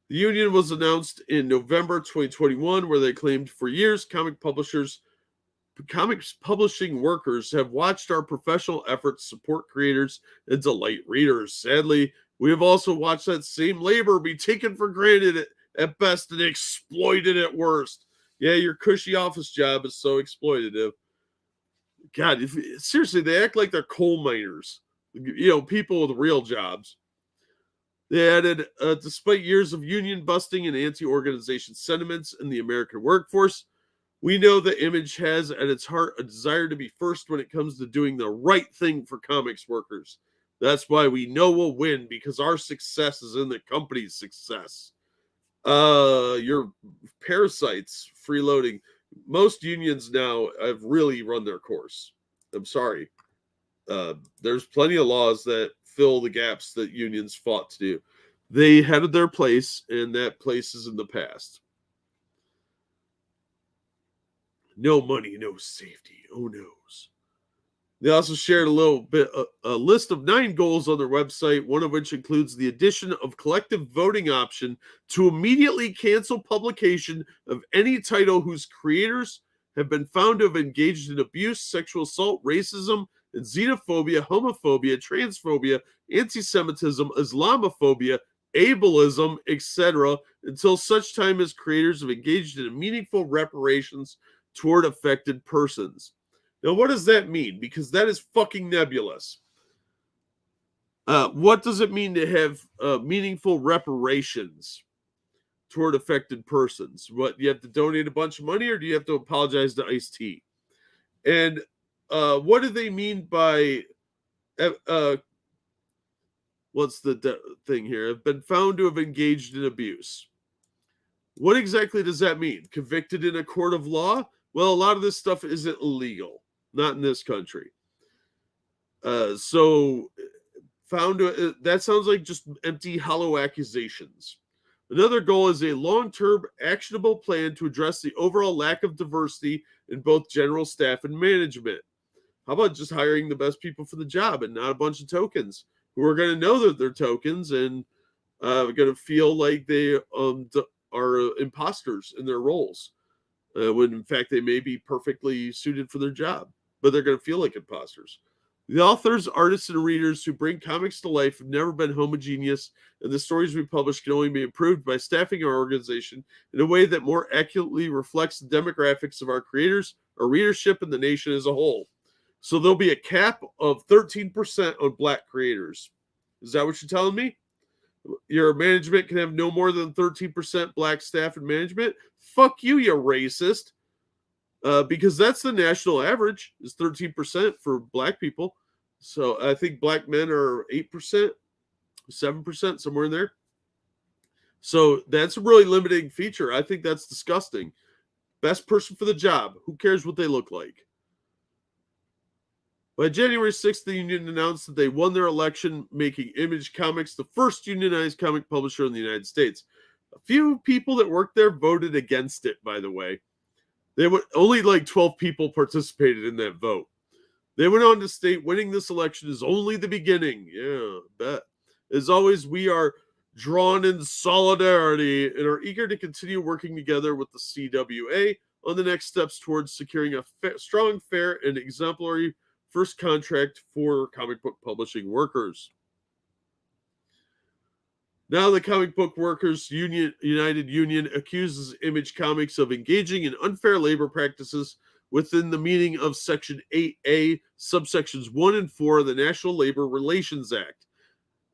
The union was announced in November 2021, where they claimed for years comics publishing workers have watched our professional efforts support creators and delight readers. Sadly, we have also watched that same labor be taken for granted at best and exploited at worst. Yeah, your cushy office job is so exploitative. God, seriously, they act like they're coal miners. You know, people with real jobs. They added, despite years of union busting and anti-organization sentiments in the American workforce, we know that Image has at its heart a desire to be first when it comes to doing the right thing for comics workers. That's why we know we'll win, because our success is in the company's success. You're parasites, freeloading. Most unions now have really run their course. I'm sorry. There's plenty of laws that fill the gaps that unions fought to do. They had their place, and that place is in the past. No money, no safety. Oh, noes. They also shared a list of 9 goals on their website, one of which includes the addition of collective voting option to immediately cancel publication of any title whose creators have been found to have engaged in abuse, sexual assault, racism, and xenophobia, homophobia, transphobia, anti-Semitism, Islamophobia, ableism, etc., until such time as creators have engaged in meaningful reparations toward affected persons. Now, what does that mean? Because that is fucking nebulous. What does it mean to have meaningful reparations toward affected persons? What, you have to donate a bunch of money, or do you have to apologize to Ice-T? And what do they mean by what's the thing here? Have been found to have engaged in abuse. What exactly does that mean? Convicted in a court of law? Well, a lot of this stuff isn't illegal. Not in this country. So found to, that sounds like just empty, hollow accusations. Another goal is a long-term, actionable plan to address the overall lack of diversity in both general staff and management. How about just hiring the best people for the job and not a bunch of tokens? who are going to know that they're tokens and going to feel like they are imposters in their roles, when in fact they may be perfectly suited for their job, but they're going to feel like imposters. The authors, artists, and readers who bring comics to life have never been homogeneous, and the stories we publish can only be improved by staffing our organization in a way that more accurately reflects the demographics of our creators, our readership, and the nation as a whole. So there'll be a cap of 13% on Black creators. Is that what you're telling me? Your management can have no more than 13% Black staff and management? Fuck you, you racist. Because that's the national average, is 13% for Black people. So I think Black men are 8%, 7%, somewhere in there. So that's a really limiting feature. I think that's disgusting. Best person for the job. Who cares what they look like? By January 6th, the union announced that they won their election, making Image Comics the first unionized comic publisher in the United States. A few people that worked there voted against it, by the way. Only like 12 people participated in that vote. They went on to state, winning this election is only the beginning. Yeah, bet. As always, we are drawn in solidarity and are eager to continue working together with the CWA on the next steps towards securing a strong, fair, and exemplary first contract for comic book publishing workers. Now the Comic Book Workers United Union accuses Image Comics of engaging in unfair labor practices within the meaning of Section 8A, subsections 1 and 4 of the National Labor Relations Act.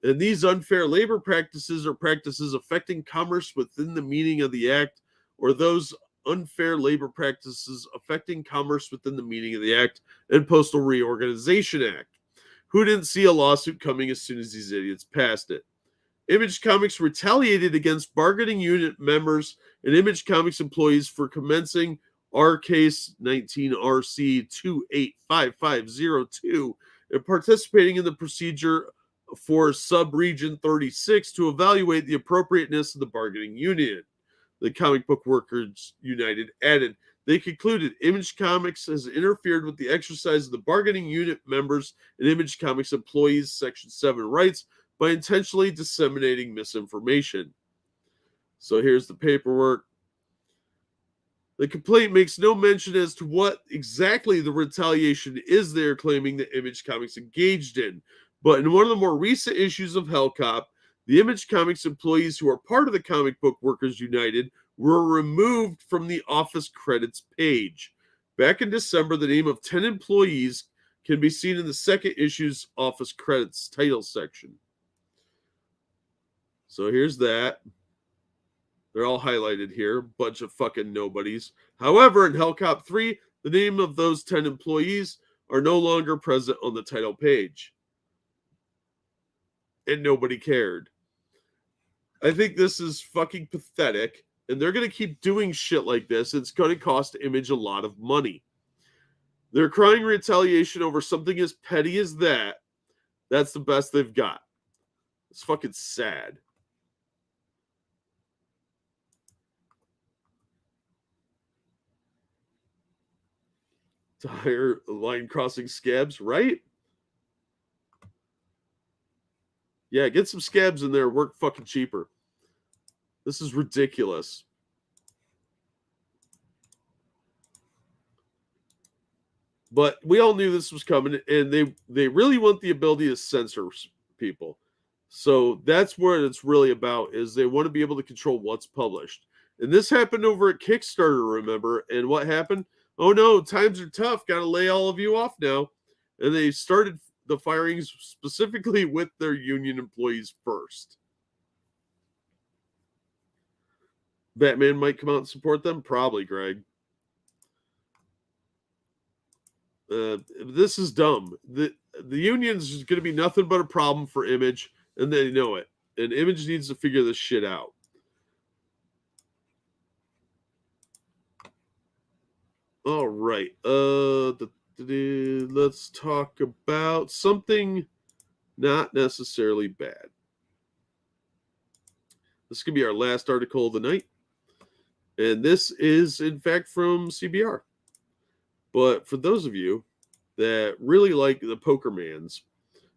And these unfair labor practices are practices affecting commerce within the meaning of the Act, or those unfair labor practices affecting commerce within the meaning of the Act and Postal Reorganization Act. Who didn't see a lawsuit coming as soon as these idiots passed it? Image Comics retaliated against bargaining unit members and Image Comics employees for commencing our case 19RC 285502 and participating in the procedure for Subregion 36 to evaluate the appropriateness of the bargaining union. The Comic Book Workers United added, they concluded Image Comics has interfered with the exercise of the bargaining unit members and Image Comics employees' Section 7 rights by intentionally disseminating misinformation. So here's the paperwork. The complaint makes no mention as to what exactly the retaliation is they're claiming that Image Comics engaged in. But in one of the more recent issues of Hellcop, the Image Comics employees who are part of the Comic Book Workers United were removed from the office credits page. Back in December, the name of 10 employees can be seen in the second issue's office credits title section. So here's that. They're all highlighted here. Bunch of fucking nobodies. However, in Hellcop 3, the name of those 10 employees are no longer present on the title page. And nobody cared. I think this is fucking pathetic. And they're going to keep doing shit like this. It's going to cost Image a lot of money. They're crying retaliation over something as petty as that. That's the best they've got. It's fucking sad. To hire line crossing scabs, right? Yeah, get some scabs in there. Work fucking cheaper. This is ridiculous. But we all knew this was coming, and they really want the ability to censor people. So that's what it's really about, is they want to be able to control what's published. And this happened over at Kickstarter, remember? And what happened? Oh no, times are tough. Got to lay all of you off now. And they started the firings specifically with their union employees first. Batman might come out and support them? Probably, Greg. This is dumb. The union's is going to be nothing but a problem for Image, and they know it. And Image needs to figure this shit out. All right. Let's talk about something not necessarily bad. This could be our last article of the night. And this is, in fact, from CBR. But for those of you that really like the Pokermans,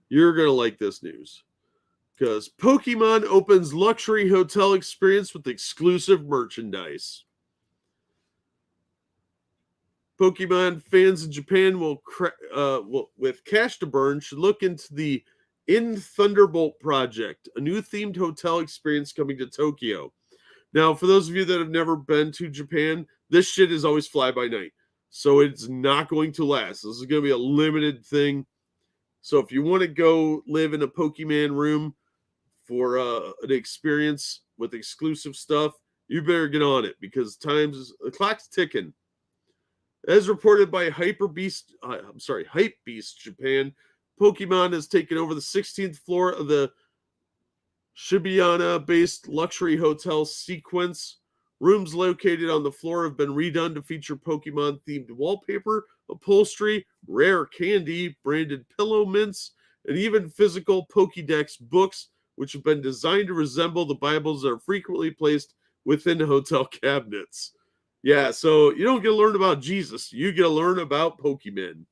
You're going to like this news. Because Pokemon opens luxury hotel experience with exclusive merchandise. Pokemon fans in Japan will with cash to burn, should look into the Thunderbolt project, a new themed hotel experience coming to Tokyo. Now, for those of you that have never been to Japan, this shit is always fly by night. So it's not going to last. This is going to be a limited thing. So if you want to go live in a Pokemon room for an experience with exclusive stuff, you better get on it because the clock's ticking. As reported by Hypebeast Japan, Pokemon has taken over the 16th floor of the Shibuya-based luxury hotel Sequence. Rooms located on the floor have been redone to feature Pokemon-themed wallpaper, upholstery, rare candy, branded pillow mints, and even physical Pokédex books, which have been designed to resemble the Bibles that are frequently placed within hotel cabinets. Yeah, so you don't get to learn about Jesus. You get to learn about Pokemon.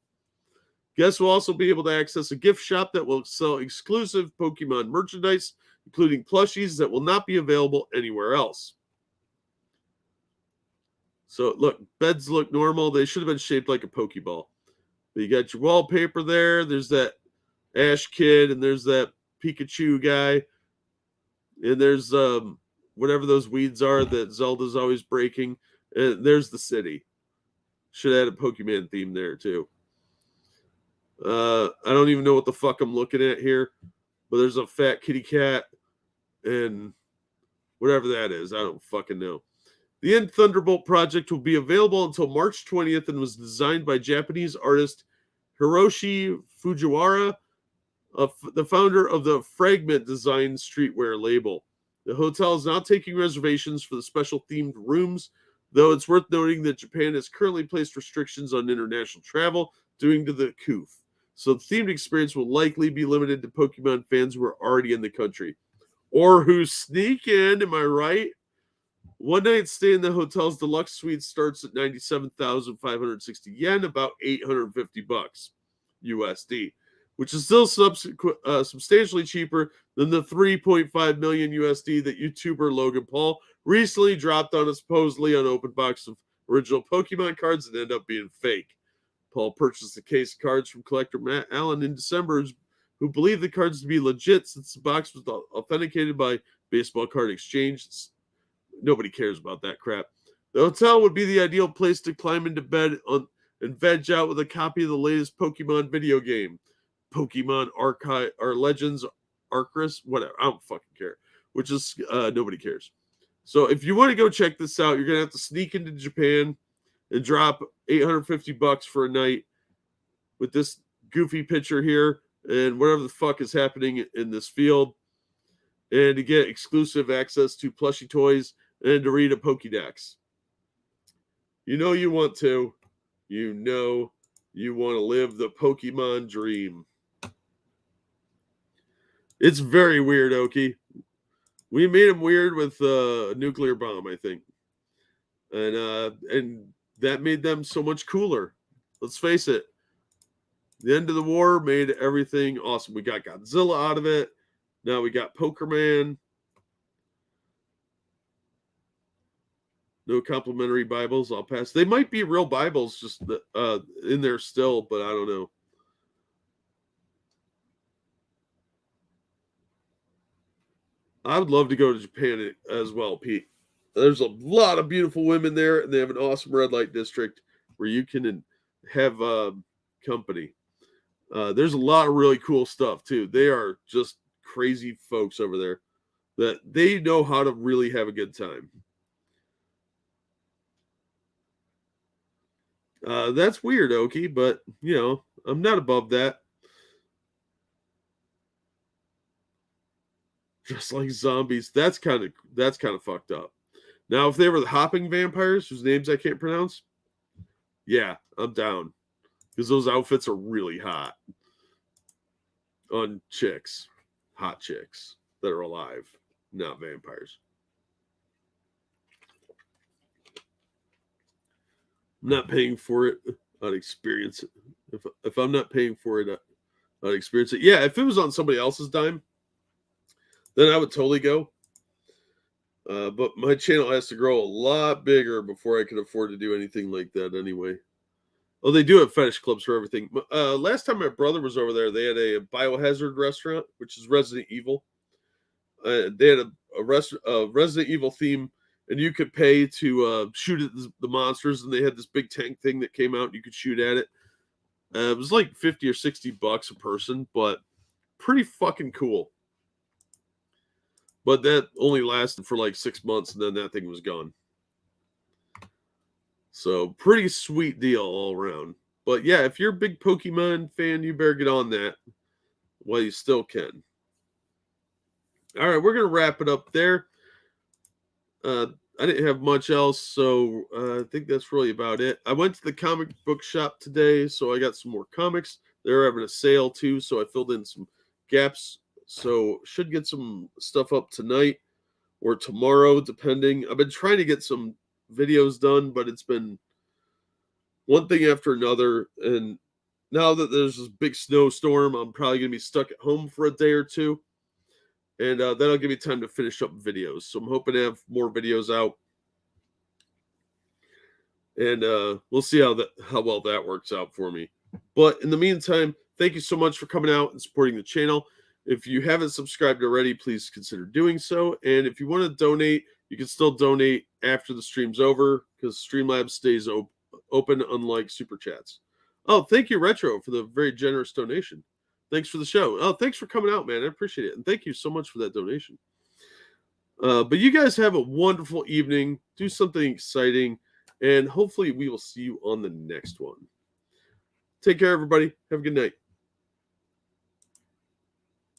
Guests will also be able to access a gift shop that will sell exclusive Pokemon merchandise, including plushies that will not be available anywhere else. So, look, beds look normal. They should have been shaped like a Pokeball. But you got your wallpaper there. There's that Ash kid, and there's that Pikachu guy. And there's whatever those weeds are that Zelda's always breaking. And there's the city. Should have had a Pokemon theme there, too. I don't even know what the fuck I'm looking at here. But there's a fat kitty cat and whatever that is. I don't fucking know. The Thunderbolt project will be available until March 20th and was designed by Japanese artist Hiroshi Fujiwara, the founder of the Fragment Design streetwear label. The hotel is now taking reservations for the special themed rooms, though it's worth noting that Japan has currently placed restrictions on international travel due to the coup. So the themed experience will likely be limited to Pokemon fans who are already in the country. Or who sneak in, am I right? One night stay in the hotel's deluxe suite starts at 97,560 yen, about $850 USD, which is still substantially cheaper than the 3.5 million USD that YouTuber Logan Paul recently dropped on a supposedly unopened box of original Pokemon cards that end up being fake. Paul purchased a case of cards from collector Matt Allen in December, who believed the cards to be legit since the box was authenticated by Baseball Card Exchange. Nobody cares about that crap. The hotel would be the ideal place to climb into bed and veg out with a copy of the latest Pokemon video game. Pokemon Archive or Legends Arceus, whatever. I don't fucking care. Which is nobody cares. So if you want to go check this out, you're gonna have to sneak into Japan and drop $850 for a night with this goofy picture here and whatever the fuck is happening in this field, and to get exclusive access to plushie toys and to read a Pokédex. You know you want to. You know you want to live the Pokemon dream. It's very weird, Oki. We made him weird with a nuclear bomb, I think. And that made them so much cooler. Let's face it. The end of the war made everything awesome. We got Godzilla out of it. Now we got Pokerman. No complimentary Bibles. I'll pass. They might be real Bibles just in there still, but I don't know. I would love to go to Japan as well, Pete. There's a lot of beautiful women there, and they have an awesome red light district where you can have company. There's a lot of really cool stuff, too. They are just crazy folks over there that they know how to really have a good time. That's weird, Oki, but, you know, I'm not above that. Just like zombies. That's kind of fucked up. Now, if they were the hopping vampires, whose names I can't pronounce, yeah, I'm down. Because those outfits are really hot on chicks. Hot chicks that are alive, not vampires. I'm not paying for it. I'd experience it. If I'm not paying for it, how to experience it. Yeah, if it was on somebody else's dime, then I would totally go. But my channel has to grow a lot bigger before I can afford to do anything like that anyway. Oh, they do have fetish clubs for everything. Last time my brother was over there, they had a biohazard restaurant, which is Resident Evil. They had a Resident Evil theme, and you could pay to shoot at the monsters, and they had this big tank thing that came out, and you could shoot at it. It was like $50 or $60 a person, but pretty fucking cool. But that only lasted for like 6 months, and then that thing was gone. So pretty sweet deal all around. But yeah, if you're a big Pokemon fan, you better get on that while you still can. All right, we're going to wrap it up there. I didn't have much else, so I think that's really about it. I went to the comic book shop today, so I got some more comics. They're having a sale too, so I filled in some gaps. So should get some stuff up tonight or tomorrow, depending. I've been trying to get some videos done, but it's been one thing after another. And now that there's this big snowstorm, I'm probably going to be stuck at home for a day or two. And that'll give me time to finish up videos. So I'm hoping to have more videos out. And we'll see how well that works out for me. But in the meantime, thank you so much for coming out and supporting the channel. If you haven't subscribed already, please consider doing so. And if you want to donate, you can still donate after the stream's over because Streamlabs stays open, unlike Super Chats. Oh, thank you, Retro, for the very generous donation. Thanks for the show. Oh, thanks for coming out, man. I appreciate it. And thank you so much for that donation. But you guys have a wonderful evening. Do something exciting. And hopefully we will see you on the next one. Take care, everybody. Have a good night.